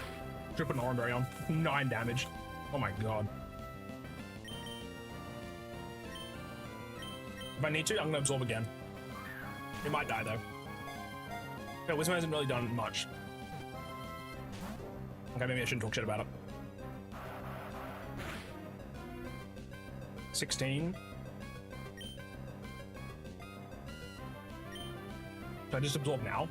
Should put an orange berry on. 9 damage. Oh my god. If I need to, I'm gonna absorb again. It might die though. Okay, wisdom hasn't really done much. Okay, maybe I shouldn't talk shit about it. 16. Should I just absorb now?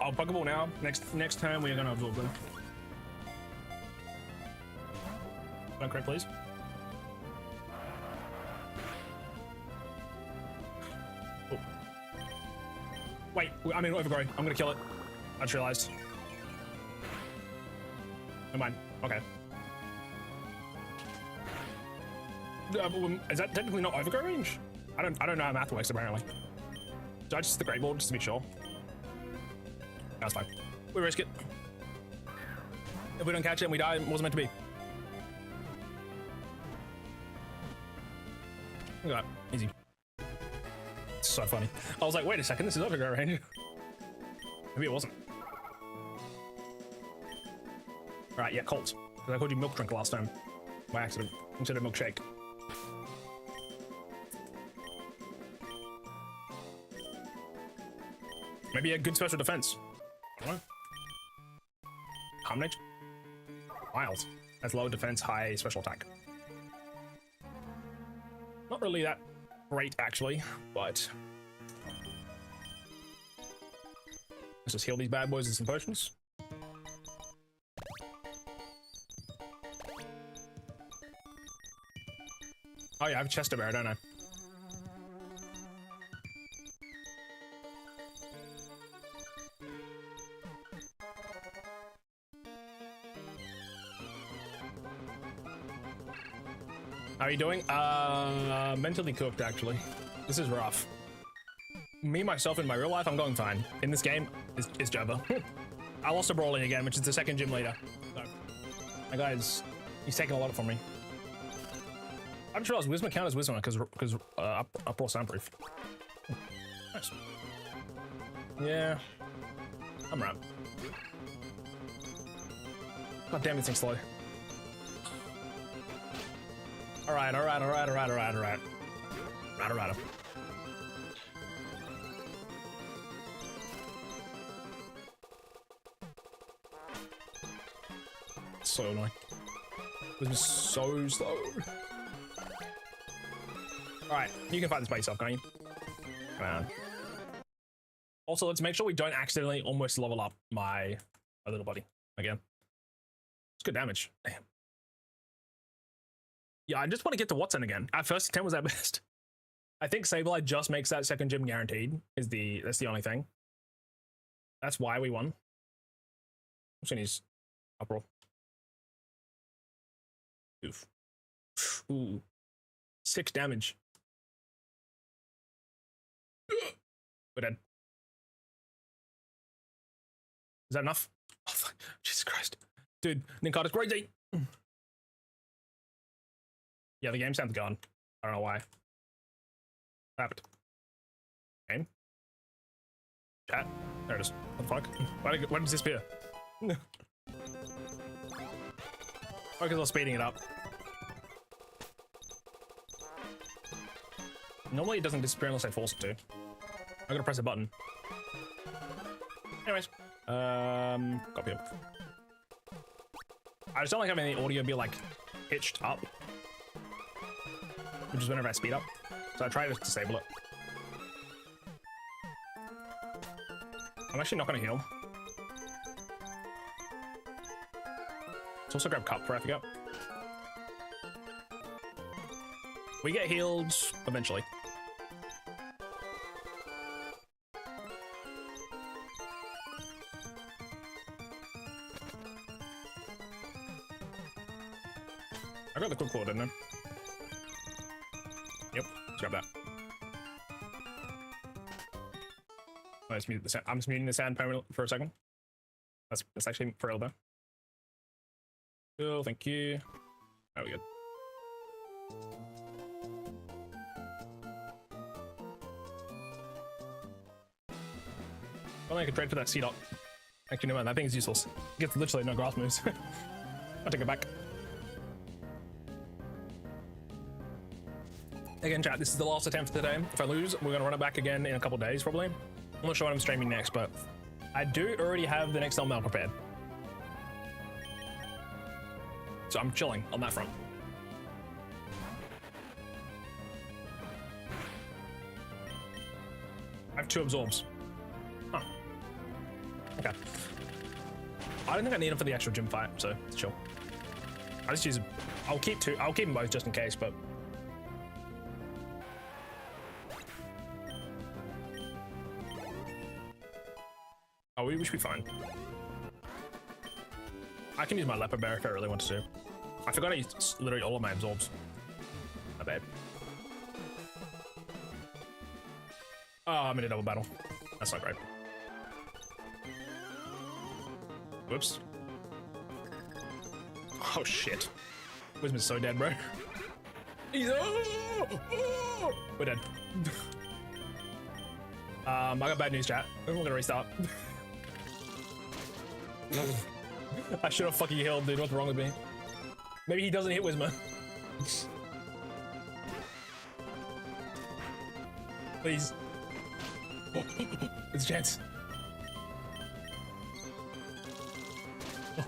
I'll Pokeball now. Next time we are gonna absorb them. Don't crit, please. Oh. Wait, I'm in overgrowth. I'm gonna kill it. I just realized. Never mind. Okay. Is that technically not overgrow range? I don't know how math works apparently. So I just the great ball just to be sure. That's fine. We risk it. If we don't catch it and we die, it wasn't meant to be. Look at that. Easy. It's so funny. I was like, wait a second, this is overgrow range. Maybe it wasn't. Alright, yeah, Colt. Because I called you milk drink last time. By accident. Instead of milkshake. Maybe a good special defense. I don't know. Calm nature? Wild. That's low defense, high special attack. Not really that great, actually, but... Let's just heal these bad boys with some potions. Oh yeah, I have a chest bear, don't I? How are you doing? Mentally cooked, actually. This is rough. Me, myself, in my real life, I'm going fine. In this game, it's Java. I lost to Brawling again, which is the second gym leader. So, my guy's, he's taking a lot from me. I just realized Wisma count as Wisma because up raw soundproof. Nice. Yeah, I'm right. God damn, this thing's slow. Alright. So annoying. This is so slow. Alright, you can fight this by yourself, can't you? Come on. Also, let's make sure we don't accidentally almost level up my little buddy again. It's good damage. Damn. Yeah, I just want to get to Watson again. Our first attempt was our best. I think Sableye just makes that second gym guaranteed. That's the only thing. That's why we won. I'm seeing his uproar. Oof. Ooh. 6 damage. We're dead. Is that enough? Oh, fuck. Jesus Christ. Dude, Ninkata's crazy. Yeah, the game sounds gone. I don't know why. Happened. Game? Chat? There it is. What the fuck? Why did it disappear? Because I was speeding it up. Normally it doesn't disappear unless I force it to. I gotta press a button. Anyways. Copy up. I just don't like having the audio be like pitched up. which is whenever I speed up. So I try to disable it. I'm actually not going to heal. Let's also grab cup before I forget. We get healed eventually. I got the quick claw, didn't I? Yep, let's grab that. I'm just muting the sound permanently for a second. That's actually for real though. Cool, thank you. There we go. Only I could trade for that C-Dot. Actually, no man, that thing is useless. It gets literally no grass moves. I'll take it back. Again, chat, this is the last attempt for today. If I lose, we're gonna run it back again in a couple days, probably. I'm not sure what I'm streaming next, but I do already have the next thumbnail prepared. So I'm chilling on that front. I have 2 absorbs. Huh. Okay. I don't think I need them for the actual gym fight, so it's chill. I just use. I'll keep them both just in case, but. Oh, we should be fine. I can use my leopard bear if I really want to. I forgot I used literally all of my absorbs. My bad. Oh, I'm in a double battle. That's not great. Whoops. Oh shit. Wisman's so dead, bro. He's we're dead. I got bad news, chat. We're gonna restart. I should have fucking healed, dude. What's wrong with me? Maybe he doesn't hit Wisma. Please. It's a chance.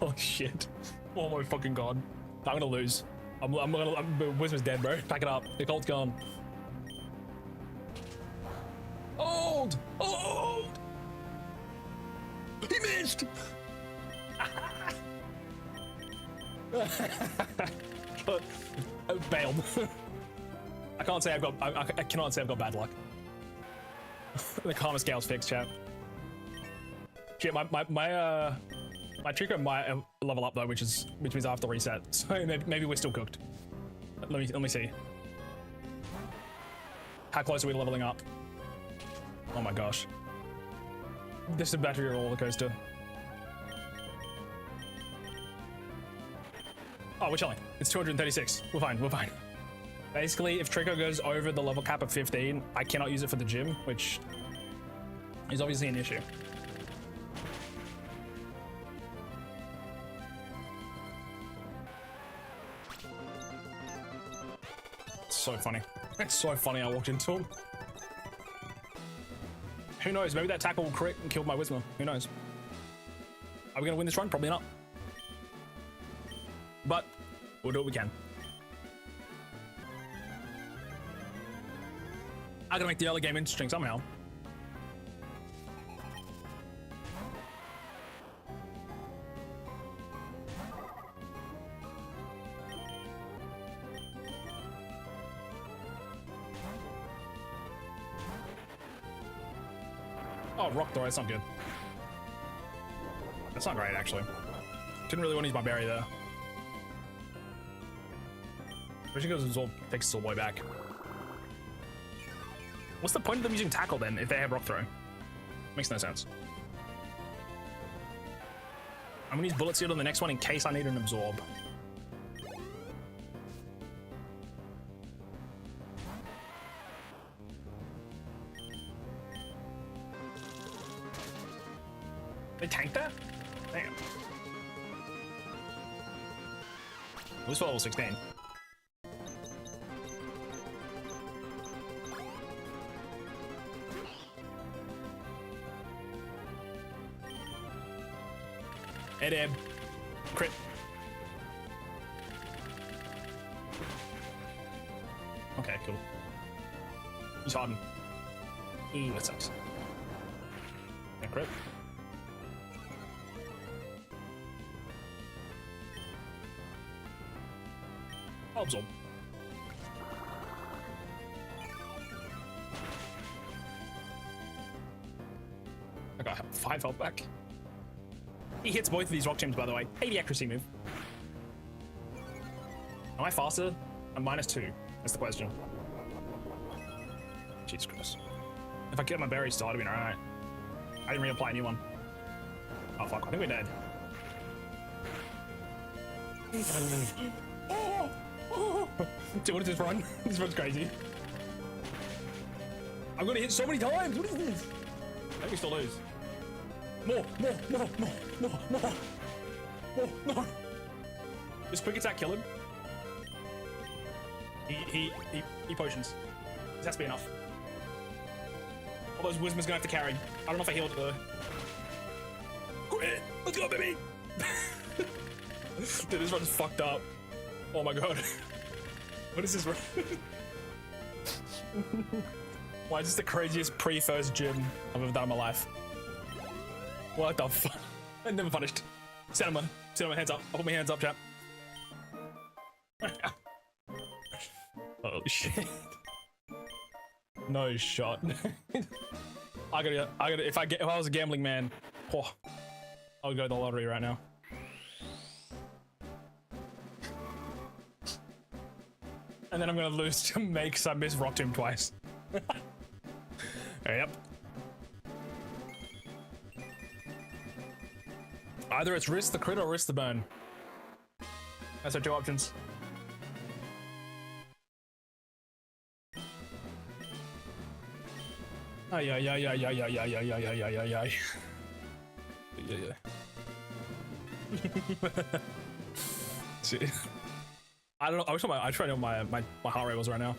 Oh shit. Oh my fucking god. I'm gonna lose. Wisma's dead, bro. Pack it up. The cult's gone. Old! Old! He missed! Bailed. I can't say I've got. I cannot say I've got bad luck. The karma scale's fixed, chat. Shit, my Trico might level up though, which means I have to reset. So maybe we're still cooked. Let me see. How close are we to leveling up? Oh my gosh. This is a battery roller coaster. Oh, we're chilling. It's 236. We're fine. We're fine. Basically, if Trico goes over the level cap of 15, I cannot use it for the gym, which is obviously an issue. It's so funny. It's so funny I walked into him. Who knows? Maybe that tackle will crit and kill my Wisma. Who knows? Are we going to win this run? Probably not. But we'll do what we can. I gotta make the early game interesting somehow. Oh, rock throw, that's not good. That's not great, actually. Didn't really want to use my berry there. Especially because it's all fixed all the way back. What's the point of them using tackle then if they have rock throw? Makes no sense. I'm gonna use bullet seed on the next one in case I need an absorb. They tanked that? Damn. This for level 16. Ed. Crit. Okay, cool. He's hardened. Ooh, that sucks. Yeah, crit. I'll absorb. I got 5 health back. He hits both of these rock gems, by the way. 80 accuracy move. Am I faster? I'm -2. That's the question. Jesus Christ. If I get my berries still, I'd have been alright. I didn't reapply a new one. Oh fuck, I think we're dead. Dude, what is this run? This run's crazy. I'm gonna hit so many times! What is this? I think we still lose. More! Does quick attack kill him? He potions. This has to be enough. All those Wisma's gonna have to carry. I don't know if I healed though. Let's go, baby! Dude, this run's fucked up. Oh my god. What is this run? Why is this the craziest pre-first gym I've ever done in my life? What the fuck? I'm never punished. Cinnamon, hands up. I'll put my hands up, chap. Oh shit. No shot. I gotta, if I was a gambling man, oh, I would go to the lottery right now. And then I'm gonna lose to Make, because I missed Rock Tomb twice. Yep. Either it's risk the crit or risk the burn. That's our 2 options. Ay. See, I don't know. I try to know my heart rate was right now.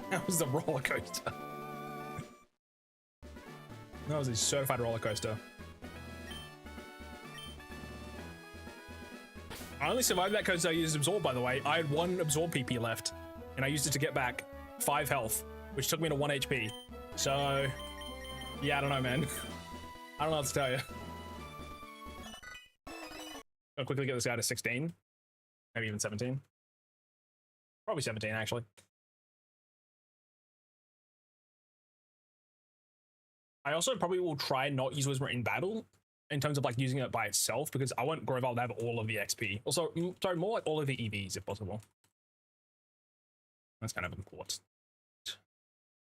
That was a roller coaster. That was a certified roller coaster. I only survived that because I used Absorb, by the way. I had 1 Absorb PP left, and I used it to get back 5 health, which took me to 1 HP. So, yeah, I don't know, man. I don't know what to tell you. I'll quickly get this guy to 16. Maybe even 17. Probably 17, actually. I also probably will try not use Whisper in battle in terms of like using it by itself, because I want Groval to have all of the XP. Also, sorry, more like all of the EVs if possible. That's kind of important.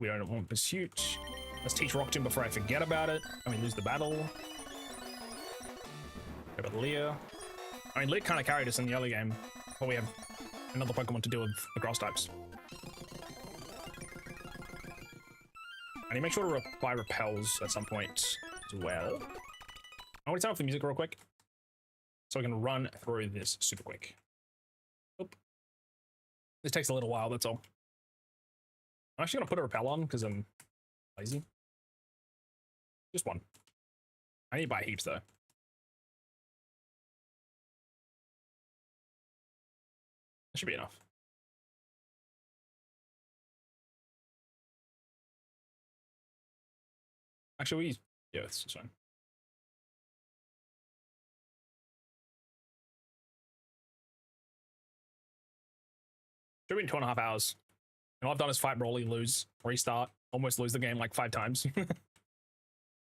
We don't want Pursuit. Let's teach Rock Tomb before I forget about it. I mean, lose the battle. Go with Leah. I mean, Leah kind of carried us in the early game, but we have another Pokemon to deal with the grass types. I need to make sure to apply repels at some point as well. I want to turn off the music real quick so I can run through this super quick. Oop. This takes a little while, that's all. I'm actually going to put a repel on because I'm lazy. Just 1. I need to buy heaps though. That should be enough. Actually, yeah, it's fine. Should be in 2.5 hours. And all I've done is fight Broly, lose, restart, almost lose the game like 5 times.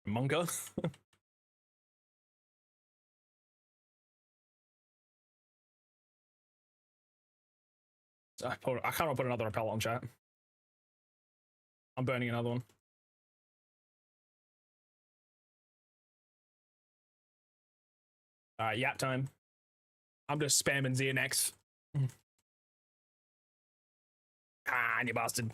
Manga. I can't put another repel on chat. I'm burning another one. Alright, yap time. I'm just spamming Xeonex. Ah, you bastard.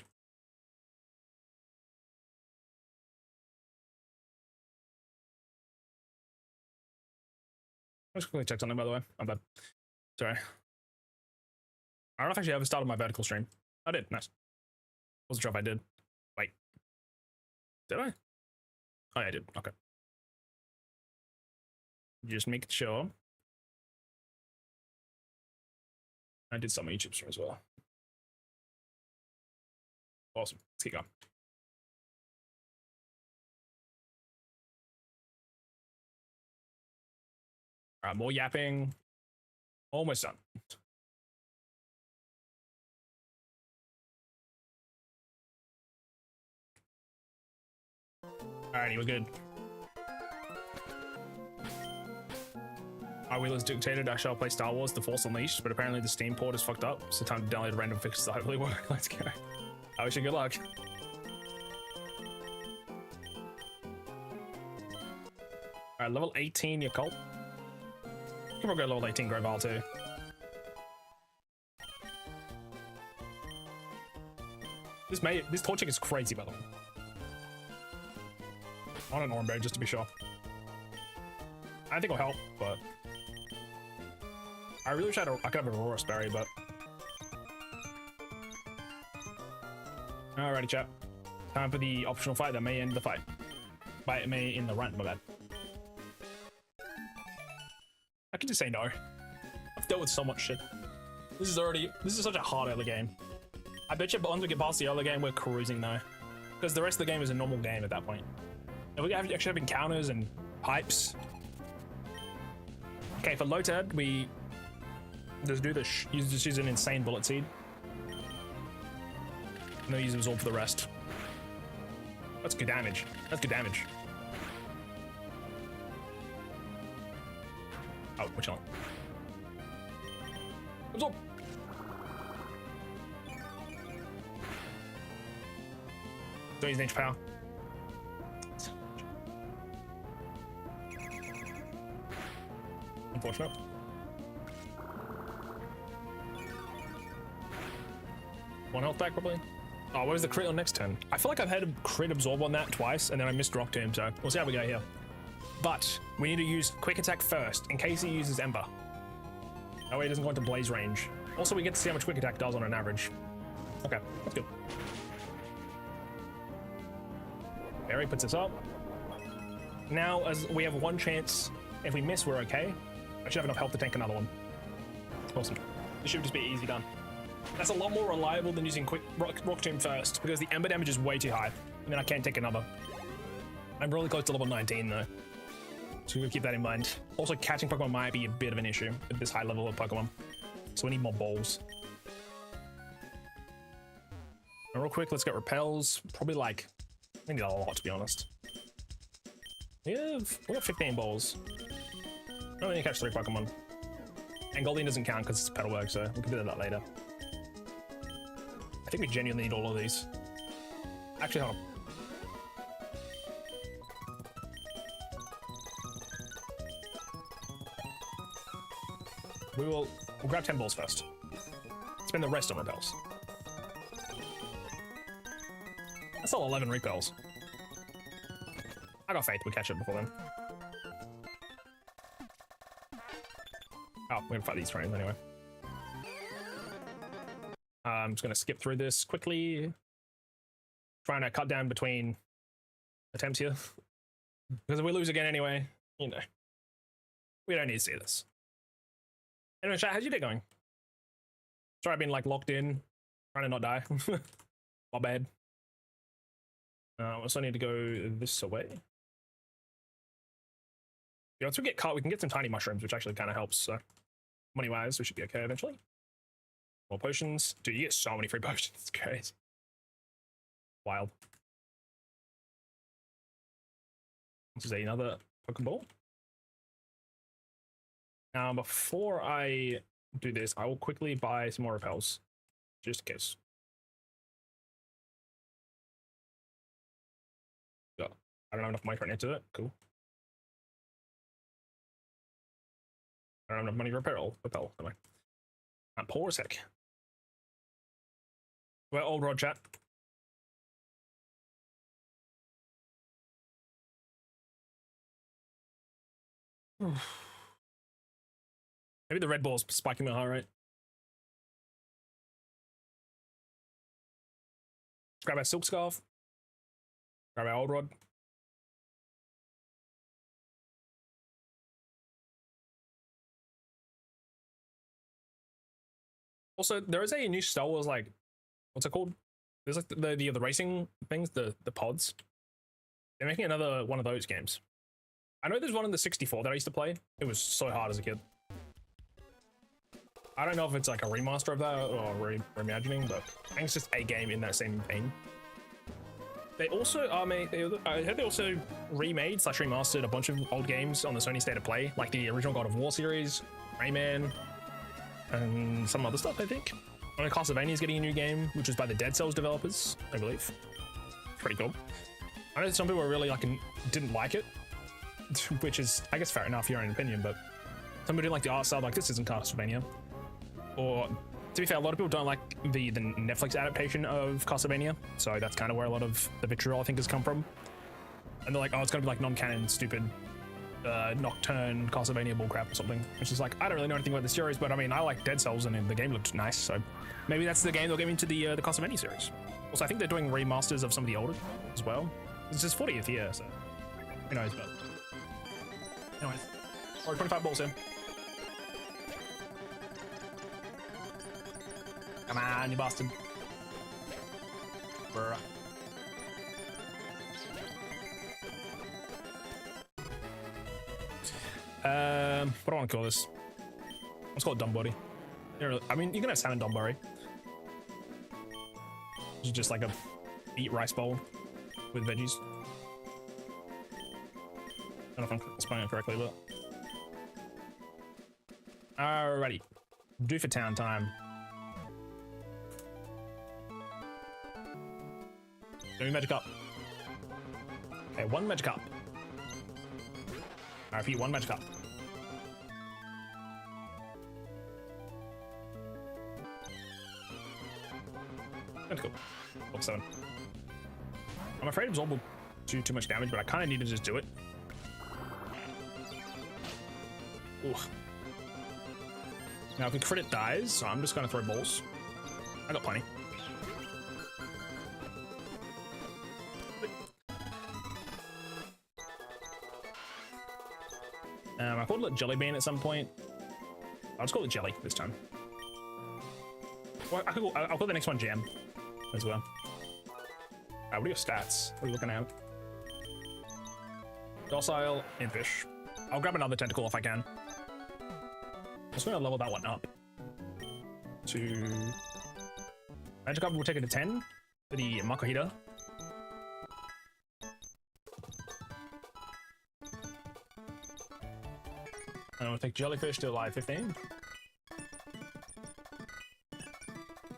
I just quickly checked something, by the way. I'm bad. Sorry. I don't know if I actually ever started my vertical stream. I did. Nice. Wasn't sure if I did. Wait. Did I? Oh, yeah, I did. Okay. Just make sure. I did some YouTube stream as well. Awesome. Let's keep going. All right, more yapping. Almost done. Alrighty, we're good. My wheelers dictated I shall play Star Wars The Force Unleashed, but apparently the Steam port is fucked up, so time to download random fixes that hopefully work. Let's go. I wish you good luck. Alright, level 18, your cult. You can probably go level 18 Grovile too. This torching is crazy, by the way. On an Oranberry, just to be sure. I think it'll help, but I really wish I could have a Aurora Berry, but alrighty, chat. Time for the optional fight that may end the fight. Fight may end the run, my bad. I could just say no. I've dealt with so much shit. This is such a hard early game. I bet you once we get past the early game, we're cruising though. Because the rest of the game is a normal game at that point. And we actually have encounters and pipes. Okay, for Lotad, we just do this. Just use an insane bullet seed. And then use absorb for the rest. That's good damage. That's good damage. Oh, which one? Absorb. Don't use nature power. Unfortunate. One health back, probably. Oh, what was the crit on next turn? I feel like I've had a crit absorb on that twice, and then I missed Rock Tomb, so we'll see how we go here. But we need to use quick attack first, in case he uses Ember. That way he doesn't go into blaze range. Also, we get to see how much quick attack does on an average. Okay, that's good. Barry puts us up. Now, as we have one chance, if we miss, we're okay. I should have enough health to tank another one. Awesome. This should just be easy done. That's a lot more reliable than using quick rock tomb first, because the ember damage is way too high, and then I can't take another. I'm really close to level 19 though, so we'll keep that in mind. Also, catching Pokemon might be a bit of an issue at this high level of Pokemon, so we need more balls. And real quick, let's get repels. Probably like, we need a lot to be honest. We have 15 balls. I only need to catch 3 Pokemon. And Goldeen doesn't count because it's pedal work, so we can do that later. I think we genuinely need all of these. Actually, hold on. We'll grab 10 balls first. Spend the rest on repels. That's all 11 repels. I got faith we catch it before then. Oh, we're gonna fight these trains anyway. I'm just gonna skip through this quickly. Trying to cut down between attempts here. Because if we lose again anyway, you know, we don't need to see this. Anyway, chat, how's your day going? Sorry, I've been like locked in, trying to not die. My bad. I also need to go this way. Yeah, once we get caught, we can get some tiny mushrooms, which actually kind of helps. So, money-wise, we should be okay eventually. More potions. Dude, you get so many free potions. It's crazy. Wild. This is another Pokeball. Now, before I do this, I will quickly buy some more repels, just in case. Yeah, I don't have enough money right now to do it. Cool. I don't have enough money to repel, am I? I'm poor as heck. Well, old Rod chat. Maybe the red ball's spiking my heart rate. Grab our silk scarf. Grab our old Rod. Also, there is a new Star Wars, like, what's it called? There's like the racing things, the pods. They're making another one of those games. I know there's one in the 64 that I used to play. It was so hard as a kid. I don't know if it's like a remaster of that or reimagining, but I think it's just a game in that same vein. They also I heard they also remade / remastered a bunch of old games on the Sony State of Play, like the original God of War series, Rayman, and some other stuff, I think. I know Castlevania is getting a new game, which is by the Dead Cells developers, I believe. Pretty cool. I know some people really didn't like it, which is, I guess, fair enough, your own opinion, but some people didn't like the art style, like this isn't Castlevania. Or, to be fair, a lot of people don't like the Netflix adaptation of Castlevania, so that's kind of where a lot of the vitriol, I think, has come from. And they're like, oh, it's gonna be like non-canon, stupid, Nocturne, Castlevania bullcrap or something. Which is like, I don't really know anything about the series, but I mean, I like Dead Cells and the game looked nice, so maybe that's the game they'll get into the Castlevania series. Also, I think they're doing remasters of some of the older as well. It's his 40th year, so who knows, but anyways. Or 25 balls in. Come on, you bastard. Bruh. What do I want to call this? Let's call it Dumbody. I mean, you can have salmon Dumbody. It's just like a beet rice bowl with veggies. I don't know if I'm spelling it correctly, but alrighty. Due for town time. Doing magic up. Okay, one magic up. I repeat, one magic up. That's cool. Level 7. I'm afraid Absorb will do too much damage, but I kind of need to just do it. Ooh. Now, if the crit dies, so I'm just going to throw balls. I got plenty. I called it Jelly Bean at some point. I'll just call it Jelly this time. Well, I'll call the next one Jam as well. What are your stats? What are you looking at? Docile, Impish. I'll grab another tentacle if I can. I'm just going to level that one up. To Magic Up will take it to 10 for the Makuhita. And I'm gonna take Jellyfish to live 15.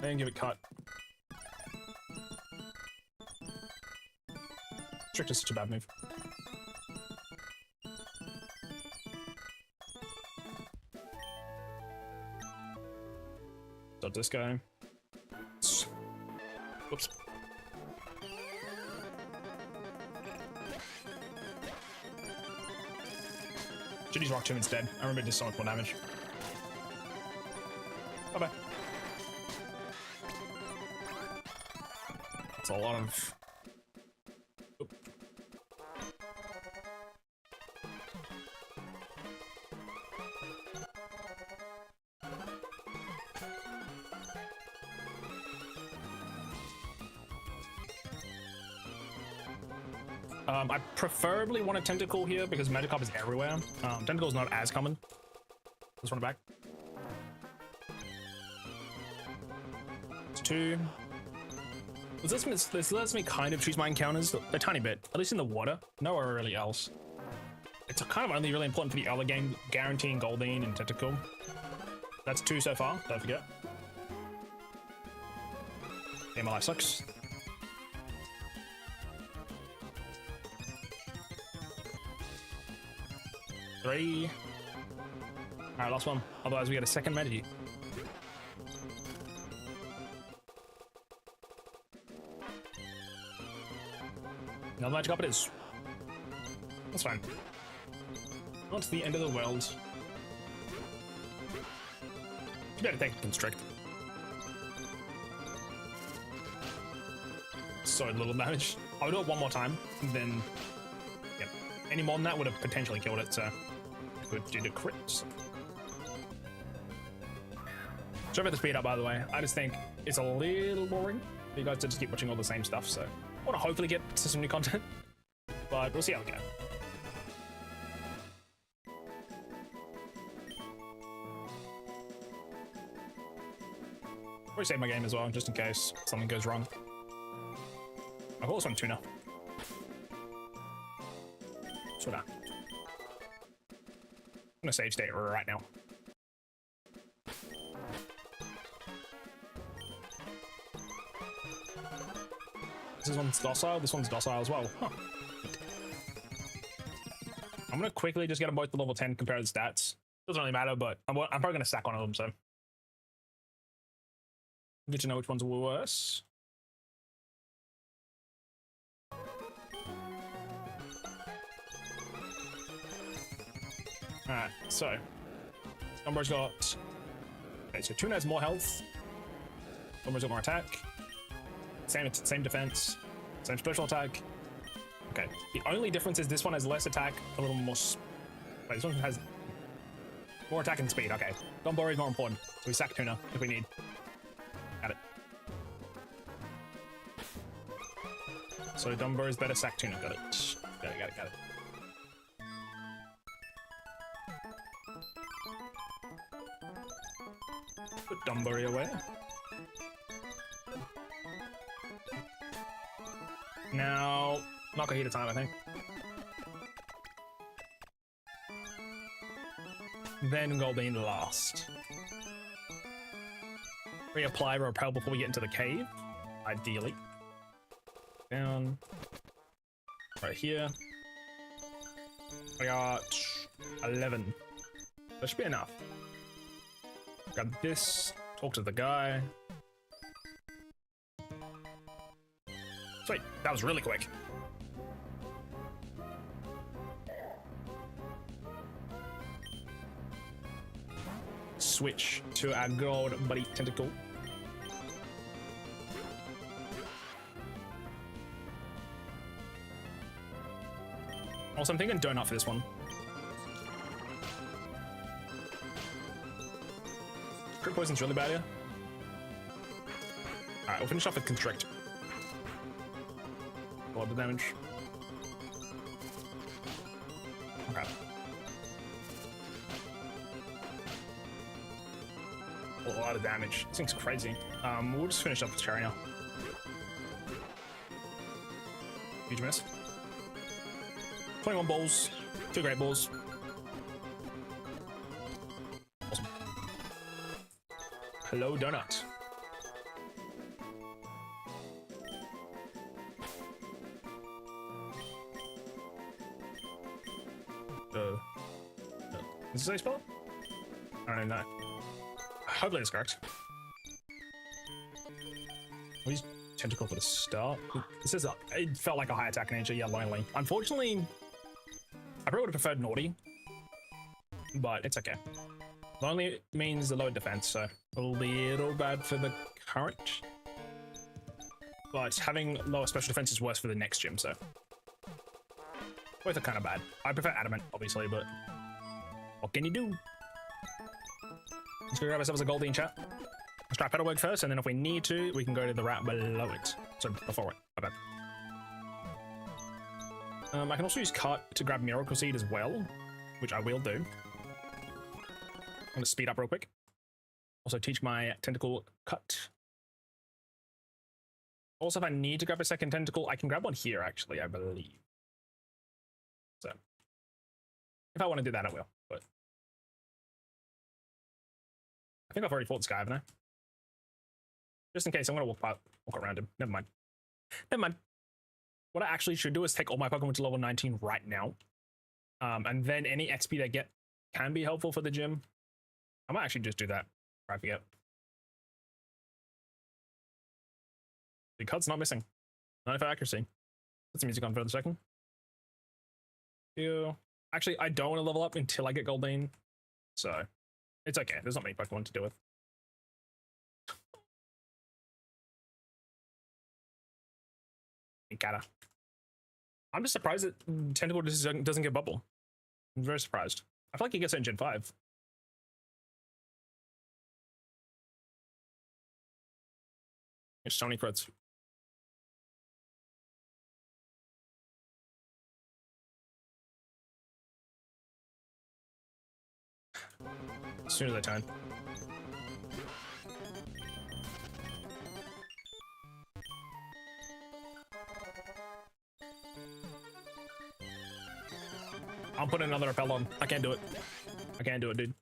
And give it cut. Strict is such a bad move. Stop this guy. Whoops. Should use Rock Tomb instead. I remember it did so much more damage. Bye bye. That's a lot of. Oop. I preferably want a Tentacle here because Magikarp is everywhere. Tentacle is not as common. Let's run it back. It's 2. This lets me kind of choose my encounters a tiny bit, at least in the water. Nowhere really else. It's kind of only really important for the other game, guaranteeing Goldeen and Tentacle. That's 2 so far, don't forget. Yeah, my life sucks. Three. Alright, last one. Otherwise we get a second Medi. Another magic up it is. That's fine. Not to the end of the world. You better take a Constrict. So little damage. I'll do it one more time, and then... Yep. Any more than that would have potentially killed it, so... Good due to crits. Sorry about the speed up, by the way. I just think it's a little boring. you guys to just keep watching all the same stuff. So I want to hopefully get to some new content, but we'll see how we go. Probably save my game as well, just in case something goes wrong. I call this one tuna. Tuna. I'm gonna save state right now. This one's docile, this one's docile as well. Huh. I'm gonna quickly just get them both to level 10, compare the stats. Doesn't really matter, but I'm probably gonna stack one of them, so. Get to know which one's worse. Alright, so. Dumbo's got. Okay, so Tuna has more health. Dumbo's got more attack. Same defense, same special attack. Okay, the only difference is this one has less attack, a little more. Wait, this one has more attack and speed. Okay, Dumbo is more important, so we sack Tuna if we need. Got it. So Dumbo is better, sack Tuna. Got it. Got it. Put Dumbo away. Now, not gonna heat a time, I think. Then Goldbean last. Reapply repel before we get into the cave, ideally. Down. Right here. I got 11. That should be enough. Grab this, talk to the guy. Sweet, that was really quick. Switch to our gold buddy tentacle. Also, I'm thinking donut for this one. Crit poison's really bad here. Alright, we'll finish off with constrict. A lot of damage. Okay. A lot of damage. This thing's crazy. We'll just finish up with Cherry now. Huge miss. 21 balls. 2 great balls. Awesome. Hello, Donut. Is this how you spell it? I don't know. Hopefully it's correct. We use tentacle for the start. This is it felt like a high attack nature, yeah, lonely. Unfortunately, I probably would have preferred naughty, but it's okay. Lonely means the low defense, so a little bad for the current. But having lower special defense is worse for the next gym, so both are kind of bad. I prefer adamant, obviously, but what can you do? Let's go grab ourselves a Goldine chat. Let's try Petalburg first, and then if we need to, we can go to the route below it. So before it, my bad. I can also use Cut to grab Miracle Seed as well, which I will do. I'm gonna speed up real quick. Also teach my Tentacle Cut. Also, if I need to grab a second Tentacle, I can grab one here, actually, I believe. So, if I want to do that, I will, but I think I've already fought this guy, haven't I? Just in case, I'm going to walk around him. Never mind. Never mind. What I actually should do is take all my Pokemon to level 19 right now. And then any XP they get can be helpful for the gym. I might actually just do that before I forget. The cut's not missing. 95 accuracy. Put some music on for a second. Ew. Actually, I don't want to level up until I get Goldine. So, it's okay. There's not many Pokemon to deal with. Gotta. I'm just surprised that Tentacle doesn't get Bubble. I'm very surprised. I feel like he gets it in Gen 5. It's Sony crits. as soon as I turn. I'm putting another rappel on. I can't do it. I can't do it, dude.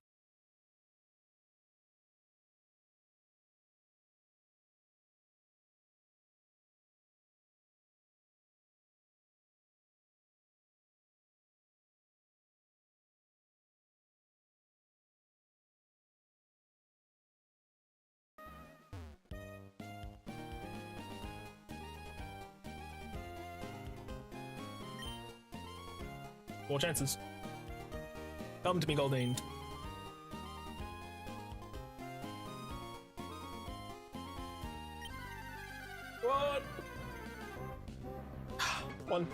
Four chances. Come to me, Goldine. What? One.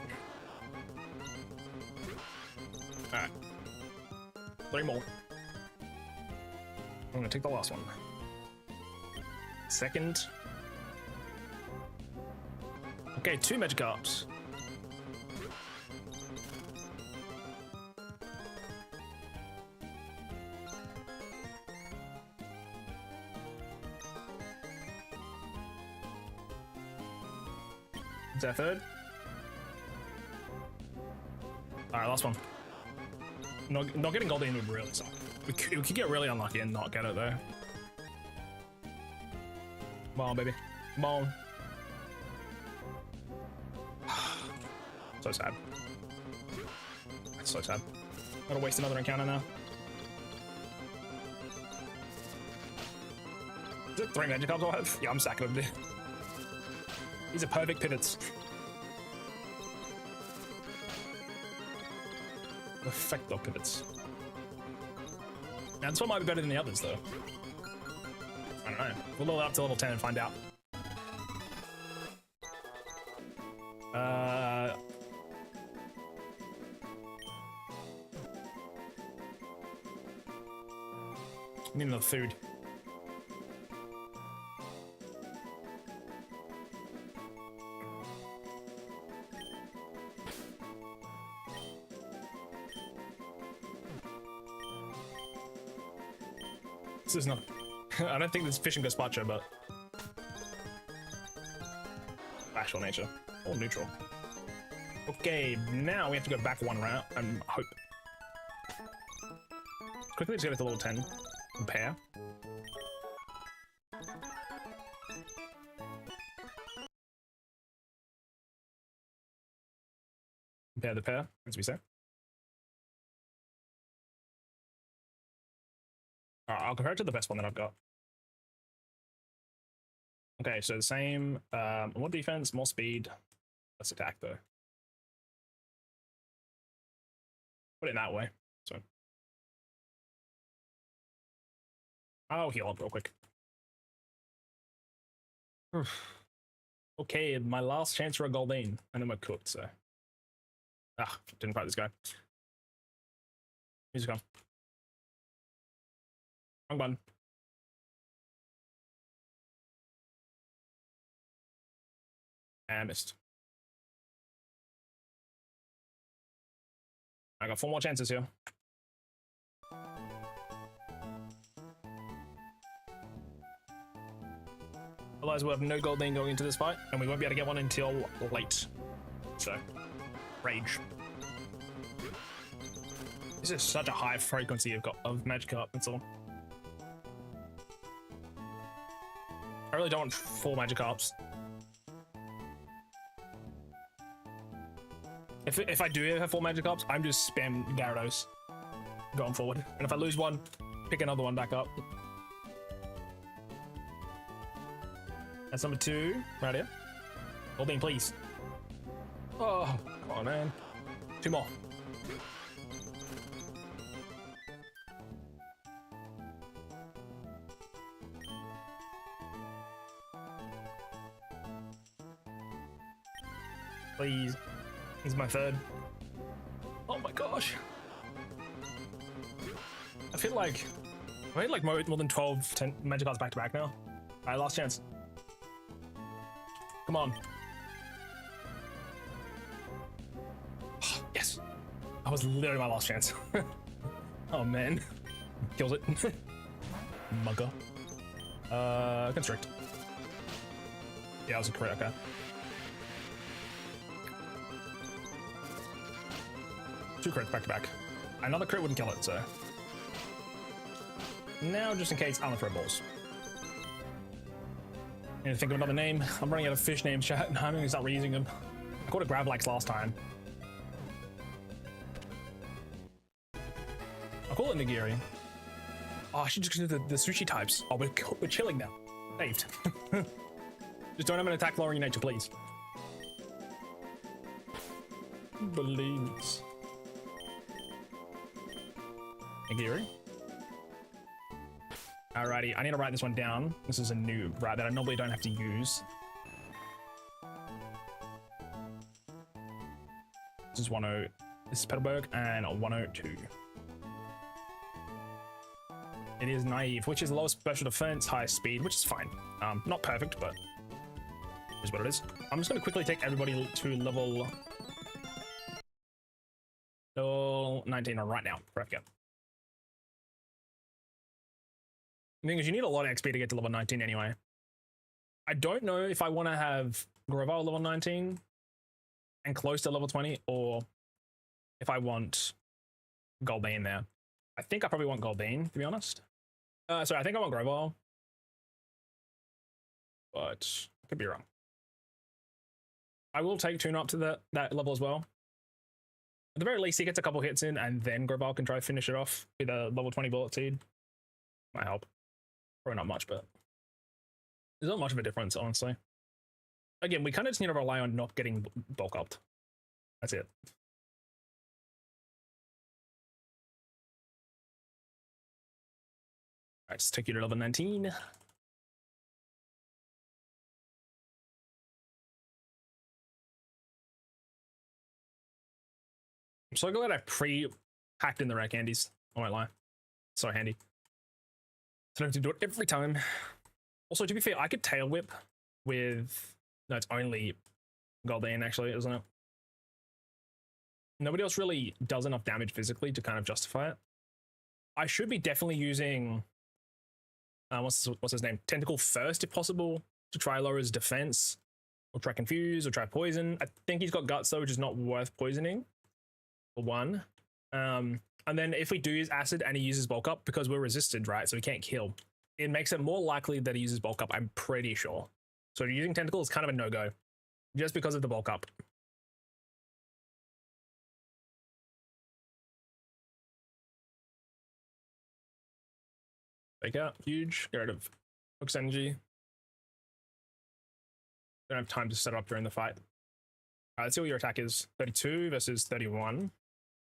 Alright. 3 more. I'm gonna take the last one. Second. Okay, 2 Magikarps. Is that third? Alright, last one. Not getting Goldine would really suck. We could get really unlucky and not get it though. Come on, baby. Come on. So sad. That's so sad. Gotta waste another encounter now. Is it 3 Magikarps I'll have? Yeah, I'm sacking them, dude. These are perfect pivots. Perfecto pivots. Now this one might be better than the others though. I don't know. We'll level up to level 10 and find out. Need another food. This is not. I don't think this fishing gazpacho, but actual nature or neutral. Okay, now we have to go back 1 round and hope. Quickly, just get it to level 10. Compare. Compare the pair, as we say. I'll compare it to the best one that I've got. Okay, so the same, more defense, more speed, less attack though. Put it that way, so. I'll heal up real quick. Okay, my last chance for a Goldine, and then we're cooked, so. Ah, didn't fight this guy. Music on. Wrong button. And missed. I got 4 more chances here. Otherwise, we'll have no Goldine going into this fight, and we won't be able to get one until late. So, rage. This is such a high frequency of Magikarp and so on. I really don't want 4 Magikarps. If I do have 4 Magikarps, I'm just spam Gyarados going forward. And if I lose one, pick another one back up. That's number 2, right here. Goldine, please. Oh, come on, man. 2 more. Please. He's my 3rd. Oh my gosh. I feel like I made like more than 12 10 Magikarps back to back now. Alright, last chance. Come on. Yes. That was literally my last chance. Oh man. Kills it. Mugger. Constrict. Yeah, that was a crit, okay. Two crits back to back. Another crit wouldn't kill it, so. Now, just in case, I'm gonna throw balls. Need to think of another name. I'm running out of fish names, chat. I'm gonna start reusing them. I called it Gravlax last time. I'll call it Nigiri. Oh, I should just do the sushi types. Oh, we're chilling now. Saved. Just don't have an attack lowering nature, please. Balloons. Nigiri. Alrighty, I need to write this one down. This is a new route that I normally don't have to use. This is 10. This is Petalburg and 102. It is naive, which is lowest special defense, highest speed, which is fine. Not perfect, but is what it is. I'm just gonna quickly take everybody to level 19 right now. Right, go. The thing is, you need a lot of XP to get to level 19 anyway. I don't know if I want to have Grovyle level 19 and close to level 20, or if I want Goldbean there. I think I probably want Goldbean, to be honest. Sorry, I think I want Grovyle, but I could be wrong. I will take Tune up to that level as well. At the very least, he gets a couple hits in, and then Grovyle can try to finish it off with a level 20 bullet seed. Might help. Probably not much, but there's not much of a difference, honestly. Again, we kind of just need to rely on not getting bulk upped. That's it. Alright, let's take you to level 19. I'm so glad I pre-hacked in the rare candies. I won't lie. So handy. So I don't have to do it every time. Also, to be fair, I could tail whip with... No, it's only Goldbean, actually, isn't it? Nobody else really does enough damage physically to kind of justify it. I should be definitely using... what's his name? Tentacle first, if possible, to try lower his defense. Or try Confuse, or try Poison. I think he's got Guts, though, which is not worth poisoning. For one. And then if we do use Acid and he uses Bulk Up, because we're resisted, right, so he can't kill, it makes it more likely that he uses Bulk Up, I'm pretty sure. So using Tentacle is kind of a no-go, just because of the Bulk Up. Fake out, huge, get rid of Focus Energy. Don't have time to set it up during the fight. Let's see what your attack is. 32 versus 31.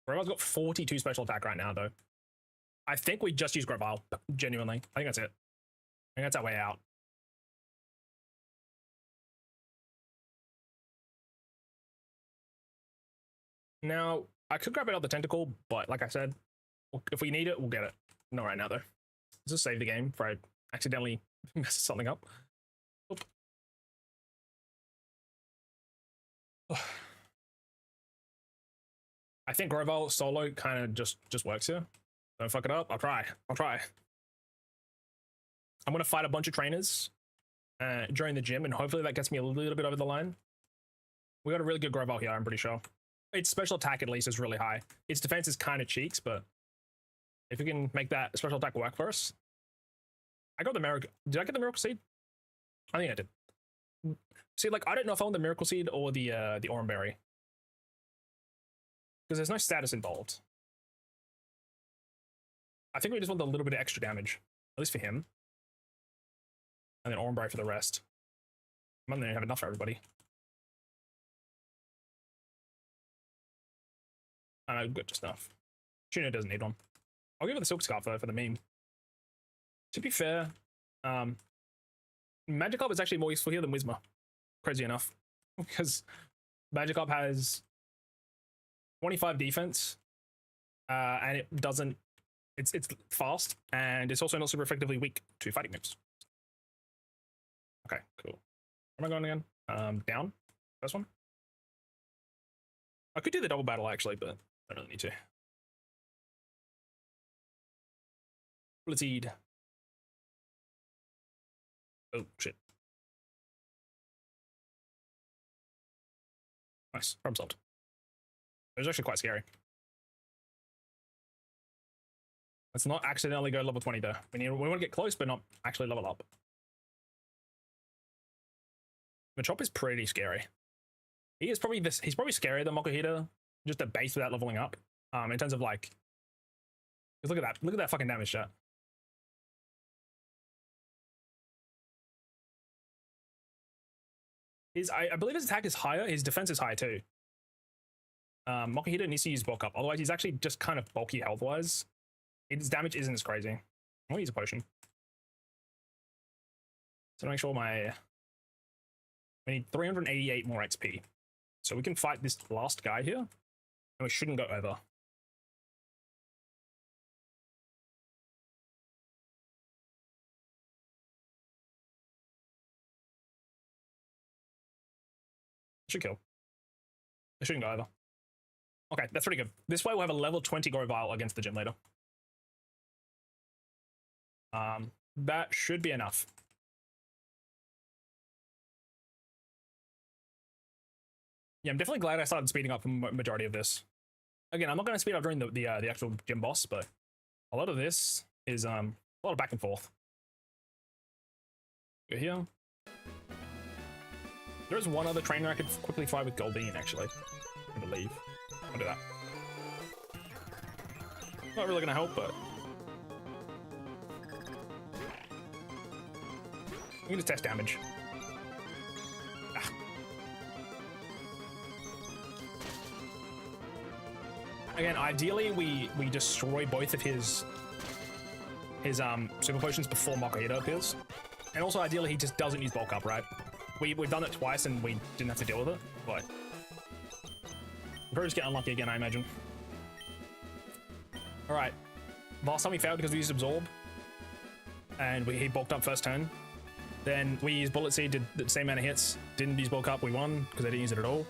Grovyle's got 42 special attack right now, though. I think we just use Grovyle, genuinely. I think that's it. I think that's our way out. Now, I could grab another Tentacle, but like I said, if we need it, we'll get it. Not right now, though. Let's just save the game before I accidentally mess something up. Oop. I think Grovyle solo kind of just works here. Don't fuck it up. I'll try. I'm going to fight a bunch of trainers during the gym, and hopefully that gets me a little bit over the line. We got a really good Grovyle here, I'm pretty sure. Its special attack, at least, is really high. Its defense is kind of cheeks, but if we can make that special attack work for us. I got the Miracle... Did I get the Miracle Seed? I think I did. See, like, I don't know if I want the Miracle Seed or the Oran Berry. Because there's no status involved. I think we just want a little bit of extra damage. At least for him. And then Oran Berry for the rest. I might not have enough for everybody. I know, good, just enough. Tuna doesn't need one. I'll give it the Silk Scarf, though, for the meme. To be fair, Magikarp is actually more useful here than Whismur. Crazy enough. Because Magikarp has 25 defense, and it doesn't... It's fast, and it's also not super effectively weak to fighting moves. Okay, cool. Where am I going again? Down? First one? I could do the double battle, actually, but I don't really need to. Bullet seed. Oh, shit. Nice. Problem solved. It was actually quite scary. Let's not accidentally go level 20 though. We want to get close, but not actually level up. Machop is pretty scary. He's probably scarier than Mokuhita, just at base without leveling up. In terms of like, look at that. Look at that fucking damage chat. I believe his attack is higher. His defense is higher too. Mokuhita needs to use bulk up. Otherwise, he's actually just kind of bulky health-wise. His damage isn't as crazy. I'm gonna use a potion. So to make sure we need 388 more XP. So we can fight this last guy here. And we shouldn't go over. Should kill. It shouldn't go over. Okay, that's pretty good. This way we'll have a level 20 Grovyle against the gym leader. That should be enough. Yeah, I'm definitely glad I started speeding up for majority of this. Again, I'm not going to speed up during the actual gym boss, but a lot of this is a lot of back and forth. Go here. There is one other trainer I could quickly fight with Goldine, actually. I believe. I'll do that. Not really going to help, but we can just test damage. Ah. Again, ideally we destroy both of his super potions before Mokuhita appears. And also ideally he just doesn't use bulk up, right? We've done it twice and we didn't have to deal with it, but we'll probably just get unlucky again, I imagine. Alright. Last time we failed because we used Absorb. And he bulked up first turn. Then we used Bullet Seed, did the same amount of hits. Didn't use bulk up, we won because I didn't use it at all.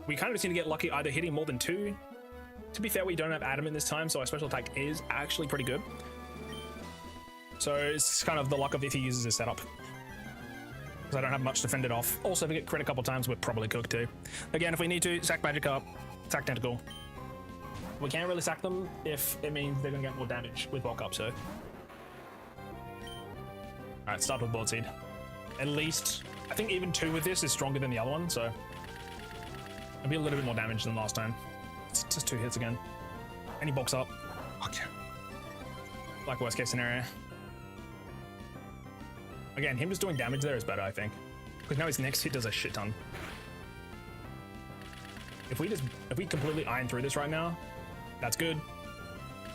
We kind of just need to get lucky either hitting more than 2. To be fair, we don't have Adamant this time, so our special attack is actually pretty good. So it's kind of the luck of if he uses his setup. Because I don't have much to fend it off. Also, if we get crit a couple times, we're probably cooked too. Again, if we need to, sack Magic up, sack Tentacle. We can't really sack them if it means they're going to get more damage with bulk up, so. Alright, start with Bullet Seed. At least, I think even 2 with this is stronger than the other one, so it'll be a little bit more damage than last time. It's just 2 hits again. And he bulks up. Fuck yeah. Like worst case scenario. Again, him just doing damage there is better, I think. Because now his next hit does a shit ton. If we completely iron through this right now, that's good.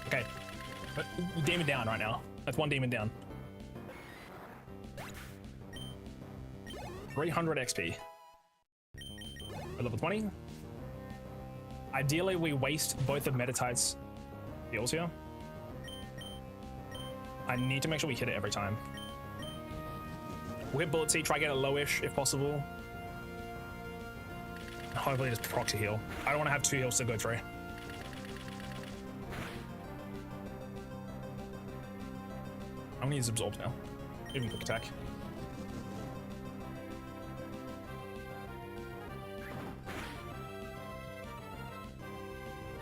Okay. But demon down right now. That's 1 demon down. 300 XP. At level 20. Ideally, we waste both of Metatite's heals here. I need to make sure we hit it every time. We'll hit Bullet Seed, try to get it lowish if possible. Hopefully just proxy heal. I don't want to have 2 heals to go through. I'm gonna use Absorb now. Even quick attack.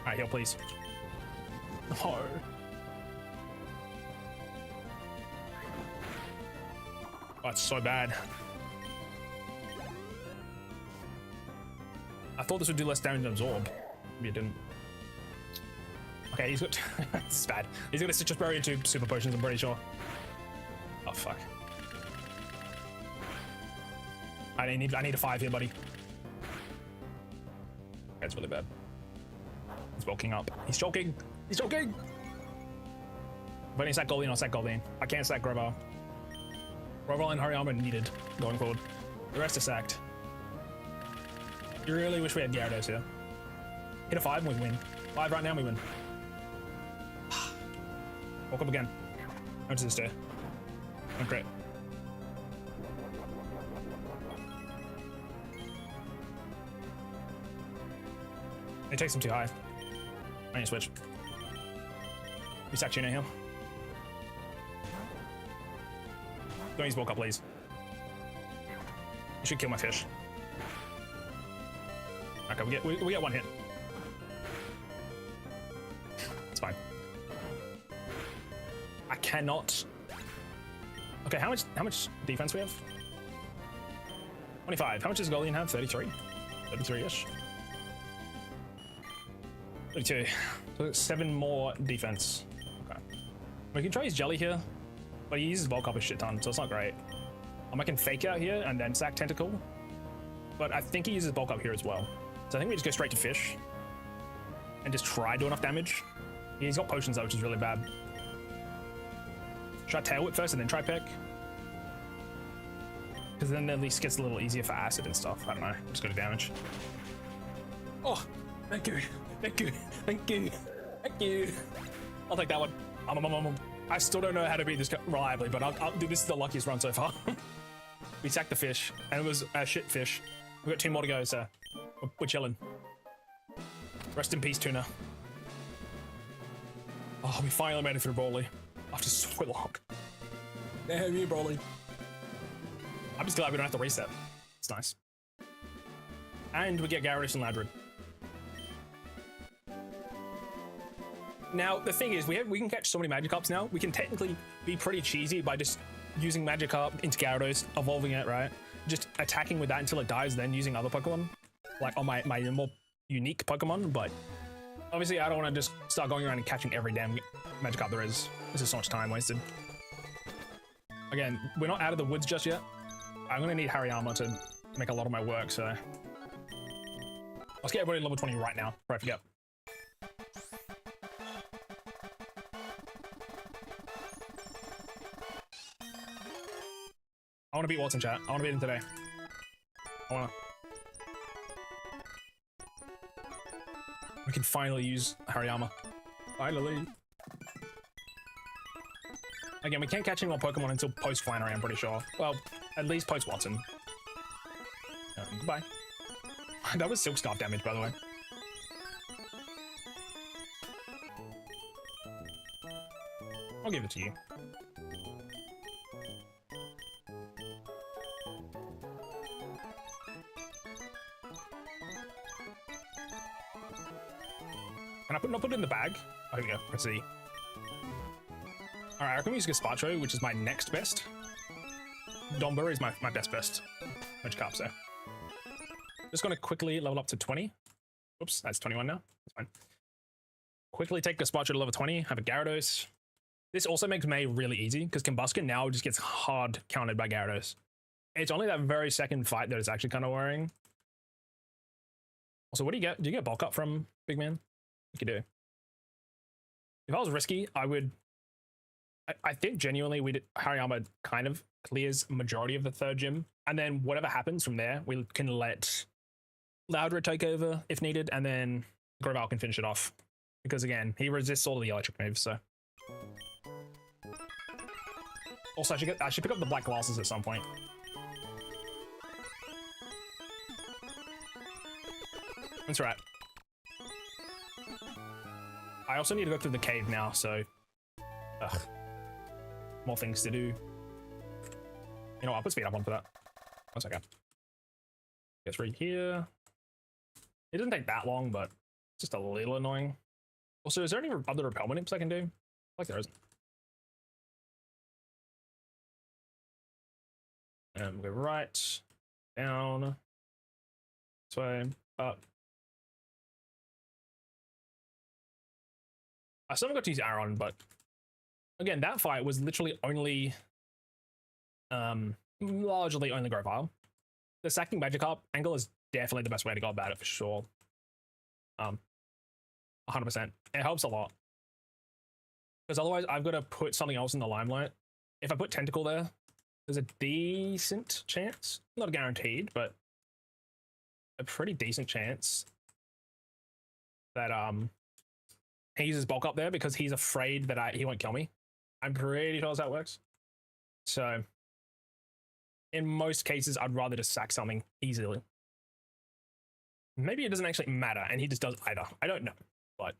Alright, heal please. No. Oh, it's so bad. I thought this would do less damage than Absorb. Maybe it didn't. Okay, he's got... this is bad. He's gonna Citrus Berry into Super Potions, I'm pretty sure. Oh, fuck. I need a 5 here, buddy. That's really bad. He's bulking up. He's choking! He's choking! If I need to sack Goldine, I'll sack Goldine. I can't sack Grovyle. Grovyle and Hariyama are needed going forward. The rest are sacked. You really wish we had Gyarados here. Hit a 5 and we win. 5 right now and we win. Walk up again. Go to the stair. Oh, great. It takes him too high. I need to switch. We sack Tuna here. Don't use bulk up, please. You should kill my fish. Okay, we get one hit. It's fine. I cannot. Okay, how much defense we have? 25. How much does Golian have? 33. 33-ish. 32. So 7 more defense. Okay. We can try his jelly here, but he uses bulk up a shit ton, so it's not great. I can fake out here and then sack tentacle, but I think he uses bulk up here as well. So I think we just go straight to fish and just try do enough damage. He's got potions though, which is really bad. Should I tail whip first and then try peck? Because then at least gets a little easier for acid and stuff. I don't know. Just go to damage. Oh, thank you. Thank you. Thank you. Thank you. I'll take that one. I still don't know how to beat this reliably, but dude, this is the luckiest run so far. We sacked the fish, and it was a shit fish. We've got 2 more to go, so we're chilling. Rest in peace, tuna. Oh, we finally made it through Brawly after so long. Damn you, Brawly. I'm just glad we don't have to reset. It's nice. And we get Gyarados and Ladrid. Now, the thing is, we can catch so many Magikarps now. We can technically be pretty cheesy by just using Magikarp into Gyarados, evolving it, right? Just attacking with that until it dies, then using other Pokemon. Like on my more unique Pokemon, but obviously I don't want to just start going around and catching every damn Magikarp there is. This is so much time wasted. Again, we're not out of the woods just yet. I'm gonna need Hariyama to make a lot of my work, so let's get everybody level 20 right now, before I forget. I want to beat Watson, chat. I want to beat him today. I want to. We can finally use Hariyama. Finally. Again, we can't catch any more Pokemon until post-Flannery, I'm pretty sure. Well, at least post-Watson. Goodbye. That was Silk Scarf damage, by the way. I'll give it to you. Can I not put it in the bag? Oh, here we go. Let's see. Alright, I reckon we use Gazpacho, which is my next best. Domber is my best Magikarp, so. Just gonna quickly level up to 20. Oops, that's 21 now. That's fine. Quickly take Gazpacho to level 20, have a Gyarados. This also makes May really easy, because Combusken now just gets hard countered by Gyarados. It's only that very second fight that is actually kind of worrying. Also, what do you get? Do you get bulk up from Big Man? You could do. If I was risky, I would. I think genuinely Hariyama kind of clears majority of the 3rd gym, and then whatever happens from there, we can let Loudred take over if needed, and then Grovyle can finish it off. Because again, he resists all of the electric moves, so. Also, I should pick up the black glasses at some point. That's right. I also need to go through the cave now, so more things to do. You know what, I'll put speed up on for that. 1 second. Guess right here. It doesn't take that long, but it's just a little annoying. Also, is there any other repellment imps I can do? Like there isn't. And we're right, down, this way, up. I still haven't got to use Aron, but again, that fight was literally only, largely only Grovyle. The sacking Magikarp angle is definitely the best way to go about it for sure. 100%. It helps a lot. Because otherwise, I've got to put something else in the limelight. If I put Tentacle there, there's a decent chance, not guaranteed, but a pretty decent chance that, he uses bulk up there because he's afraid that he won't kill me. I'm pretty sure that's how it works. So, in most cases, I'd rather just sack something easily. Maybe it doesn't actually matter, and he just does either. I don't know, but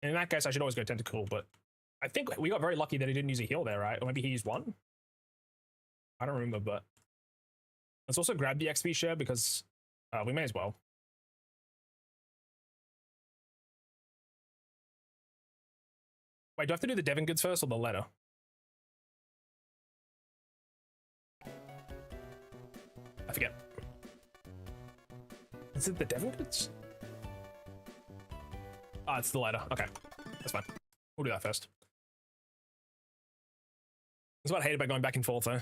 in that case, I should always go Tentacle, but I think we got very lucky that he didn't use a heal there, right? Or maybe he used one? I don't remember, but let's also grab the XP share because we may as well. Wait, do I have to do the Devon goods first or the letter? I forget. Is it the Devon goods? Oh, it's the letter. Okay, that's fine. We'll do that first. That's what I hate about going back and forth, though.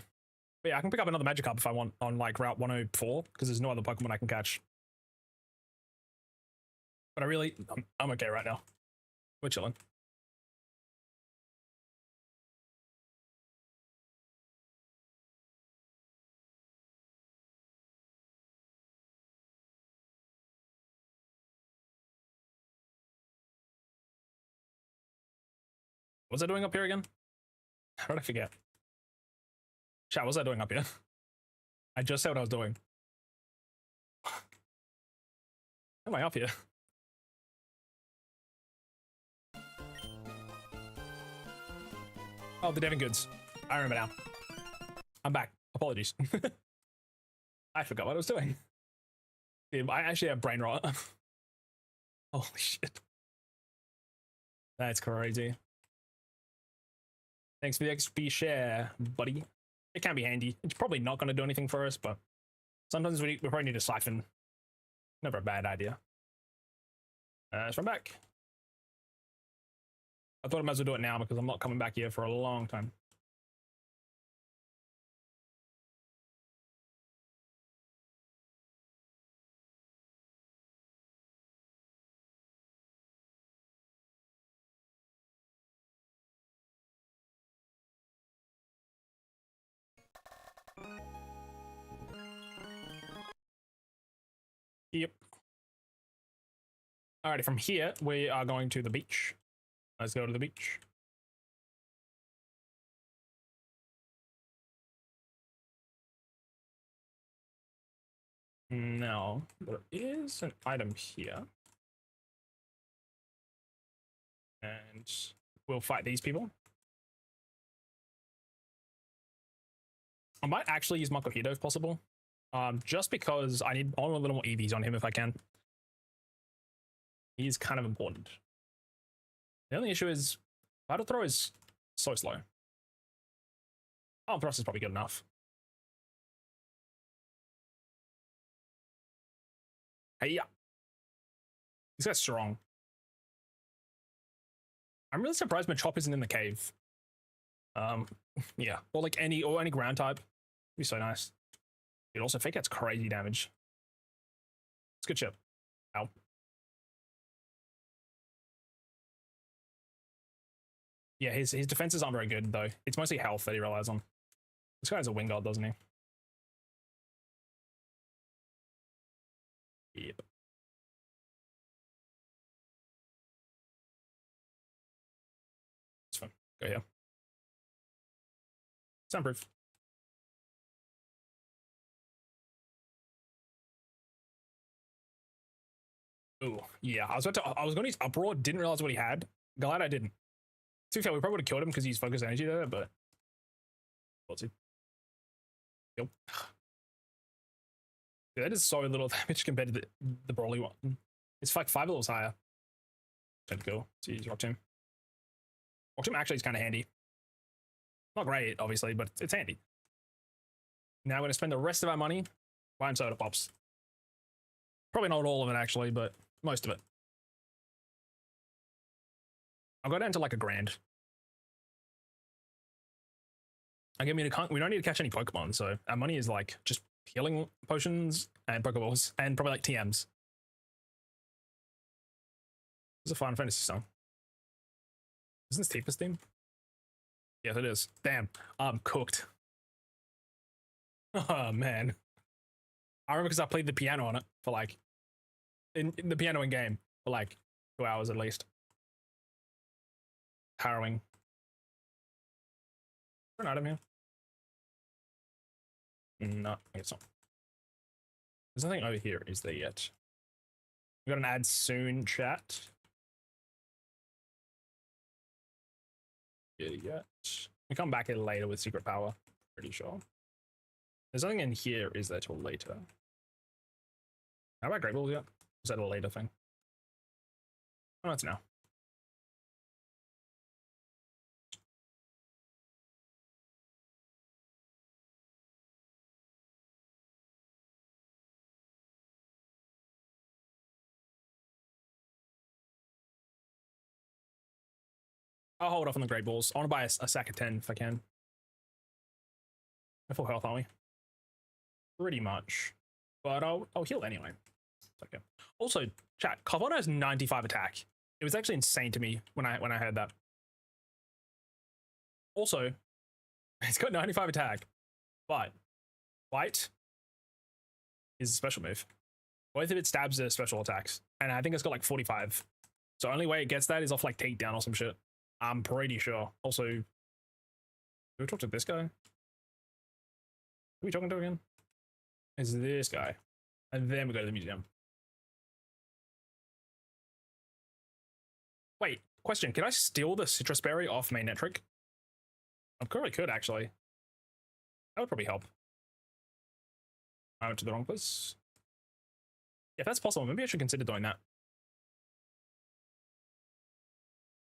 But yeah, I can pick up another Magikarp if I want on like Route 104 because there's no other Pokemon I can catch. But I'm okay right now. We're chilling. What was I doing up here again? How did I forget? Chat, what was I doing up here? I just said what I was doing. How am I up here? Oh, the Devon goods. I remember now. I'm back. Apologies. I forgot what I was doing. Dude, I actually have brain rot. Holy shit. That's crazy. Thanks for the XP share, buddy. It can be handy. It's probably not going to do anything for us, but sometimes we probably need a siphon. Never a bad idea. So I'm back. I thought I might as well do it now because I'm not coming back here for a long time. Yep. Alrighty, from here, we are going to the beach. Let's go to the beach. Now, there is an item here. And we'll fight these people. I might actually use Makuhito if possible. Just because I want a little more EVs on him if I can. He's kind of important. The only issue is Battle Throw is so slow. Oh, Thrust is probably good enough. Hey, yeah. This guy's strong. I'm really surprised Machop isn't in the cave. Yeah, or like any ground type. It'd be so nice. It also Fake Out's crazy damage. It's good chip. Ow. Yeah, his defenses aren't very good though. It's mostly health that he relies on. This guy has a Wing Guard, doesn't he? Yep. It's fine. Go here. Soundproof. Ooh, yeah. I was going to use Uproar, didn't realize what he had. Glad I didn't. To be fair, we probably would have killed him because he's focused energy there, but what's it? Yep. Yeah, that is so little damage compared to the Broly one. It's like 5 levels higher. That's cool. So use Rock Tomb. Rock Tomb actually is kind of handy. Not great, obviously, but it's handy. Now we're going to spend the rest of our money buying soda pops. Probably not all of it, actually, but most of it. I'll go down to like $1,000. I mean, we don't need to catch any Pokemon, so our money is like just healing potions and Pokeballs and probably like TMs. It's a Final Fantasy song. Isn't this Tifa's theme? Yes, it is. Damn, I'm cooked. Oh man, I remember because I played the piano on it for like in the piano in game for like 2 hours at least. Harrowing. Is there an item here? No, it's not. There's nothing over here, is there yet? We got an ad soon, chat. Yet. We come back here later with secret power, pretty sure. There's nothing in here, is there, till later? How about Great Balls yet? Is that a later thing? Oh, that's now. I'll hold off on the Great Balls. I want to buy a sack of 10 if I can. We're full health, aren't we? Pretty much. But I'll heal anyway. Okay. Also, chat, Carvana has 95 attack. It was actually insane to me when I heard that. Also, it's got 95 attack, but Light is a special move. Both of its stabs are special attacks, and I think it's got like 45. So only way it gets that is off like takedown or some shit. I'm pretty sure. Also, do we talk to this guy? Who are we talking to again? It's this guy. And then we go to the museum. Wait, question. Can I steal the citrus berry off main Netric? I probably could, actually. That would probably help. I went to the wrong place. Yeah, if that's possible, maybe I should consider doing that.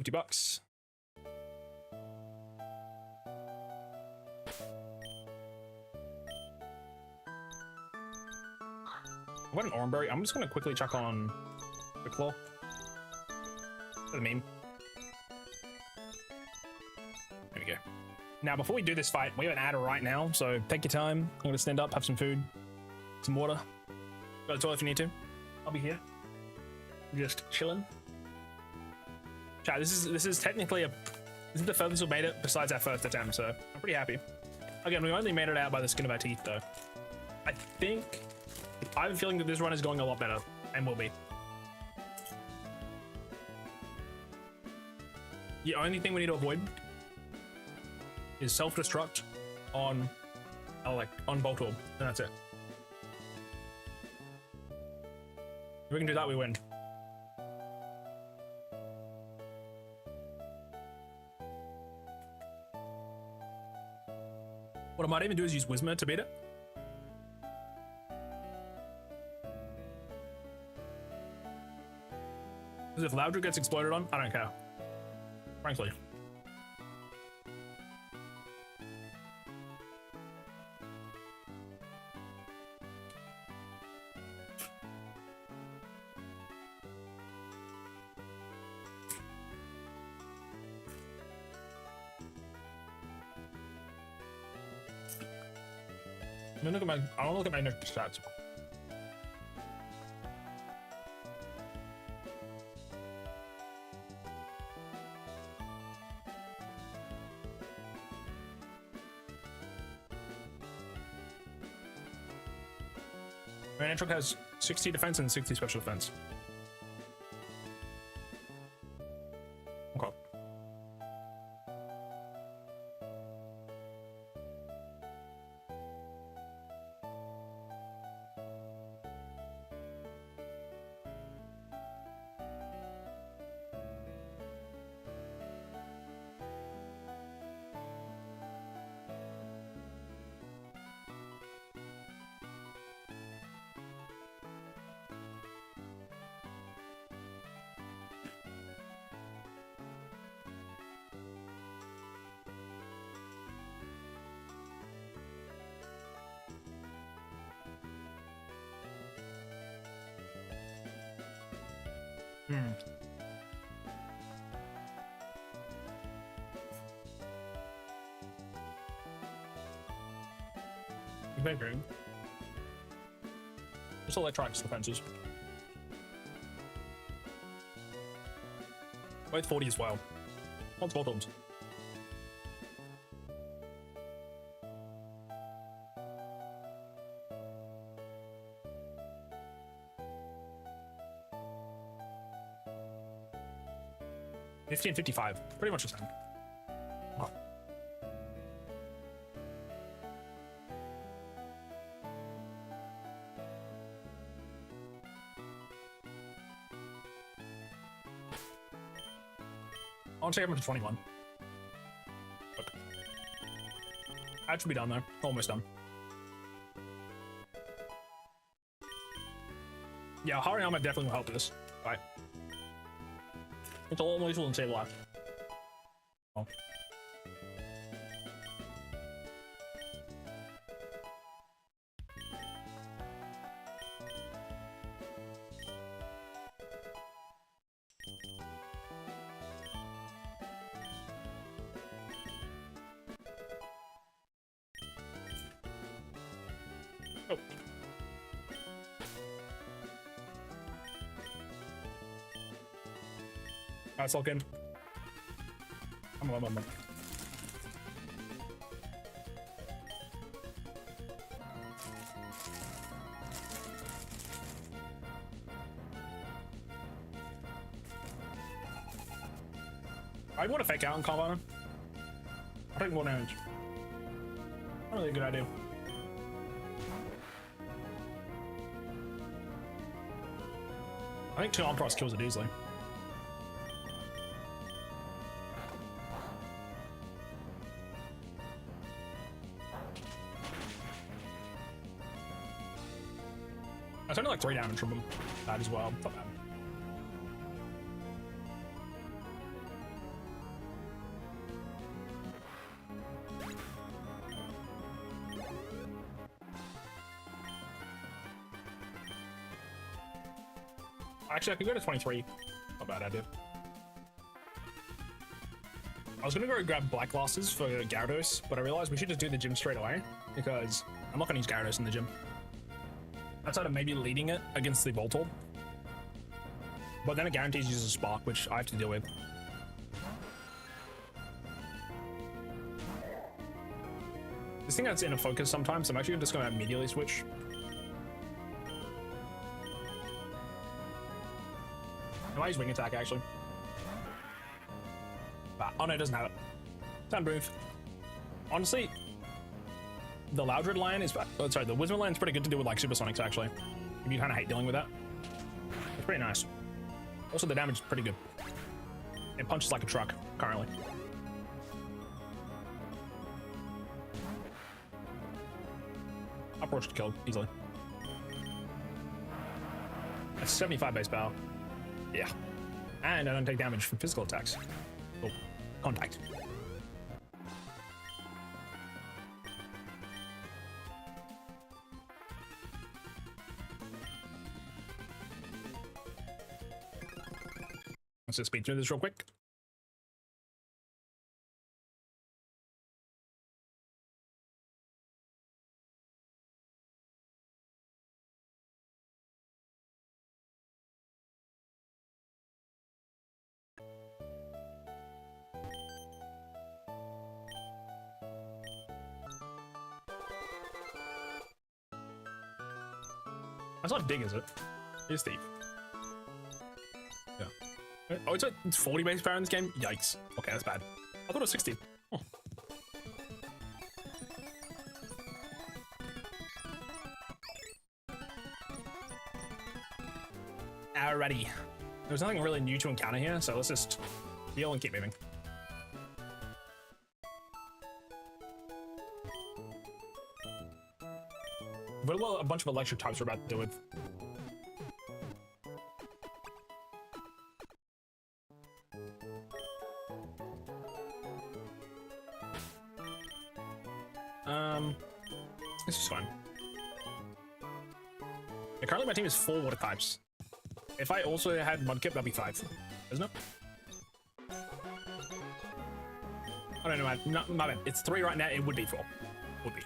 $50. I've got an Oranberry. I'm just going to quickly chuck on Quick Claw. That's a meme. There we go. Now, before we do this fight, we have an adder right now, so take your time. I'm going to stand up, have some food, some water. Go to the toilet if you need to. I'll be here. Just chilling. Chat, this is technically this is the furthest we've made it besides our first attempt, so I'm pretty happy. Again, we only made it out by the skin of our teeth, though. I have a feeling that this run is going a lot better, and will be. The only thing we need to avoid is self-destruct on Bolt Orb, and that's it. If we can do that, we win. What I might even do is use Whismer to beat it. Because if Loudra gets exploded on, I don't care. Frankly. I don't look at my next stats. Netric has 60 defense and 60 special defense. Okay. Bedroom. Just electronics defenses. Both 40 as well. What's both orbs? $50 and $55. Pretty much the same. Oh. I'll take him to 21. Look. That should be done though. Almost done. Yeah, Hariyama definitely will help with this. Right. It's a little useful and save life. Oh. Oh. That's all good. I'm on. I want to fake out and call on him. I think more damage. Not really a good idea. I think 2 arm thrust kills it easily. It's only like 3 damage from him. That as well. Not bad. Actually, I could go to 23. Not bad idea. I was gonna go grab black glasses for Gyarados, but I realized we should just do the gym straight away because I'm not gonna use Gyarados in the gym. Outside of maybe leading it against the Voltorb. But then it guarantees uses a Spark, which I have to deal with. This thing that's in a focus sometimes, I'm actually just gonna immediately switch. I might use Wing Attack actually. Oh no, it doesn't have it. Time move. Honestly, the Loudred line is, oh, sorry, the Wizard line is pretty good to do with like Supersonics actually. If you kind of hate dealing with that, it's pretty nice. Also, the damage is pretty good. It punches like a truck currently. Approach to kill easily. That's 75 base power. Yeah, and I don't take damage from physical attacks. Oh, contact. Let's just speed through this real quick. That's not Dig, is it? It's Thief. Yeah. Oh, it's 40 base power in this game? Yikes. Okay, that's bad. I thought it was 60. Oh. Alrighty. There's nothing really new to encounter here, so let's just heal and keep moving. But a bunch of electric types we're about to deal with. This is fine. Yeah, currently my team is 4 water types. If I also had Mudkip, that'd be 5, isn't it? I don't know, man. No, my bad. It's 3 right now. It would be 4. Would be.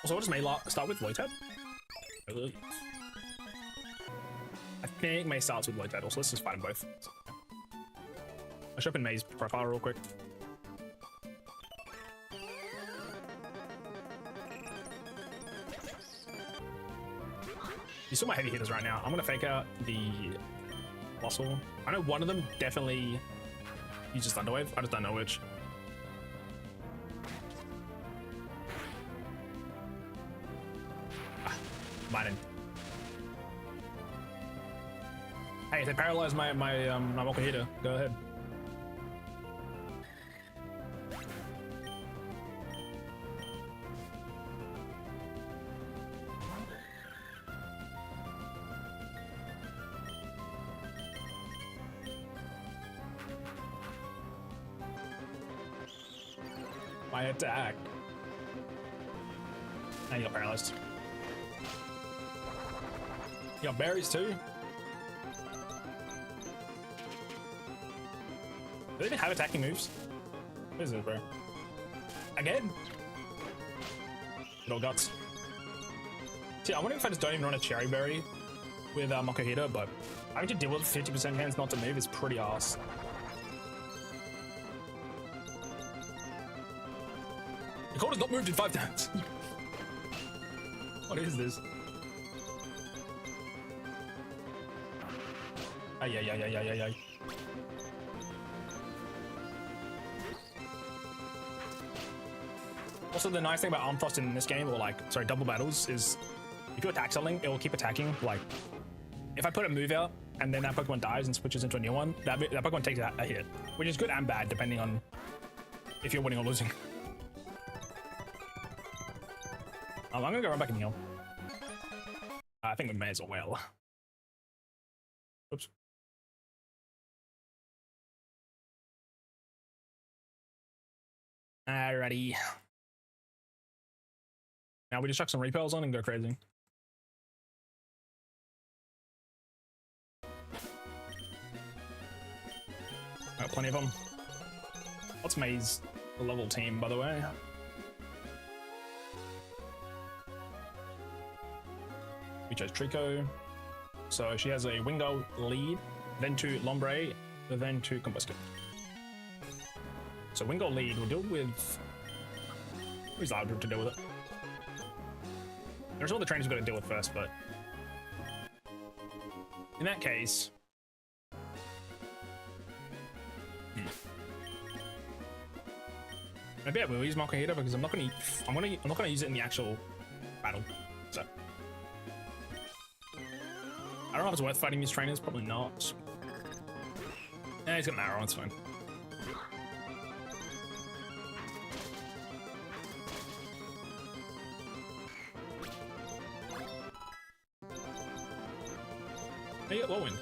Also, what does May start with? Lotad? I think May starts with Lotad. Also, let's just fight them both. I should open May's profile real quick. You saw my heavy hitters right now. I'm gonna fake out the Fossil. I know one of them definitely uses Thunder Wave. I just don't know which. Biden. Hey, if they paralyze my Mocha hitter, go ahead. my attack. And you got paralyzed. You got berries too. Do they even have attacking moves? What is this, bro? Again? Good old guts. See, I wonder if I just don't even run a cherry berry with Mokuhito, but having to deal with 50% chance not to move is pretty ass. The code has not moved in 5 times. What is this? Ay, ay, ay, ay, ay, ay, ay. Also, the nice thing about Arm Thrust in this game, or like, sorry, double battles, is if you attack something, it will keep attacking. Like, if I put a move out and then that Pokemon dies and switches into a new one, that Pokemon takes a hit, which is good and bad depending on if you're winning or losing. I'm gonna go run back in heal. I think we may as well. Oops. Alrighty. Now we just chuck some repels on and go crazy. Got plenty of them. What's May's level team, by the way? We chose Trico. So she has a Wingo lead, then to Lombre, then to Combusken. So Wingo lead will deal with... Who's allowed to deal with it? There's all the trainers we've got to deal with first, but... In that case... Maybe I will use Mokuhito because I'm not gonna use it in the actual battle. So I don't know if it's worth fighting these trainers, probably not. Yeah, he's got an arrow, it's fine. Hey, you got low wind.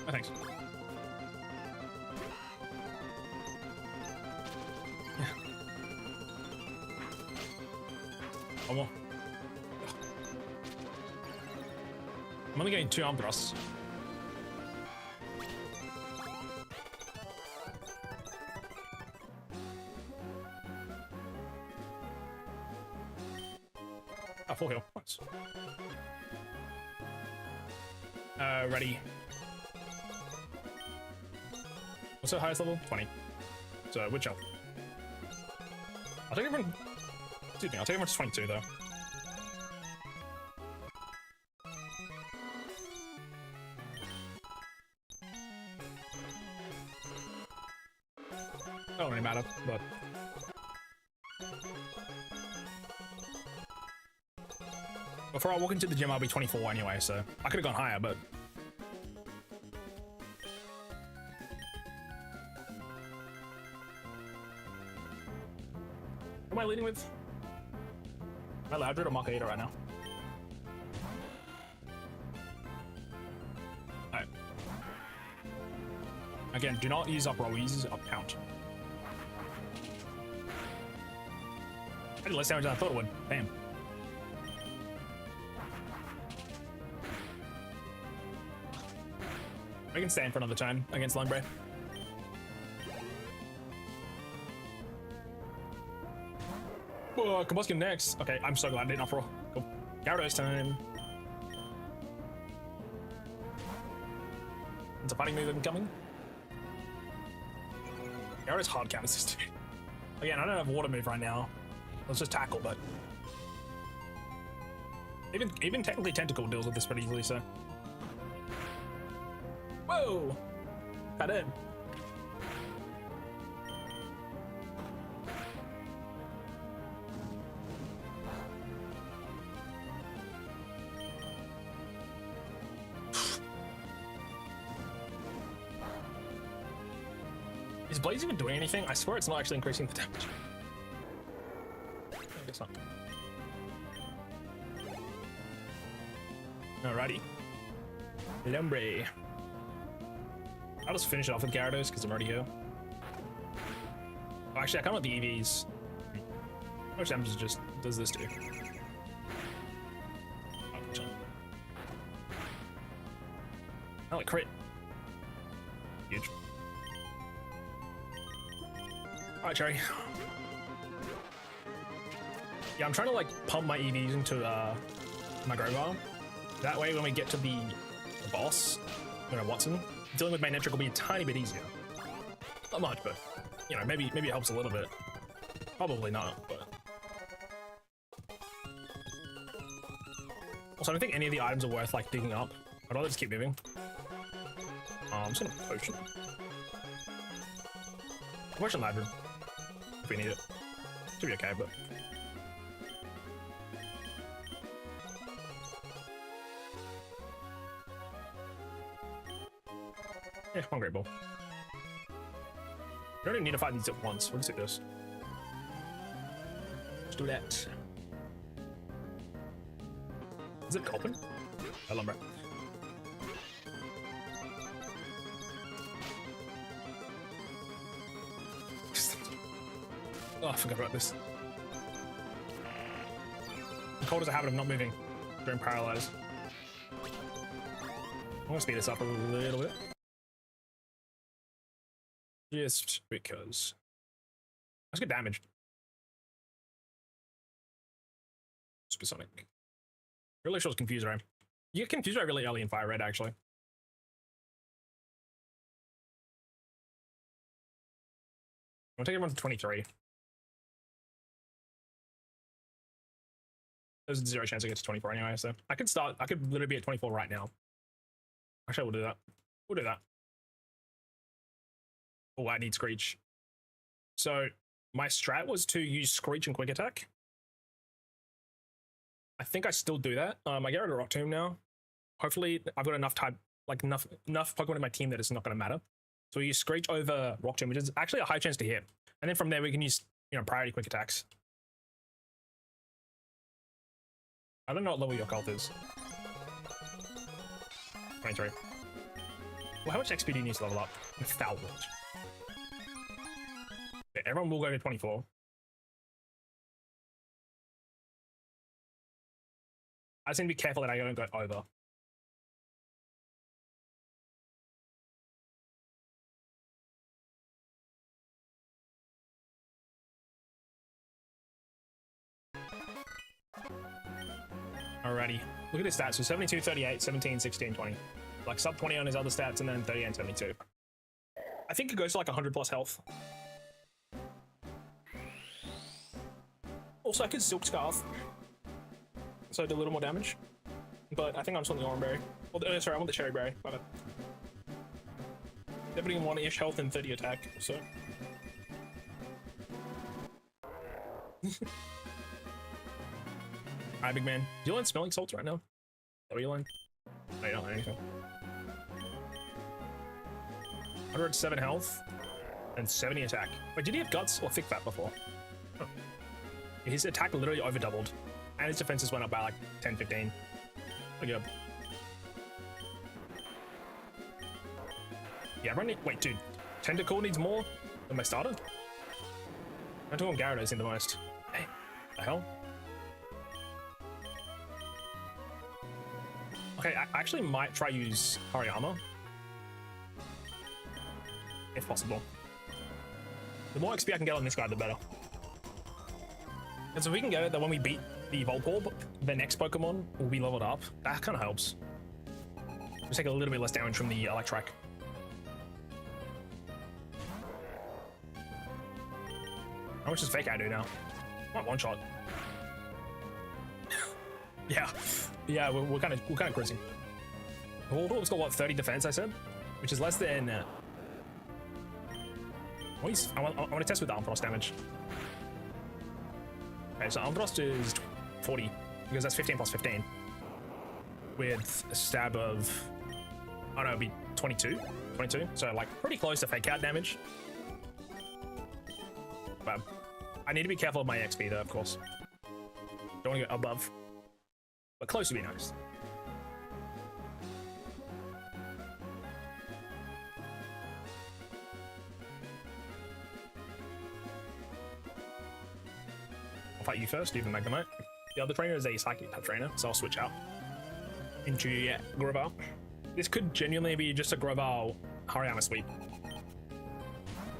Oh, thanks. One more. I'm only getting 2 arm thrusts. Ah, full heal. Nice. Ready. What's the highest level? 20. So, which health? I'll take everyone. Excuse me, I'll take everyone to 22 though. Don't really matter, but. Before I walk into the gym, I'll be 24 anyway, so I could have gone higher, but. Who am I leading with? Am I Loudred or Mokuhito right now? Alright. Again, do not use up roll, use up count. I did less damage than I thought it would. Damn. I can stand for another turn against Lombre. Whoa, Combusken next. Okay, I'm so glad I didn't offer. Cool. Gyarados time. It's a fighting move incoming. Gyarados hard counter system. Again, I don't have water move right now. Let's just tackle, but even technically Tentacle deals with this pretty easily, so. Whoa! Got in. Is Blaze even doing anything? I swear it's not actually increasing the damage. I guess not. Alrighty. Lombre. I'll just finish it off with Gyarados because I'm already here. Oh, actually, I can't want the EVs. How much damage does this do? Oh, like crit. Huge. Alright, Cherry. Yeah, I'm trying to like pump my EVs into my Grovar. That way when we get to the boss, Watson, dealing with Magnetric will be a tiny bit easier. Not much, but you know, maybe it helps a little bit. Probably not, but also I don't think any of the items are worth like digging up. I'd rather just keep moving. I'm just gonna potion. Potion Ladron. If we need it. Should be okay, but yeah, one great ball. We don't even need to fight these at once. We'll just do this. Let's do that. Is it Copen? I lumber. Oh, I forgot about this. The cold has a habit of not moving during paralyze. I'm gonna speed this up a little bit. Just because. That's good damage. Supersonic. Really shows Confuse Ray. You get Confuse Ray really early in Fire Red, actually. I'm gonna take everyone to 23. There's a 0 chance I get to 24 anyway, so I could literally be at 24 right now. Actually, we'll do that. We'll do that. Oh, I need Screech. So my strat was to use Screech and Quick Attack. I think I still do that. I get rid of Rock Tomb now. Hopefully, I've got enough enough Pokemon in my team that it's not going to matter. So we use Screech over Rock Tomb, which is actually a high chance to hit. And then from there, we can use priority Quick Attacks. I don't know what level your cult is. 23. Well, how much XP do you need to level up? 1,000. Yeah, everyone will go to 24. I just need to be careful that I don't go over. Alrighty. Look at his stats. So 72, 38, 17, 16, 20. Like sub 20 on his other stats and then 38 and 72. I think it goes to like 100 plus health. Also, I could Silk Scarf. So I do a little more damage. But I think I'm just on the Orange Berry. Oh, sorry, I want the Cherry Berry. My bad. 71-ish health and 30 attack, so. Alright, big man. Do you learn Smelling Salts right now? Is that what you learn? No, you don't learn anything. 107 health and 70 attack. Wait, did he have Guts or Thick Fat before? Oh. His attack literally over doubled. And his defenses went up by like 10, 15. Pretty good. Yeah, wait, dude. Tentacle needs more than my starter? I'm talking Gyarados in the most. Hey, the hell? Okay, I actually might try use Hariyama. If possible. The more XP I can get on this guy, the better. And so if we can get it that when we beat the Voltorb, the next Pokemon will be leveled up. That kind of helps. Just take a little bit less damage from the Electric. How much does Fake Out do now? Not one shot. yeah, we're kind of cruising. Voltorb's got what, 30 defense? I said, which is less than. I want to test with the Ampharos damage. Okay, so Ampharos is 40 because that's 15 plus 15 with a stab of, oh no, it'd be 22, so like pretty close to Fake Out damage. But I need to be careful of my XP though, of course. Don't want to go above, but close would be nice. fight you first, even Magnemite. The other trainer is a psychic type trainer, so I'll switch out into Grovyle. This could genuinely be just a Grovyle Hariyama sweep.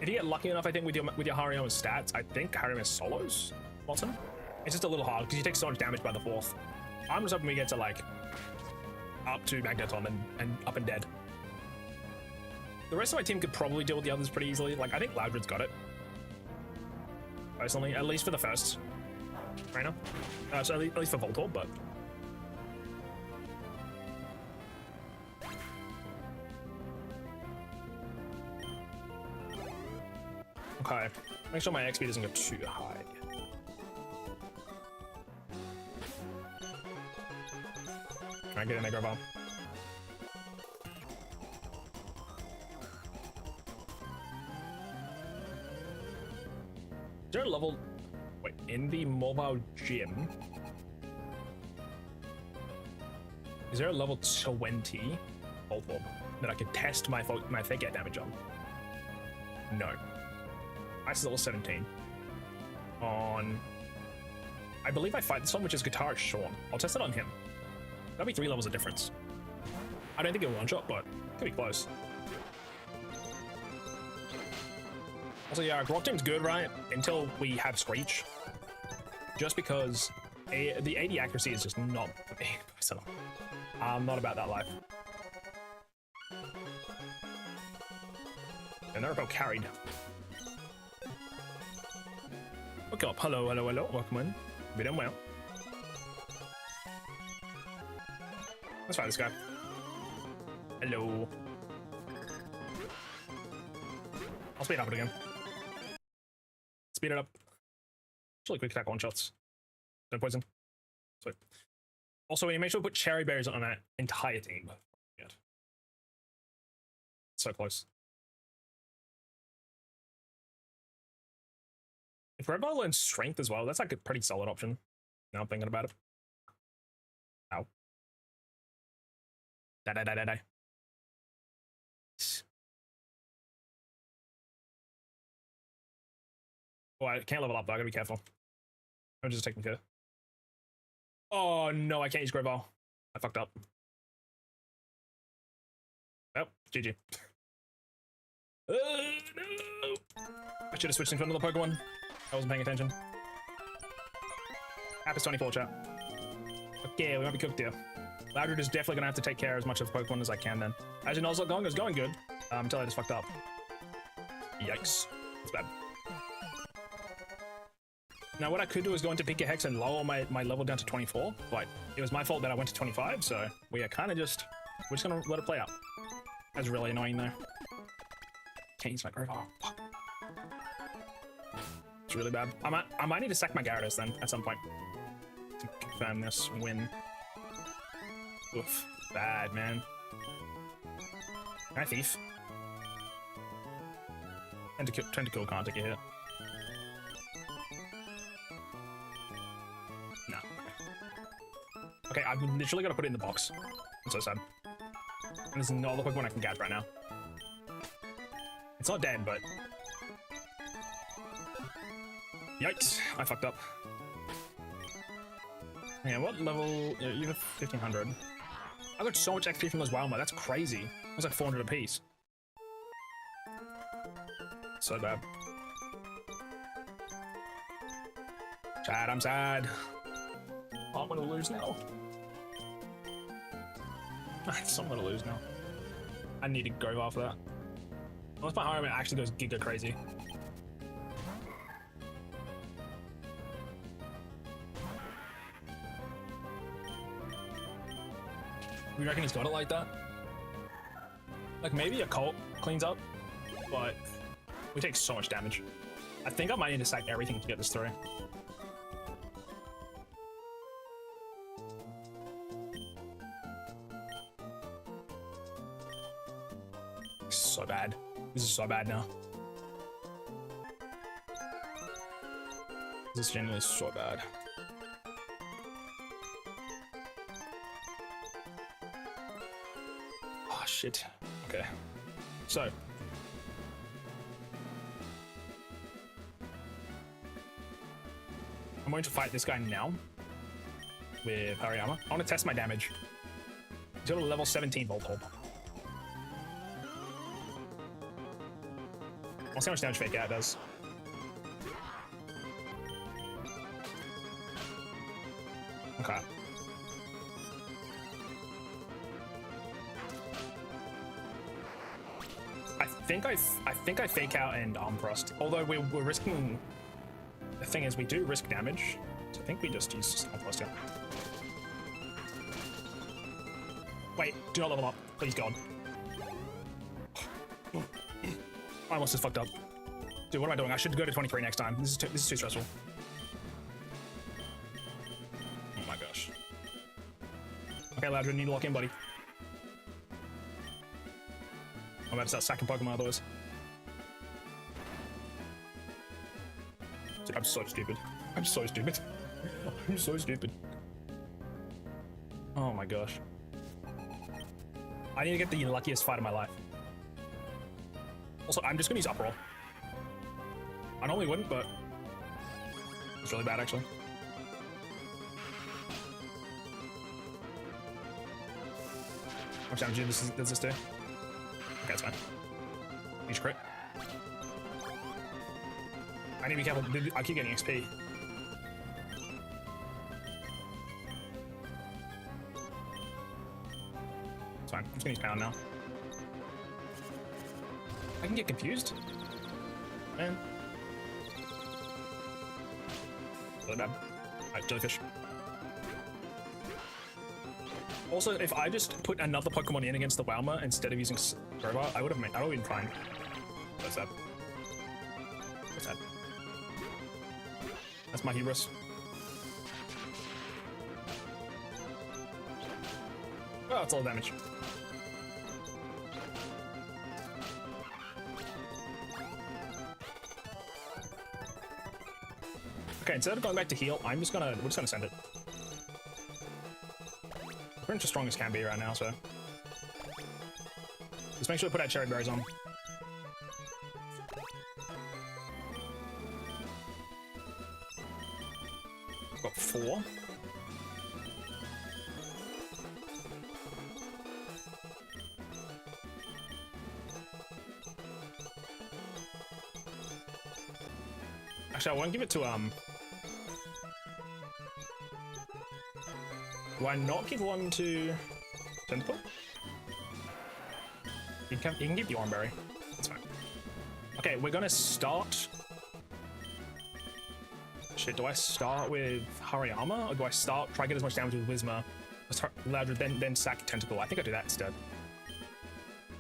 If you get lucky enough, I think with your Hariyama stats, I think Hariyama solos Watson. It's just a little hard because you take so much damage by the fourth. I'm just hoping we get to like up to Magneton and up and dead. The rest of my team could probably deal with the others pretty easily. Like I think Loudred's got it. Personally, at least for the first trainer. So at least for Voltorb, but okay. Make sure my XP doesn't go too high. Can I get in there, Grovyle? Is there a level... Wait, in the mobile gym? Is there a level 20 Voltorb that I could test my fake out damage on? No. Ice is level 17. On... I believe I fight this one, which is Guitar Sean. I'll test it on him. That'll be 3 levels of difference. I don't think it'll one-shot, but it could be close. Also, yeah, Rock Team's good, right? Until we have Screech. Just because the 80 accuracy is just not for me, personally. I'm not about that life. And they're about carried. Look up. Hello, hello, hello. Welcome in. We done well. Let's fight this guy. Hello. I'll speed up it again. Speed it up. Actually, quick attack one shots. No poison. Sweet. Also, you make sure to put cherry berries on that entire team. Good. So close. If Grovyle learns strength as well, that's like a pretty solid option. Now I'm thinking about it. Ow. Die. Oh, I can't level up though, I gotta be careful. I'm just taking care. Oh no, I can't use Grovyle. I fucked up. Oh, GG. No! I should have switched into another Pokemon. I wasn't paying attention. App is 24, chat. Okay, we might be cooked here. Loudred is definitely gonna have to take care of as much of Pokemon as I can then. As your Nuzlocke going, it's going good. Until I just fucked up. Yikes. That's bad. Now what I could do is go into Pika Hex and lower my level down to 24, but it was my fault that I went to 25, so we are kind of just, we're just gonna let it play out. That's really annoying though. Can't use my Grovyle. Oh, fuck. It's really bad. I might need to sack my Gyarados then at some point to confirm this win. Oof, bad man. Can I thief? Tentacle can't take a hit. No. Okay, I've literally got to put it in the box. I'm so sad. And there's no other Pokemon I can catch right now. It's not dead, but... Yikes, I fucked up. Yeah, what level? Yeah, you have 1500. I got so much XP from those wild mode, that's crazy. It was like 400 apiece. So bad. Chad, I'm sad. Oh, I'm gonna lose now. I'm gonna lose now. I need to go after that. Unless my Hariyama actually goes giga crazy. You reckon he's got it like that? Like maybe a Colt cleans up, but we take so much damage. I think I might need to sack everything to get this through. So bad. This is so bad now. This is genuinely so bad. Oh shit. Okay. So. I'm going to fight this guy now with Hariyama. I want to test my damage. He's got a level 17 Volt Orb. I'll see how much damage Fake Out does. Okay. I think I Fake Out and Arm Thrust. Although we're risking. The thing is, we do risk damage. So I think we just use Arm Thrust here. Wait, do not level up, please God. I almost just fucked up. Dude, what am I doing? I should go to 23 next time. This is too stressful. Oh my gosh. Okay, Loudred, need to lock in, buddy. I'm about to start sacking Pokemon otherwise. Dude, I'm so stupid. I'm so stupid. I'm so stupid. Oh my gosh. I need to get the luckiest fight of my life. Also, I'm just gonna use Uproar. I normally wouldn't, but it's really bad actually. How much damage does this do? Okay, that's fine. Each crit. I need to be careful. I keep getting XP. It's fine. I'm just gonna use Pound now. I can get confused. Man. Really bad. Alright, Jellyfish. Also, if I just put another Pokemon in against the Wailmer instead of using Grovar, I would have been fine. That's sad. That's sad. That's my hubris. Oh, it's all damage. Okay, instead of going back to heal, we're just gonna send it. We're as strong as can be right now, so just make sure to put our cherry berries on. Got 4. Actually, I won't give it to Do I not give one to Tentacle? You can give the Oranberry. That's fine. Okay, we're gonna start. Shit, do I start with Hariyama or do I try to get as much damage with Whismur, then sack Tentacle? I think I do that instead.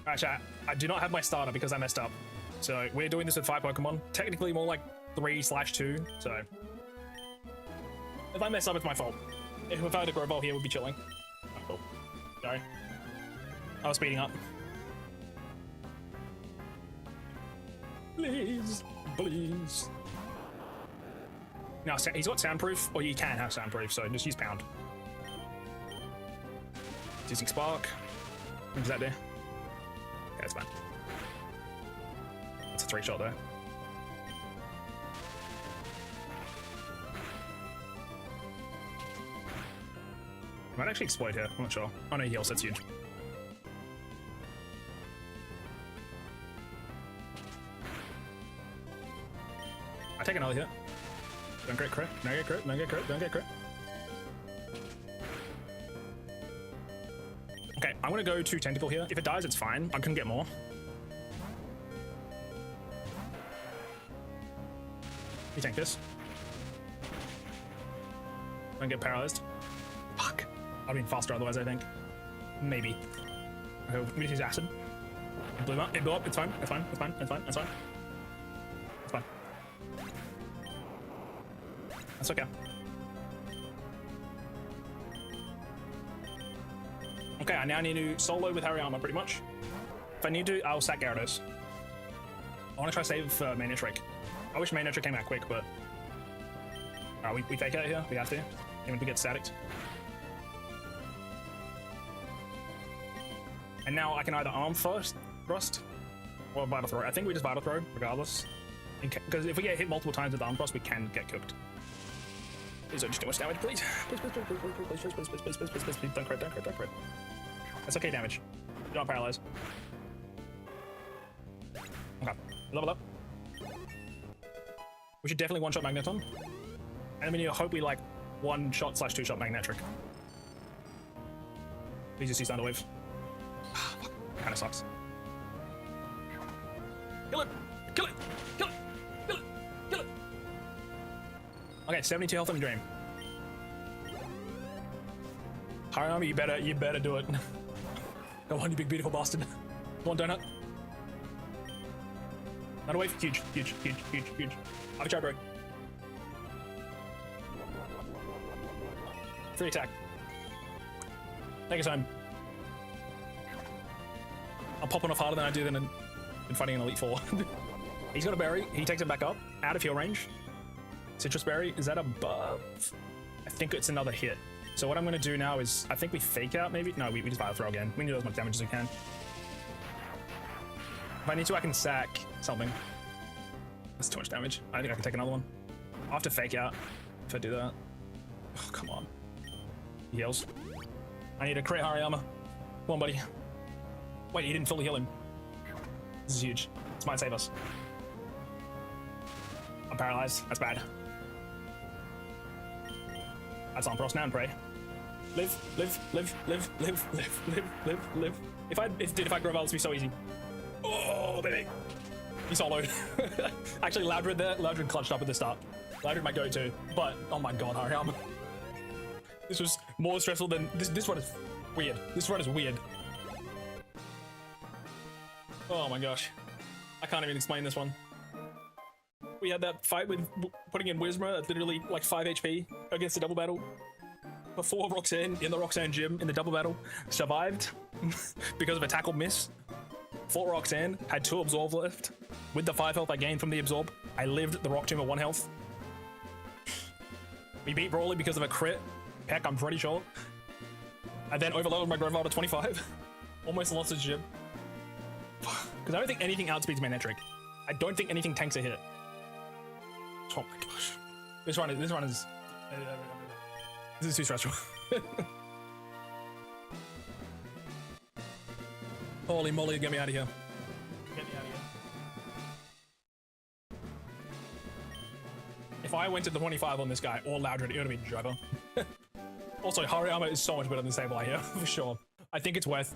Actually, I do not have my starter because I messed up. So we're doing this with 5 Pokemon. Technically more like 3/2. So if I mess up, it's my fault. If I had a Grow Ball here, we'd be chilling. Oh, cool. Sorry. I was speeding up. Please. Please. Now, he's got Soundproof, or you can have Soundproof, so just use Pound. Using Spark. What does that do? Okay, that's fine. It's a 3-shot though. I might actually explode here, I'm not sure. Oh no, heals, that's huge. I take another hit. Don't get crit, don't get crit, don't get crit, don't get crit. Okay, I'm gonna go to Tentacle here. If it dies, it's fine. I can get more. You tank this. Don't get paralyzed. Fuck. I'd been faster otherwise, I think. Maybe. Okay, we just use acid. It blew up. It blew up. It's fine. It's fine. It's fine. It's fine. It's fine. It's fine. That's okay. Okay, I now need to solo with Hariyama, pretty much. If I need to, I'll sack Gyarados. I want to try to save Main Trick. I wish Main Trick came out quick, but... Alright, we fake out here. We have to. Even if we get staticked. And now I can either Arm Thrust or Vital Throw. I think we just Vital Throw, regardless. Because if we get hit multiple times with Arm Thrust, we can get cooked. Please don't do too much damage, please. Please, please, please, please, please, please, please, please, please, please, please, please, don't crit, don't crit, don't crit. That's okay damage. Don't paralyze. Okay, level up. We should definitely one-shot Magneton. And we need to hope we like one-shot / two-shot Magnetric. Please just use Thunder Wave. Fuck, kinda sucks. Kill it! Kill it! Kill it! Kill it! Kill it! Okay, 72 health on your dream. Hariyama, you better do it. Come on, you big beautiful bastard. Come on, donut. Thunder Wave, huge, huge, huge, huge, huge. Have a try, bro. Free attack. Take us home. I'm popping off harder than I do in fighting an Elite Four. He's got a berry. He takes it back up, out of heal range. Citrus berry, is that above? I think it's another hit. So what I'm going to do now is, I think we fake out maybe? No, we just fire throw again. We need as much damage as we can. If I need to, I can sack something. That's too much damage. I think I can take another one. I'll have to fake out if I do that. Oh, come on. He heals. I need a crit Hariyama. Come on, buddy. Wait, he didn't fully heal him. This is huge. This might save us. I'm paralyzed. That's bad. That's on Prost now and pray. Live, live, live, live, live, live, live, live, live. If I grow well, this would be so easy. Oh, baby. He soloed. Actually, Loudred there. Loudred clutched up at the start. Loudred might go too. But, oh my god, Hariyama. This was more stressful than... This run is weird. This run is weird. Oh my gosh. I can't even explain this one. We had that fight with putting in Whismur at literally like 5 HP against the double battle. Before Roxanne, in the Roxanne gym, in the double battle. Survived because of a tackle miss. Fought Roxanne, had 2 absorb left. With the 5 health I gained from the absorb, I lived the Rock Tomb at 1 health. We beat Brawly because of a crit. Heck, I'm pretty sure. I then overloaded my Grovyle to 25. Almost lost his gym. Because I don't think anything outspeeds Magnetric. I don't think anything tanks a hit. Oh my gosh. This run is this is too stressful. Holy moly, get me out of here. Get me out of here. If I went to the 25 on this guy or Loudred, it would have been Java. Also, Hariyama is so much better than Sableye here, for sure. I think it's worth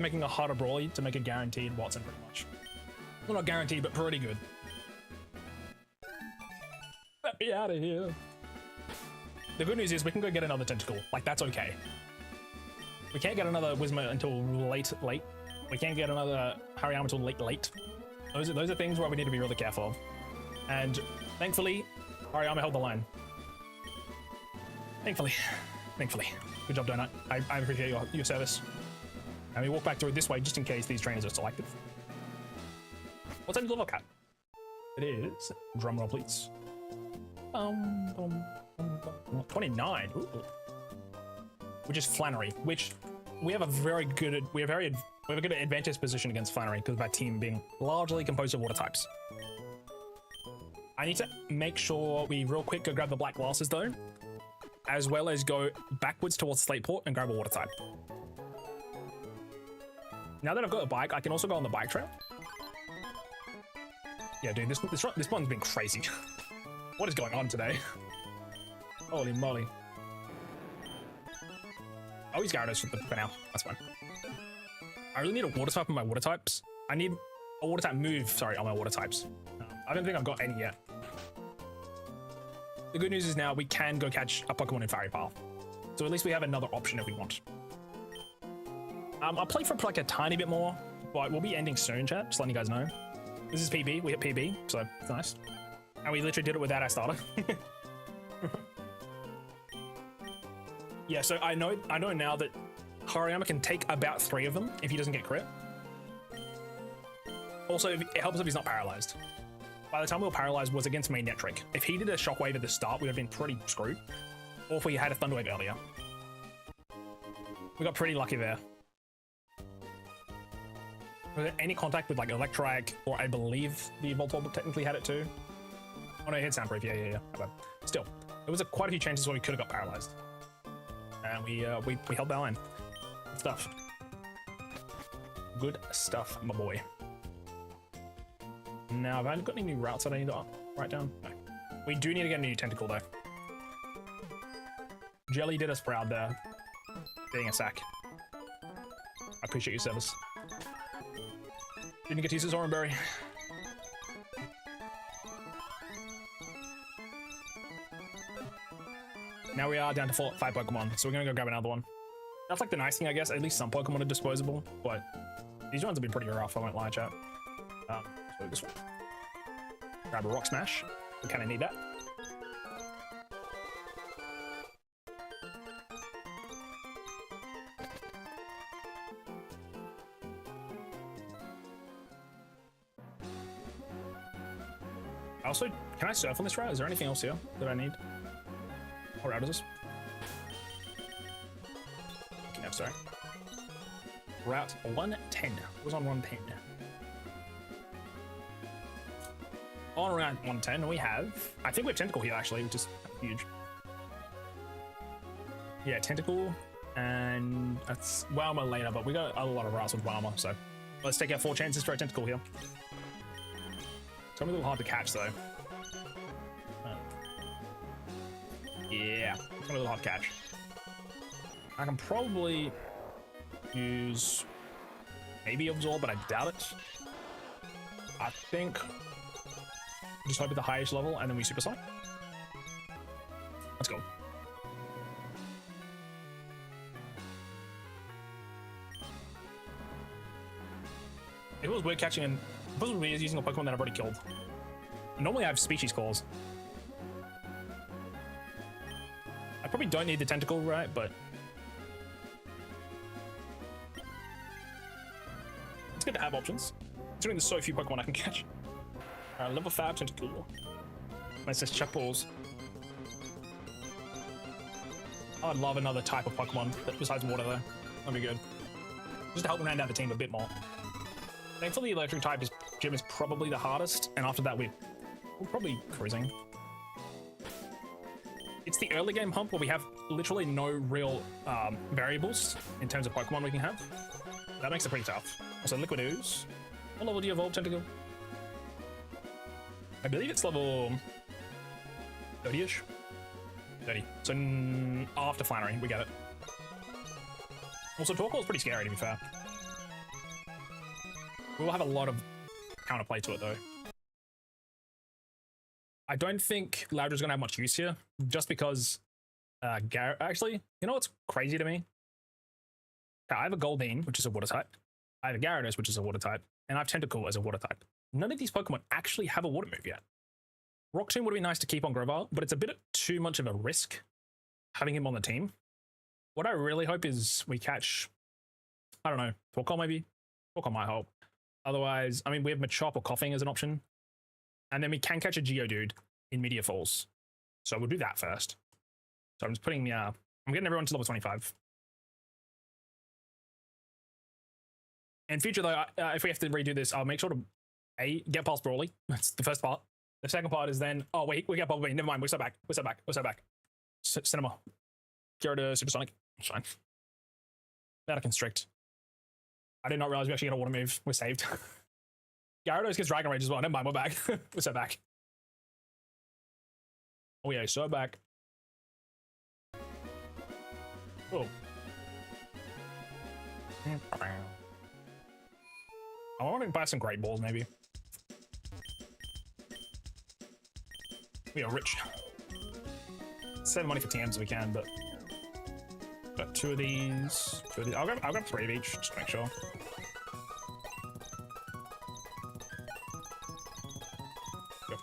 making a harder Brawly to make a guaranteed Watson, pretty much. Well, not guaranteed, but pretty good. Let me out of here. The good news is we can go get another Tentacle. Like, that's okay. We can't get another Whismur until late. We can't get another Hariyama until late. Those are things where we need to be really careful of. And thankfully, Hariyama held the line. Thankfully. Good job, Donut. I appreciate your service. And we walk back through this way just in case these trainers are selective. What's that level cap? It is, drumroll please. 29. Ooh. Which is Flannery, which we have a very good advantage position against Flannery because of our team being largely composed of water types. I need to make sure we real quick go grab the black glasses though, as well as go backwards towards Slateport and grab a water type. Now that I've got a bike, I can also go on the bike trail. Yeah, dude, this one's been crazy. What is going on today? Holy moly. Oh, he's Gyarados for now. That's fine. I really need a water type on my water types. I need a water type move, sorry, on my water types. I don't think I've got any yet. The good news is now we can go catch a Pokemon in Fairy Path. So at least we have another option if we want. I'll play for like a tiny bit more, but we'll be ending soon, chat. Just letting you guys know. This is PB. We hit PB, so it's nice. And we literally did it without our starter. Yeah, so I know now that Hariyama can take about 3 of them if he doesn't get crit. Also, it helps if he's not paralyzed. By the time we were paralyzed was against Magnetric. If he did a Shockwave at the start, we would have been pretty screwed. Or if we had a Thunder Wave earlier. We got pretty lucky there. Was there any contact with like Electrike, or I believe the Voltorb technically had it too? Oh no, he had Soundproof, yeah. Okay. Still, There was quite a few chances where we could have got paralyzed. And we held that line. Good stuff. Good stuff, my boy. Now, have I got any new routes that I need to write down? No. We do need to get a new tentacle, though. Jelly did us proud there. Being a sack. I appreciate your service. Didn't get to use his Oranberry. Now we are down to 5 Pokemon, so we're gonna go grab another one. That's like the nice thing, I guess. At least some Pokemon are disposable, but these ones have been pretty rough, I won't lie, chat. So this one. Grab a Rock Smash. We kind of need that. Also, can I surf on this route? Is there anything else here that I need? What route is this? No, sorry. Route 110. What was on 110? On route 110, we have... I think we have Tentacle here, actually, which is huge. Yeah, Tentacle, and that's Walma later, but we got a lot of routes with Walma, so let's take our 4 chances for a Tentacle here. It's gonna be a little hard to catch, though. Yeah, it's gonna be a little hard to catch. I can probably use maybe Absorb, but I doubt it. I think just hope at the highest level, and then we Supersonic. Let's go. It was weird catching and it was weird using a Pokemon that I've already killed. Normally I have species calls. I probably don't need the tentacle, right? But it's good to have options. Considering there's so few Pokemon I can catch. Level 5 tentacle. Let's just chuck balls. I'd love another type of Pokemon besides water though. That'd be good. Just to help them round out the team a bit more. Thankfully, electric type gym is probably the hardest, and after that we're probably cruising. It's the early game hump where we have literally no real variables in terms of Pokemon we can have. That makes it pretty tough. Also, Liquid Ooze. What level do you evolve, Tentacle? I believe it's level 30-ish. 30. So after Flannery, we get it. Also, Torkoal is pretty scary, to be fair. We will have a lot of counterplay to it, though. I don't think Loudre's gonna have much use here, just because actually, you know what's crazy to me? I have a Goldeen, which is a water type. I have a Gyarados, which is a water type, and I have Tentacle as a water type. None of these Pokemon actually have a water move yet. Rock Tomb would be nice to keep on Grovyle, but it's a bit too much of a risk having him on the team. What I really hope is we catch, I don't know, Torkoal maybe? Torkoal might help. Otherwise, I mean, we have Machop or Coughing as an option. And then we can catch a Geodude in Meteor Falls. So we'll do that first. So I'm just putting, I'm getting everyone to level 25. In future though, if we have to redo this, I'll make sure to get past Brawly. That's the first part. The second part is then, oh wait, we got Bumblebee. Never mind, we're so back. We're so back. We're so back. Cinema. Gyarados, Supersonic. It's fine. That I can strict. I did not realize we actually got a water move. We're saved. Gyarados gets Dragon Rage as well. Never mind, we're back. We're so back. Oh yeah, so back. Oh. I want to buy some Great Balls, maybe. We are rich. Save money for TMs if we can, but got two of these. I'll grab 3 of each, just to make sure. Yep.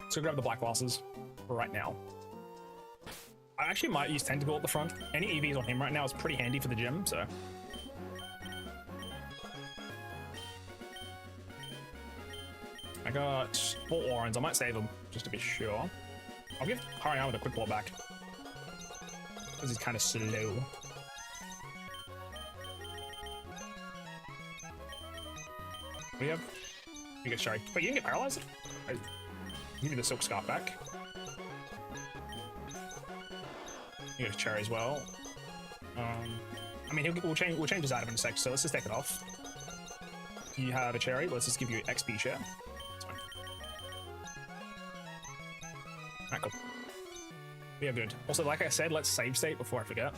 So grab the black glasses right now. I actually might use Tentacle at the front. Any EVs on him right now is pretty handy for the gym, so. I got 4 Orans. I might save them just to be sure. I'll give Hariyama the quick ball back because he's kind of slow. We have You get Cherry. But you can get paralyzed? Give me the Silk Scarf back. You get Cherry as well. I mean, we'll change his item in a sec, so let's just take it off. You have a Cherry, let's just give you XP share. That's fine. Alright, cool. We are good. Also, like I said, let's save state before I forget.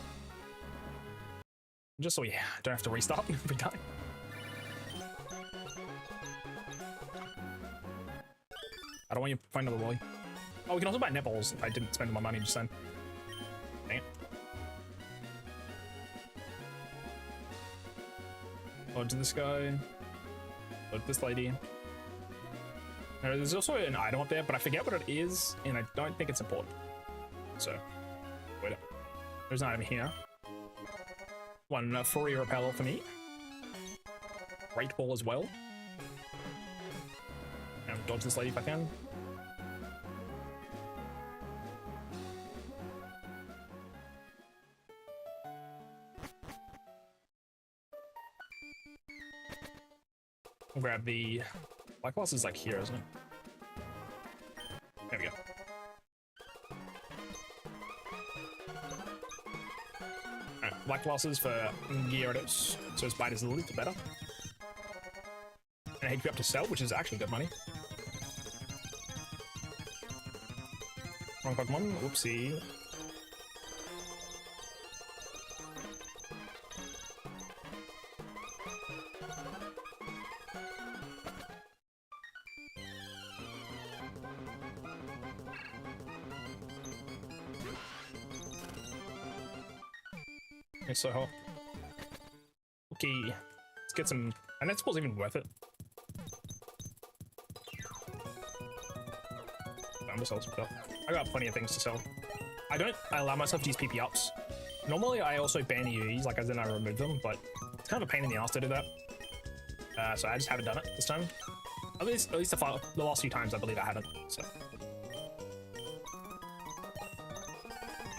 Just so we don't have to restart every time. I don't want you to find another lolly. Oh, we can also buy netballs if I didn't spend my money just then. Dang it. Load to this guy. Load this lady. Now, there's also an item up there, but I forget what it is, and I don't think it's important. So, wait up. There's an item here. One furry repeller for me. Great ball as well. And dodge this lady if I can. We'll grab the Black Boss is like here, isn't it? There we go. Alright, Black Glosses for Gyarados, so his bite is a little better. And HP up to sell, which is actually good money. Wrong Pokemon, whoopsie. It's so hot. Okay, let's get some. And that ball's even worth it. I'm gonna sell some stuff. I got plenty of things to sell. I don't allow myself to use PP ups. Normally, I also ban UEs, like as in I remove them, but it's kind of a pain in the ass to do that. So I just haven't done it this time. At least the last few times, I believe I haven't. So.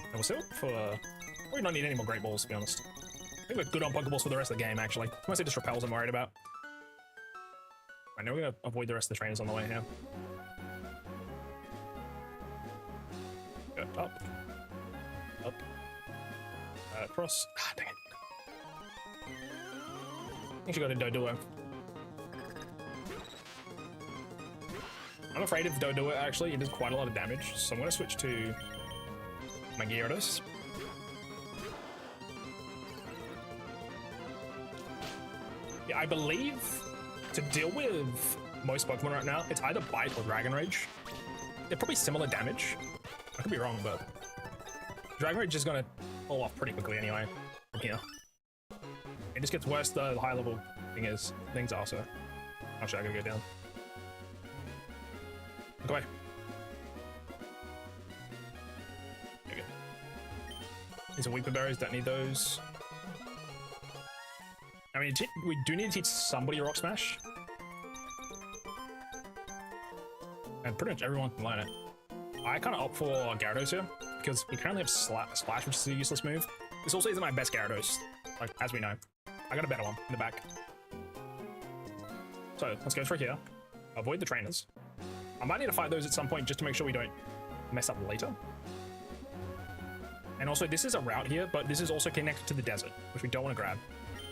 And we'll sell for. We don't need any more Great Balls, to be honest. I think we're good on Pokeballs for the rest of the game, actually. Mostly just repels I'm worried about. I know we're gonna avoid the rest of the trainers on the way here. Go up. Up. Cross. Ah, dang it. I think you got a Doduo. I'm afraid of Doduo, actually. It does quite a lot of damage, so I'm gonna switch to my Gyarados. Yeah, I believe to deal with most Pokemon right now, it's either Bite or Dragon Rage. They're probably similar damage. I could be wrong, but Dragon Rage is gonna fall off pretty quickly anyway from here. It just gets worse the higher level things are, so actually I gotta go down. Look away. There you go. These are Weeper Berries, don't need those. I mean, we do need to teach somebody Rock Smash. And pretty much everyone can learn it. I kind of opt for Gyarados here, because we currently have Splash, which is a useless move. This also isn't my best Gyarados, like, as we know. I got a better one in the back. So, let's go through here. Avoid the trainers. I might need to fight those at some point just to make sure we don't mess up later. And also, this is a route here, but this is also connected to the desert, which we don't want to grab.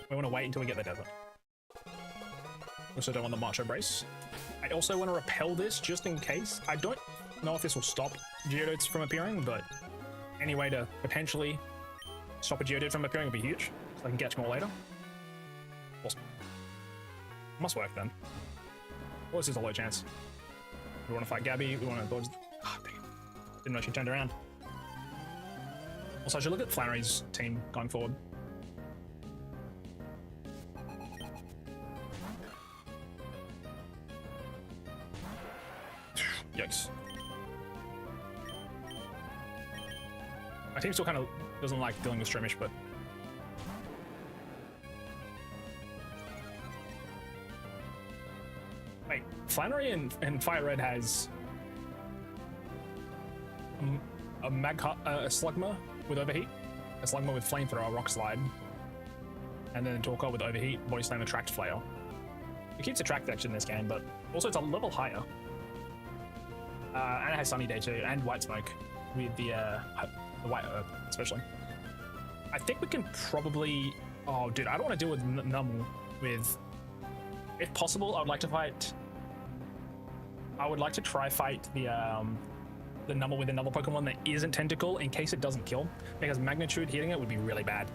We want to wait until we get the desert. Also don't want the Macho Brace. I also want to repel this just in case. I don't know if this will stop Geodudes from appearing, but any way to potentially stop a Geodude from appearing would be huge. So I can catch more later. Awesome. Must work then. Or this is a low chance. We want to fight Gabby. We want to dodge. Oh, dang it. Didn't know she turned around. Also, I should look at Flannery's team going forward. Yikes. My team still kind of doesn't like dealing with Stremish, but... Wait, Flannery and Fire Red has... a Slugma with Overheat, a Slugma with Flamethrower, Rock Slide, and then a Torkoal with Overheat, Body Slam, Attract Flare. It keeps the track section in this game, but also it's a level higher. And it has Sunny Day too, and White Smoke with the White Herb, especially. I think we can probably... Oh, dude, I don't want to deal with Numel with... If possible, I would like to fight... I would like to try fight the Numel with another Pokemon that isn't Tentacle in case it doesn't kill, because Magnitude hitting it would be really bad.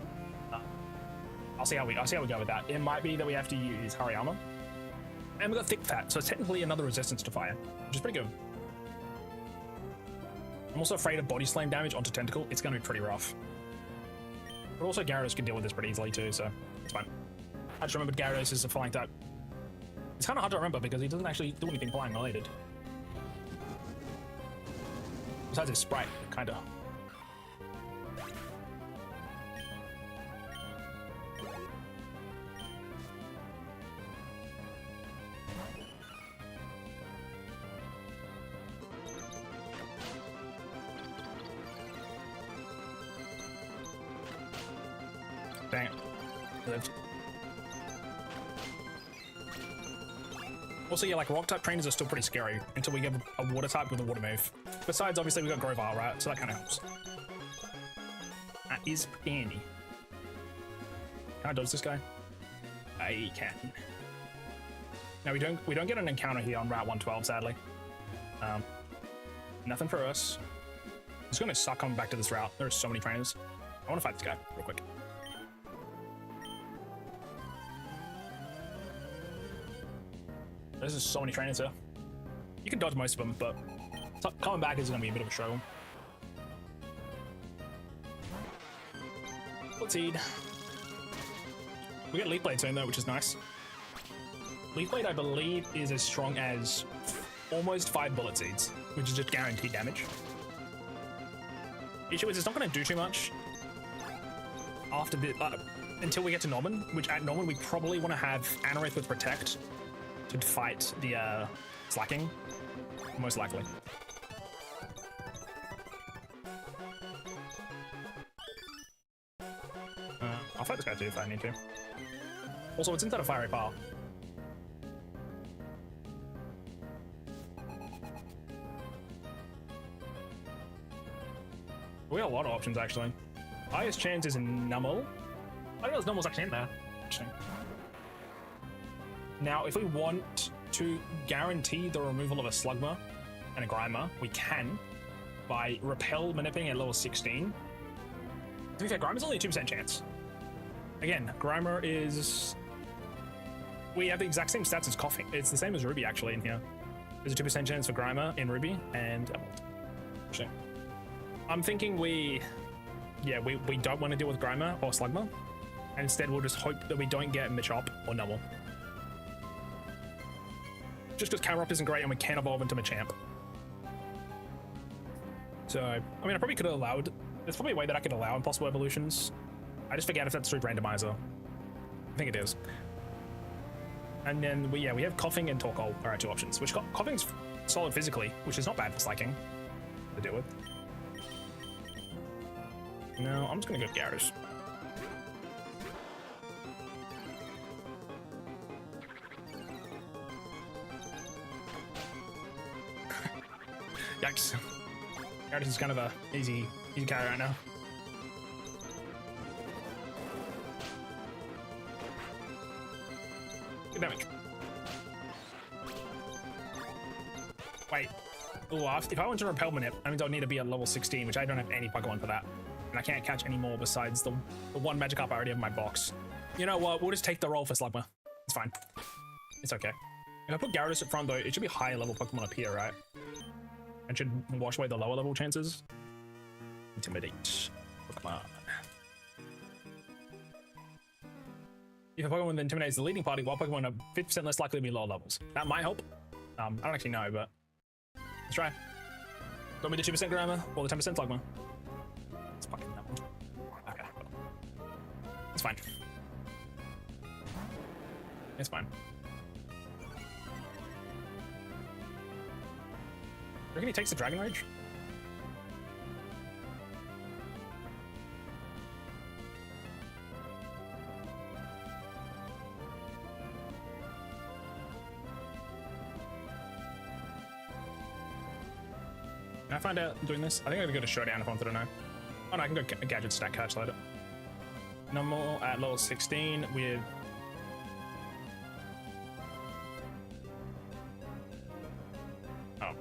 I'll see how we go with that. It might be that we have to use Hariyama. And we've got Thick Fat, so it's technically another resistance to fire, which is pretty good. I'm also afraid of Body Slam damage onto Tentacle. It's going to be pretty rough. But also Gyarados can deal with this pretty easily too, so it's fine. I just remembered Gyarados is a flying type. It's kind of hard to remember because he doesn't actually do anything flying related. Besides his sprite, kind of. Dang it. Lived. Also, yeah, like rock type trainers are still pretty scary until we get a water type with a water move. Besides, obviously, we got Grovyle, right? So that kind of helps. That is handy. Can I dodge this guy? I can. Now we don't get an encounter here on Route 112, sadly. Nothing for us. It's gonna suck coming back to this route. There are so many trainers. I want to fight this guy real quick. There's just so many trainers here. You can dodge most of them, but coming back is going to be a bit of a struggle. Let's see. We get Leaf Blade soon though, which is nice. Leaf Blade, I believe, is as strong as almost 5 Bullet Seeds, which is just guaranteed damage. The issue is it's not going to do too much after the until we get to Norman, which at Norman we probably want to have Anorith with Protect to fight the Slacking, most likely. I'll fight this guy too if I need to. Also, it's inside a Fiery Power. We got a lot of options actually. Highest chance is in Numel. I didn't know Numel's actually in there. Actually. Now, if we want to guarantee the removal of a Slugma and a Grimer, we can by Repel Manipulating at level 16. To be fair, Grimer's only a 2% chance. Again, Grimer is... We have the exact same stats as Coughing. It's the same as Ruby, actually, in here. There's a 2% chance for Grimer in Ruby and Emerald. Actually, I'm thinking we don't want to deal with Grimer or Slugma, and instead we'll just hope that we don't get Machop or Numel. Just because Camerupt isn't great and we can't evolve into Machamp. So, I mean, I probably could have allowed... There's probably a way that I could allow impossible evolutions. I just forget if that's through Randomizer. I think it is. And then, we have Coughing and Torkoal are our 2 options, which Coughing's solid physically, which is not bad for Slacking to deal with. No, I'm just going to go Gyarados. Yikes. Gyarados is kind of a easy carry right now. Good damage. Wait. Ooh, if I want to Repel Manip, that means I'll need to be at level 16, which I don't have any Pokemon for that. And I can't catch any more besides the one Magikarp I already have in my box. You know what? We'll just take the roll for Slugma. It's fine. It's okay. If I put Gyarados up front, though, it should be higher level Pokemon up here, right? And should wash away the lower level chances. Intimidate. Pokemon. If a Pokemon intimidates the leading party, while Pokemon are 50% less likely to be lower levels. That might help. I don't actually know, but let's try. Got me the 2% Grimer or the 10% Slugma. It's fucking dumb. Okay. It's fine. It's fine. You reckon he takes the Dragon Rage? Can I find out doing this? I think I gotta go to Showdown if I wanted to know. Oh no, I can go Gadget Stack Catch later. Number at level 16 with... Oh.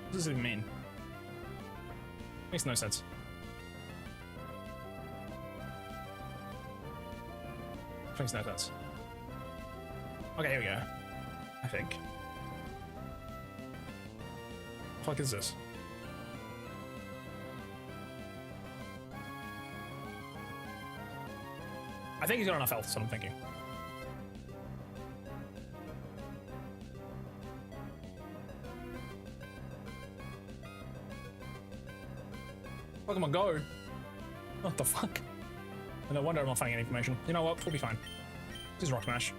What does it mean? Makes no sense. Makes no sense. Okay, here we go. I think. What the fuck is this? I think he's got enough health, that's what I'm thinking. Pokemon Go! What the fuck? No wonder I'm not finding any information. You know what? We'll be fine. This is Rock Smash.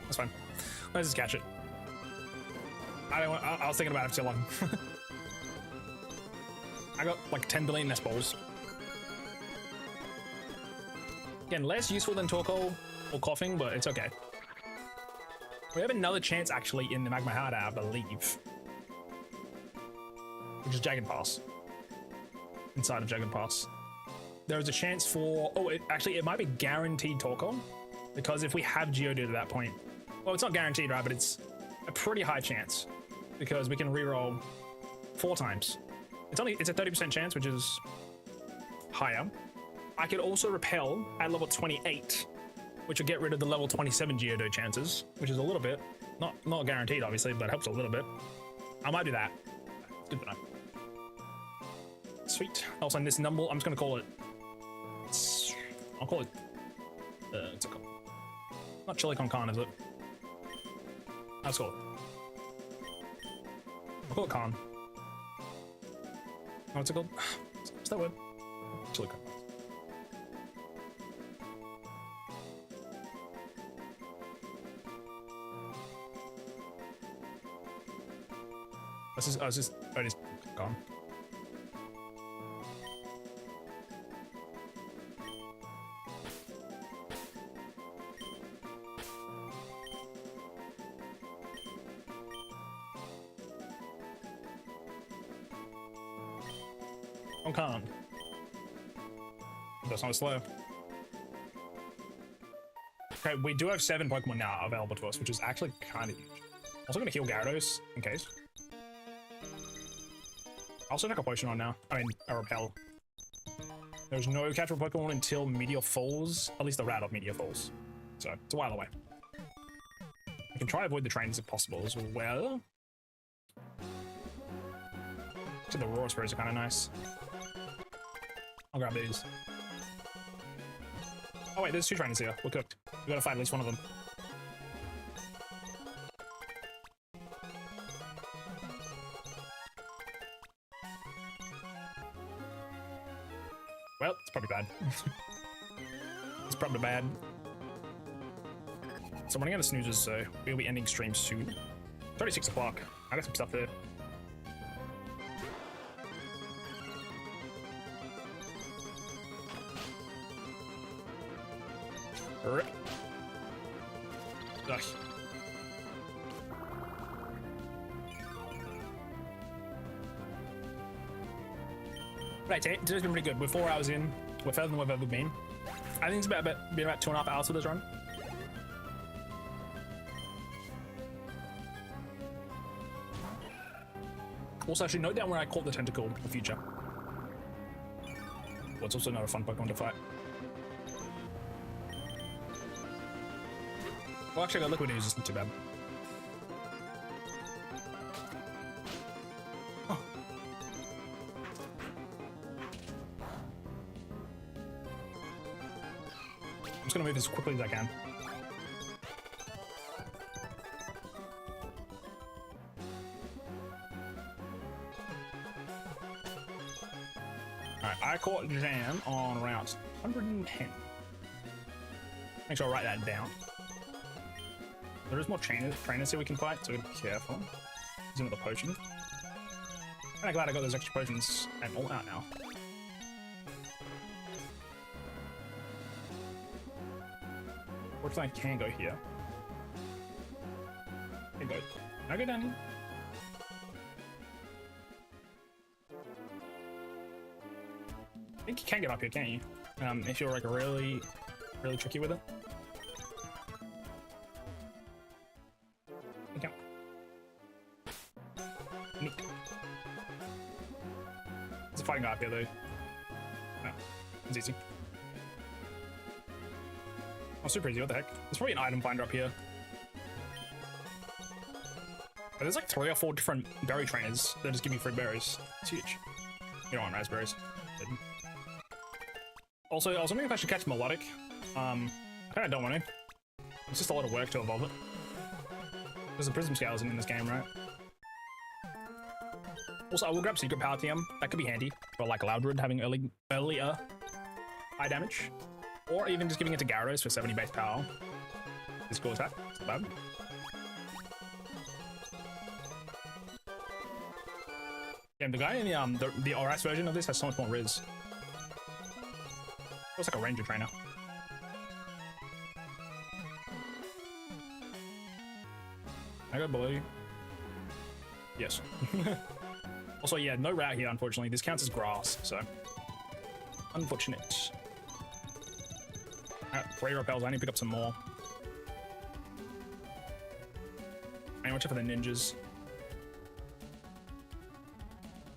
That's fine. Let's just catch it. I don't want, I was thinking about it for too long. I got like 10 billion nest balls. Again, less useful than Torkoal or Coughing, but it's okay. We have another chance actually in the Magma Harder, I believe. Which is Jagged Pass. Inside of Jagged Pass. There is a chance for... Oh, it might be guaranteed Torkoal. Because if we have Geodude at that point... Well, it's not guaranteed, right? But it's a pretty high chance. Because we can reroll 4 times. It's a 30% chance, which is higher. I could also repel at level 28, which will get rid of the level 27 Geodude chances, which is a little bit. Not guaranteed, obviously, but helps a little bit. I might do that. It's good to know. Sweet. Also, in this number, I'm just going to call it... I'll call it... What's it called? Not Chili Con Con, is it? Let's call it. I'll call it Con. Oh, what's it called? What's that word? Chili Con. Oh, it is gone. Con. That's not slow. Okay, we do have 7 Pokemon now available to us, which is actually kind of huge. Also gonna heal Gyarados in case. I'll also take a potion on now. I mean, a repel. There's no catchable Pokemon until Meteor Falls. At least the route of Meteor Falls. So, it's a while away. I can try to avoid the trains if possible as well. Actually, the Raw Sprays are kind of nice. I'll grab these. Oh wait, there's 2 trainers here. We're cooked. We gotta fight at least one of them. Well, it's probably bad. It's probably bad. So I'm running out of snoozes, so we'll be ending stream soon. It's already 6 o'clock. I got some stuff there. Ugh. Right, today's been pretty good. We're 4 hours in. We're further than we've ever been. I think it's been about 2.5 hours for this run. Also, actually, note down where I caught the tentacle in the future. Well, it's also not a fun Pokemon to fight. Well, actually, the Liquid Ooze isn't too bad. Oh. I'm just gonna move as quickly as I can. Alright, I caught Jan on route 110. Make sure I write that down. There is more trainers here we can fight, so we gotta be careful. Using the potion. Kinda glad I got those extra potions and all out now. Fortunately, I can go here. Can I go down here? I think you can get up here, can't you? If you're like really tricky with it. Okay. Neat. There's a fighting guy up here though. No, it's easy. Oh, super easy, what the heck? There's probably an item finder up here. But there's like 3 or 4 different berry trainers that just give me free berries. It's huge. You don't want raspberries. Also, I was wondering if I should catch Melodic. I kinda don't want to. It's just a lot of work to evolve it. Because the Prism Scale isn't in this game, right? Also, I will grab Secret Power TM. That could be handy for like Loudred having earlier high damage. Or even just giving it to Gyarados for 70 base power. Physical attack. It's not bad. Yeah, the guy in the ORAS version of this has so much more Riz. Looks like a ranger trainer. I go below you. Yes. Also, yeah, no route here, unfortunately. This counts as grass, so unfortunate. Alright, 3 repels. I need to pick up some more. And watch out for the ninjas.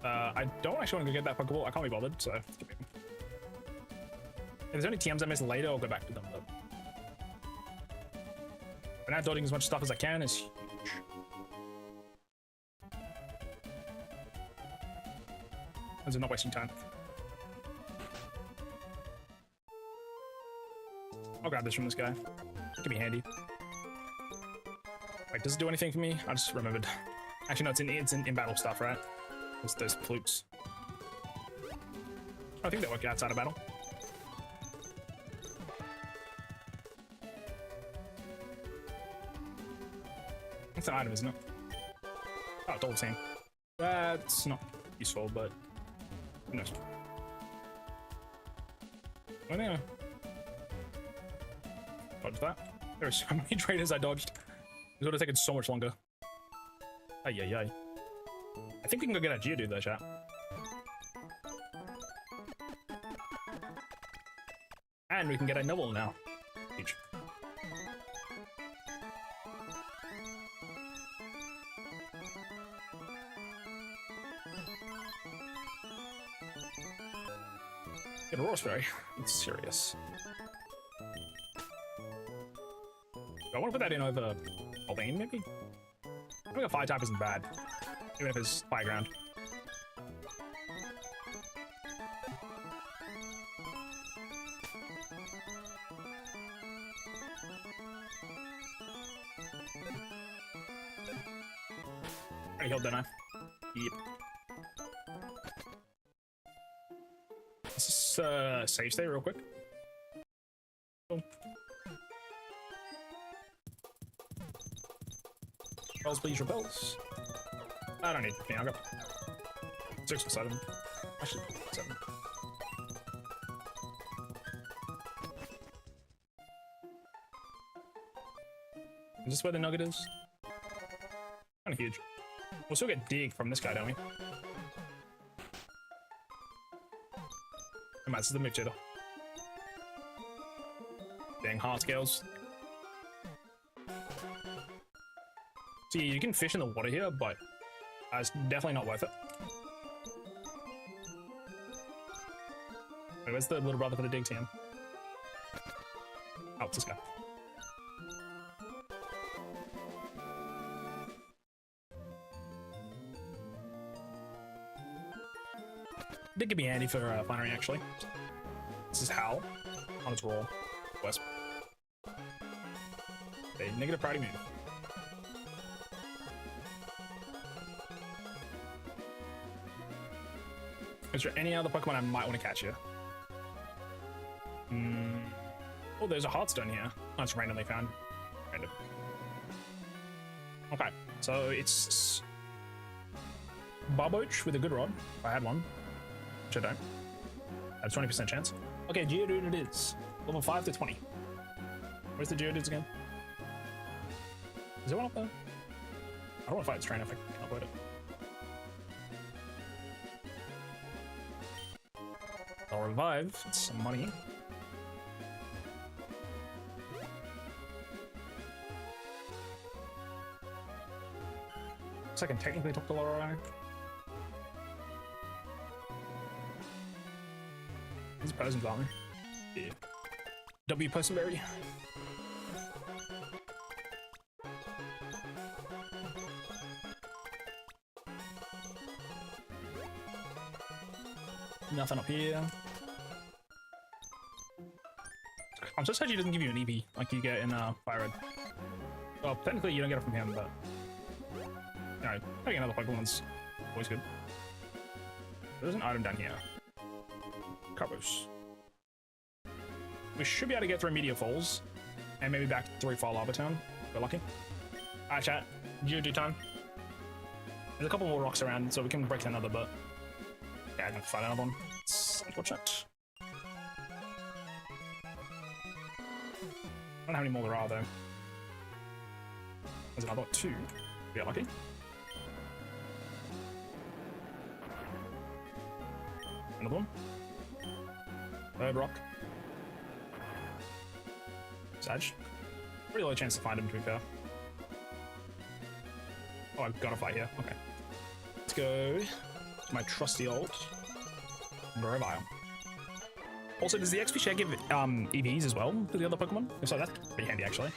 I don't actually want to go get that Pokeball. I can't be bothered, so give me them. If there's any TMs I miss later, I'll go back to them. But for now, dodging as much stuff as I can is huge. As in not wasting time. I'll grab this from this guy. It could be handy. Wait, does it do anything for me? I just remembered. Actually, no, it's in battle stuff, right? It's those flukes. I think they work outside of battle. It's an item, isn't it? Oh, it's all the same. That's not useful, but who knows? Well, anyway. Dodge that. There are so many traders I dodged. This would have taken so much longer. Ay, ay, ay. I think we can go get a Geodude though, chat. And we can get a Noble now. Huge. Get a Roseberry. It's serious. I want to put that in over Albane, maybe? I think a fire type isn't bad, even if it's fire ground. I healed, didn't I? Yep. Let's just save state real quick. Cool. Repels, please, repels. I don't need 15, I'll go 6 or 7. Actually, 7. Is this where the nugget is? Kinda huge. We'll still get dig from this guy, don't we? Come on, this is the mixture. Dang, heart scales. See, you can fish in the water here, but it's definitely not worth it. Wait, where's the little brother for the dig team? Oh, it's this guy. Dig could be handy for finery, actually. This is Howl on its roll. West. Okay, negative priority move. Is there any other Pokemon I might want to catch here? Oh, there's a Heartstone here. Oh, it's randomly found. Random. Okay, so it's Barboach with a good rod. If I had one, which I don't. I have 20% chance. Okay, Geodude it is. Level 5 to 20. Where's the Geodudes again? Is there one up there? I don't want to fight its trainer if I can avoid it. I'll revive. It's some money. So I can technically talk to Lorelei. These persons aren't they? Yeah. W Personberry. Nothing up here. I'm so sad he doesn't give you an EV like you get in Fire Red. Well, technically you don't get it from him, but you know, having another Pokemon's always good. There's an item down here. Carbos. We should be able to get through Meteor Falls and maybe back to 3-File Lava Town. If we're lucky. Alright, chat. GG time. There's a couple more rocks around, so we can break another, but yeah, I'm gonna find another one. It's unfortunate. I don't know how many more there are, though. There's another 2. We get lucky. Another one. Third rock. Sag. Pretty low chance to find him, to be fair. Oh, I've got to fight here. Okay. Let's go to my trusty old Grovile. Also, does the XP share give EVs as well to the other Pokemon? If so, that's pretty handy, actually.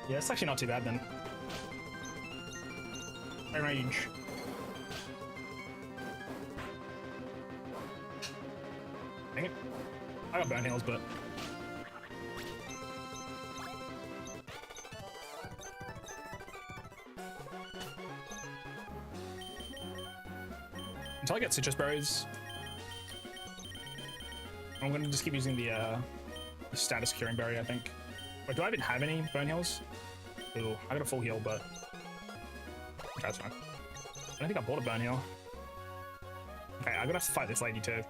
Yeah, it's actually not too bad then. High range. Dang it. I got burn heals, but until I get citrus berries, I'm gonna just keep using the status curing berry, I think. Wait, do I even have any burn heals? Ooh, I got a full heal, but that's fine. I don't think I bought a burn heal. Okay, I gotta fight this lady too.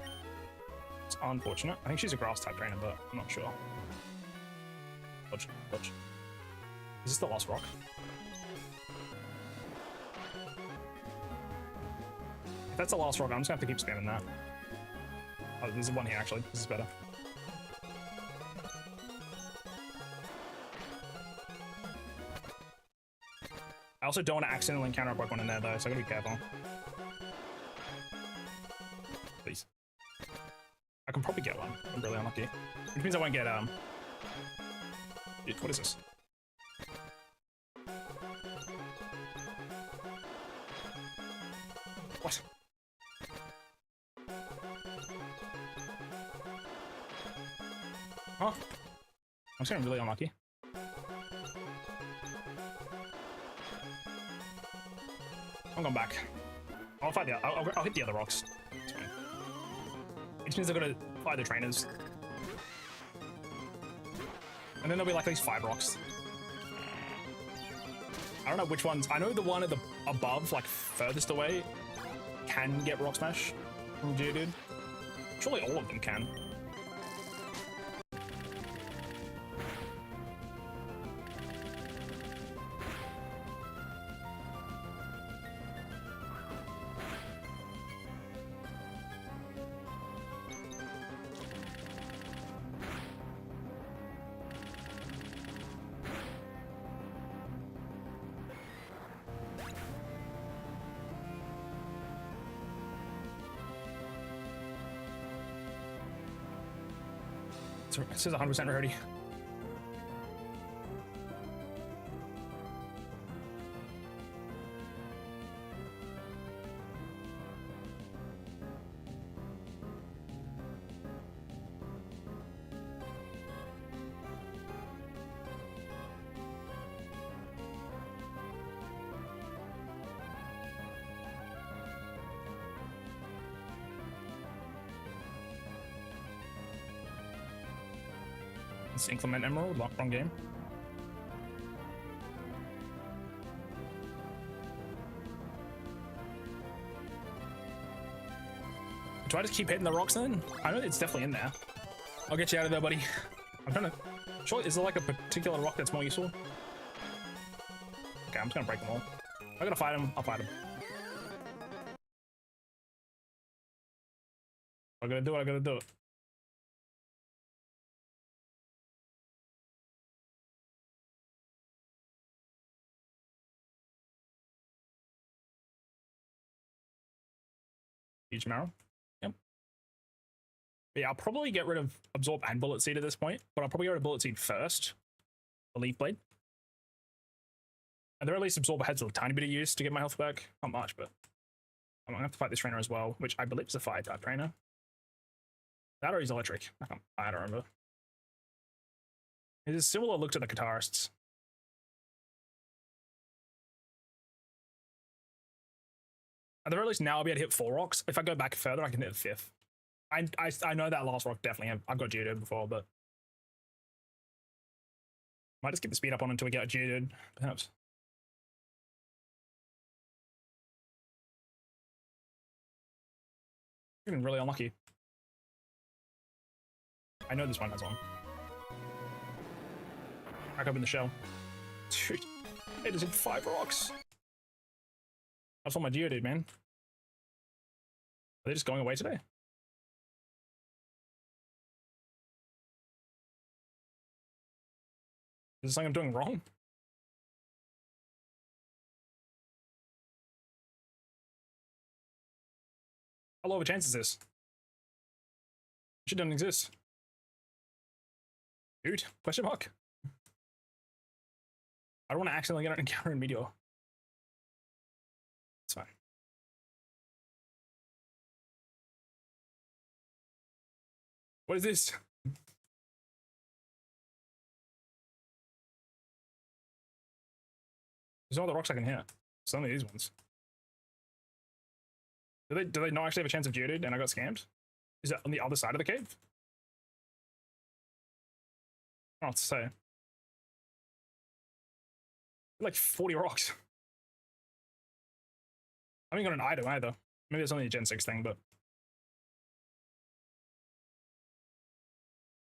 It's unfortunate. I think she's a grass type trainer, but I'm not sure. Dodge, dodge. Is this the last rock? If that's the last rock, I'm just gonna have to keep spamming that. Oh, there's one here actually. This is better. I also don't want to accidentally encounter a Pokemon in there though, so I gotta be careful. Please. I can probably get one. I'm really unlucky. Which means I won't get, Dude, what is this? What? Oh. I'm just getting really unlucky. I'm going back. I'll fight the. I'll hit the other rocks. It's fine. Which means I've got to fight the trainers, and then there'll be like these 5 rocks. I don't know which ones. I know the one at the above, like furthest away, can get Rock Smash from Geodude. Surely all of them can. It says 100% rarity. It's Inclement Emerald, wrong game. Do I just keep hitting the rocks then? I know it's definitely in there. I'll get you out of there, buddy. I'm trying to... Sure, is there like a particular rock that's more useful? Okay, I'm just gonna break them all. I'm gonna fight him, I'll fight him. I gotta do it, I gotta do it. Huge marrow. Yep. But yeah, I'll probably get rid of Absorb and Bullet Seed at this point, but I'll probably get rid of Bullet Seed first. The Leaf Blade. And there at least Absorb has a tiny bit of use to get my health back. Not much, but I'm gonna have to fight this trainer as well, which I believe is a fire type trainer. That or he's electric. I don't remember. It is similar look to the guitarists. At the very least, now I'll be able to hit 4 rocks. If I go back further, I can hit a 5th. I know that last rock definitely. I've got Geodude before, but might just get the speed up on until we get a Geodude, perhaps. Getting really unlucky. I know this one has one. Crack open the shell. Dude, it is in 5 rocks. That's all my Geodude, man. Are they just going away today? Is this something I'm doing wrong? How low of a chance is this? Shit doesn't exist. Dude, question mark. I don't want to accidentally get an encounter in Meteor. It's fine. What is this? There's no other rocks I can hit. Some of these ones. Do they not actually have a chance of Geodude and I got scammed? Is that on the other side of the cave? I don't know what to say. Like 40 rocks. I haven't got an item either. Maybe it's only a Gen 6 thing, but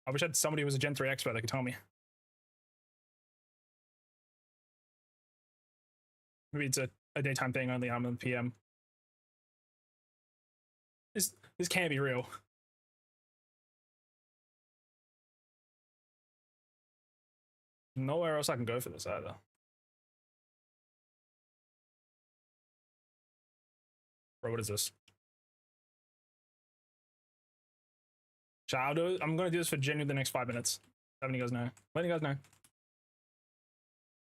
I wish I had somebody who was a Gen 3 expert that could tell me. Maybe it's a daytime thing only. I'm in PM. This can't be real. Nowhere else I can go for this either. Bro, what is this? I'm gonna do this for genuinely the next 5 minutes. Letting you guys know. Letting you guys know.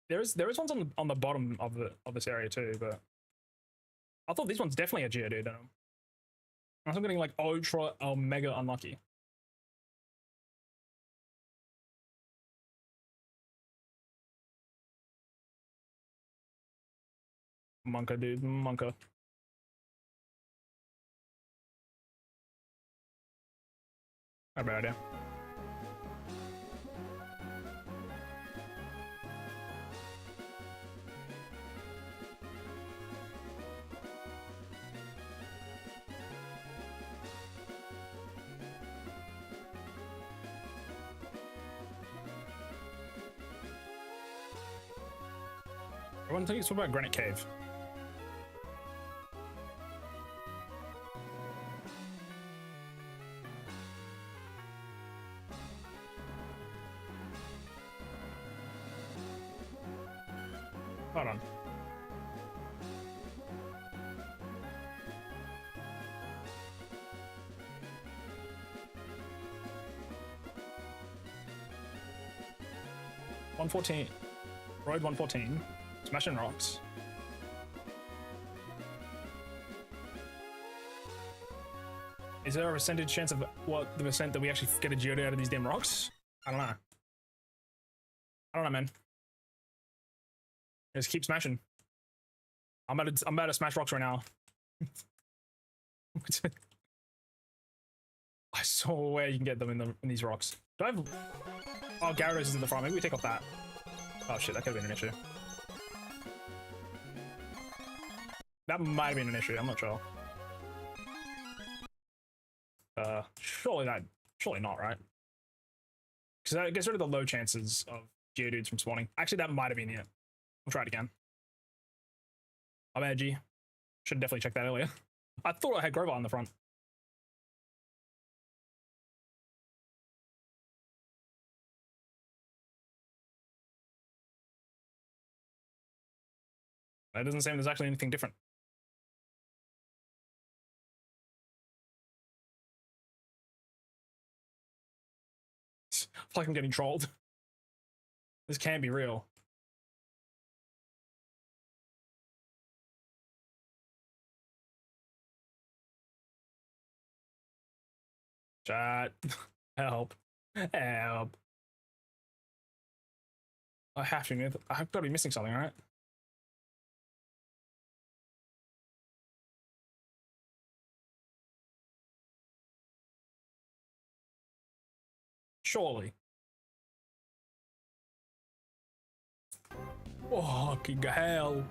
There is ones on the bottom of this area too, but I thought this one's definitely a Geodude. I'm getting like ultra mega unlucky. Monka, dude, Monka. Not a bad idea. I want to think it's about Granite Cave. Hold on. Road 114. Smashing rocks. Is there a percentage chance of what the percent that we actually get a Geodude out of these damn rocks? I don't know. I don't know, man. Just keep smashing. I'm about to smash rocks right now. I saw where you can get them in these rocks. Do I have... Oh, Gyarados is in the front. Maybe we take off that. Oh shit, that could have been an issue. That might have been an issue, I'm not sure. Surely not, right? Because that gets rid of the low chances of Geodudes from spawning. Actually, that might have been it. We'll try it again. I'm edgy. Should have definitely checked that earlier. I thought I had Grover on the front. That doesn't seem there's actually anything different. I feel like I'm getting trolled. This can't be real. Chat. Help. Help. I have to. I've got to be missing something, right? Surely. Oh, fucking hell.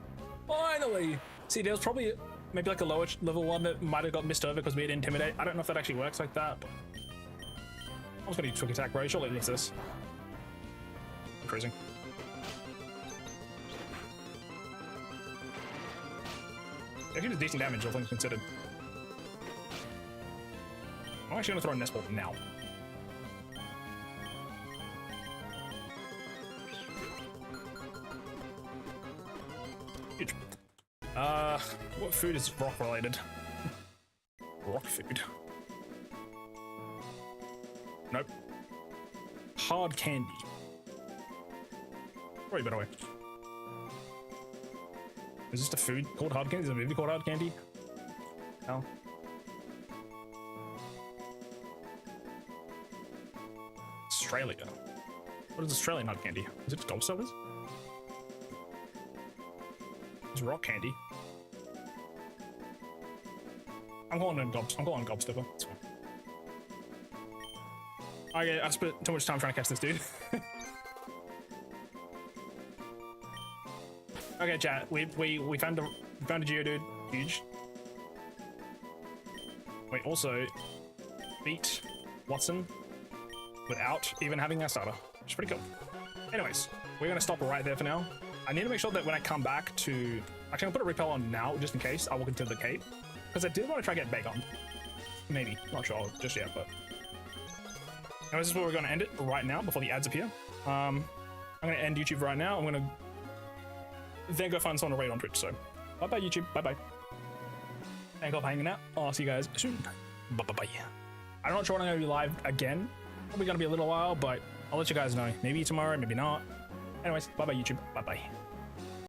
Finally! See, there was probably maybe like a lower level one that might have got missed over because we had Intimidate. I don't know if that actually works like that, but I was gonna use Quick Attack, bro. Surely it needs this. I'm freezing. Actually does decent damage, all things considered. I'm actually gonna throw a Nest Ball now. Huge. What food is rock related? Rock food. Nope. Hard candy. Probably a better way. Is this a food called hard candy? Is it a movie called Hard Candy? No. Australia. What is Australian hard candy? Is it Gobstoppers? It's rock candy. I'm calling it Gobstopper. That's fine. Okay, I spent too much time trying to catch this dude. Okay, chat. We found a Geodude. Huge. We also beat Watson without even having our starter, which is pretty cool. Anyways, we're gonna stop right there for now. I need to make sure that when I come back to... Actually, I'll put a repel on now, just in case I walk into the cave. Because I did want to try to get Bagon. Maybe. Not sure just yet, but... Anyways, this is where we're going to end it right now, before the ads appear. I'm going to end YouTube right now. I'm going to then go find someone to raid on Twitch, so... Bye-bye, YouTube. Bye-bye. Thank you for hanging out. I'll see you guys soon. Bye-bye. I'm not sure when I'm going to be live again. Probably going to be a little while, but I'll let you guys know. Maybe tomorrow, maybe not. Anyways, bye-bye, YouTube. Bye-bye.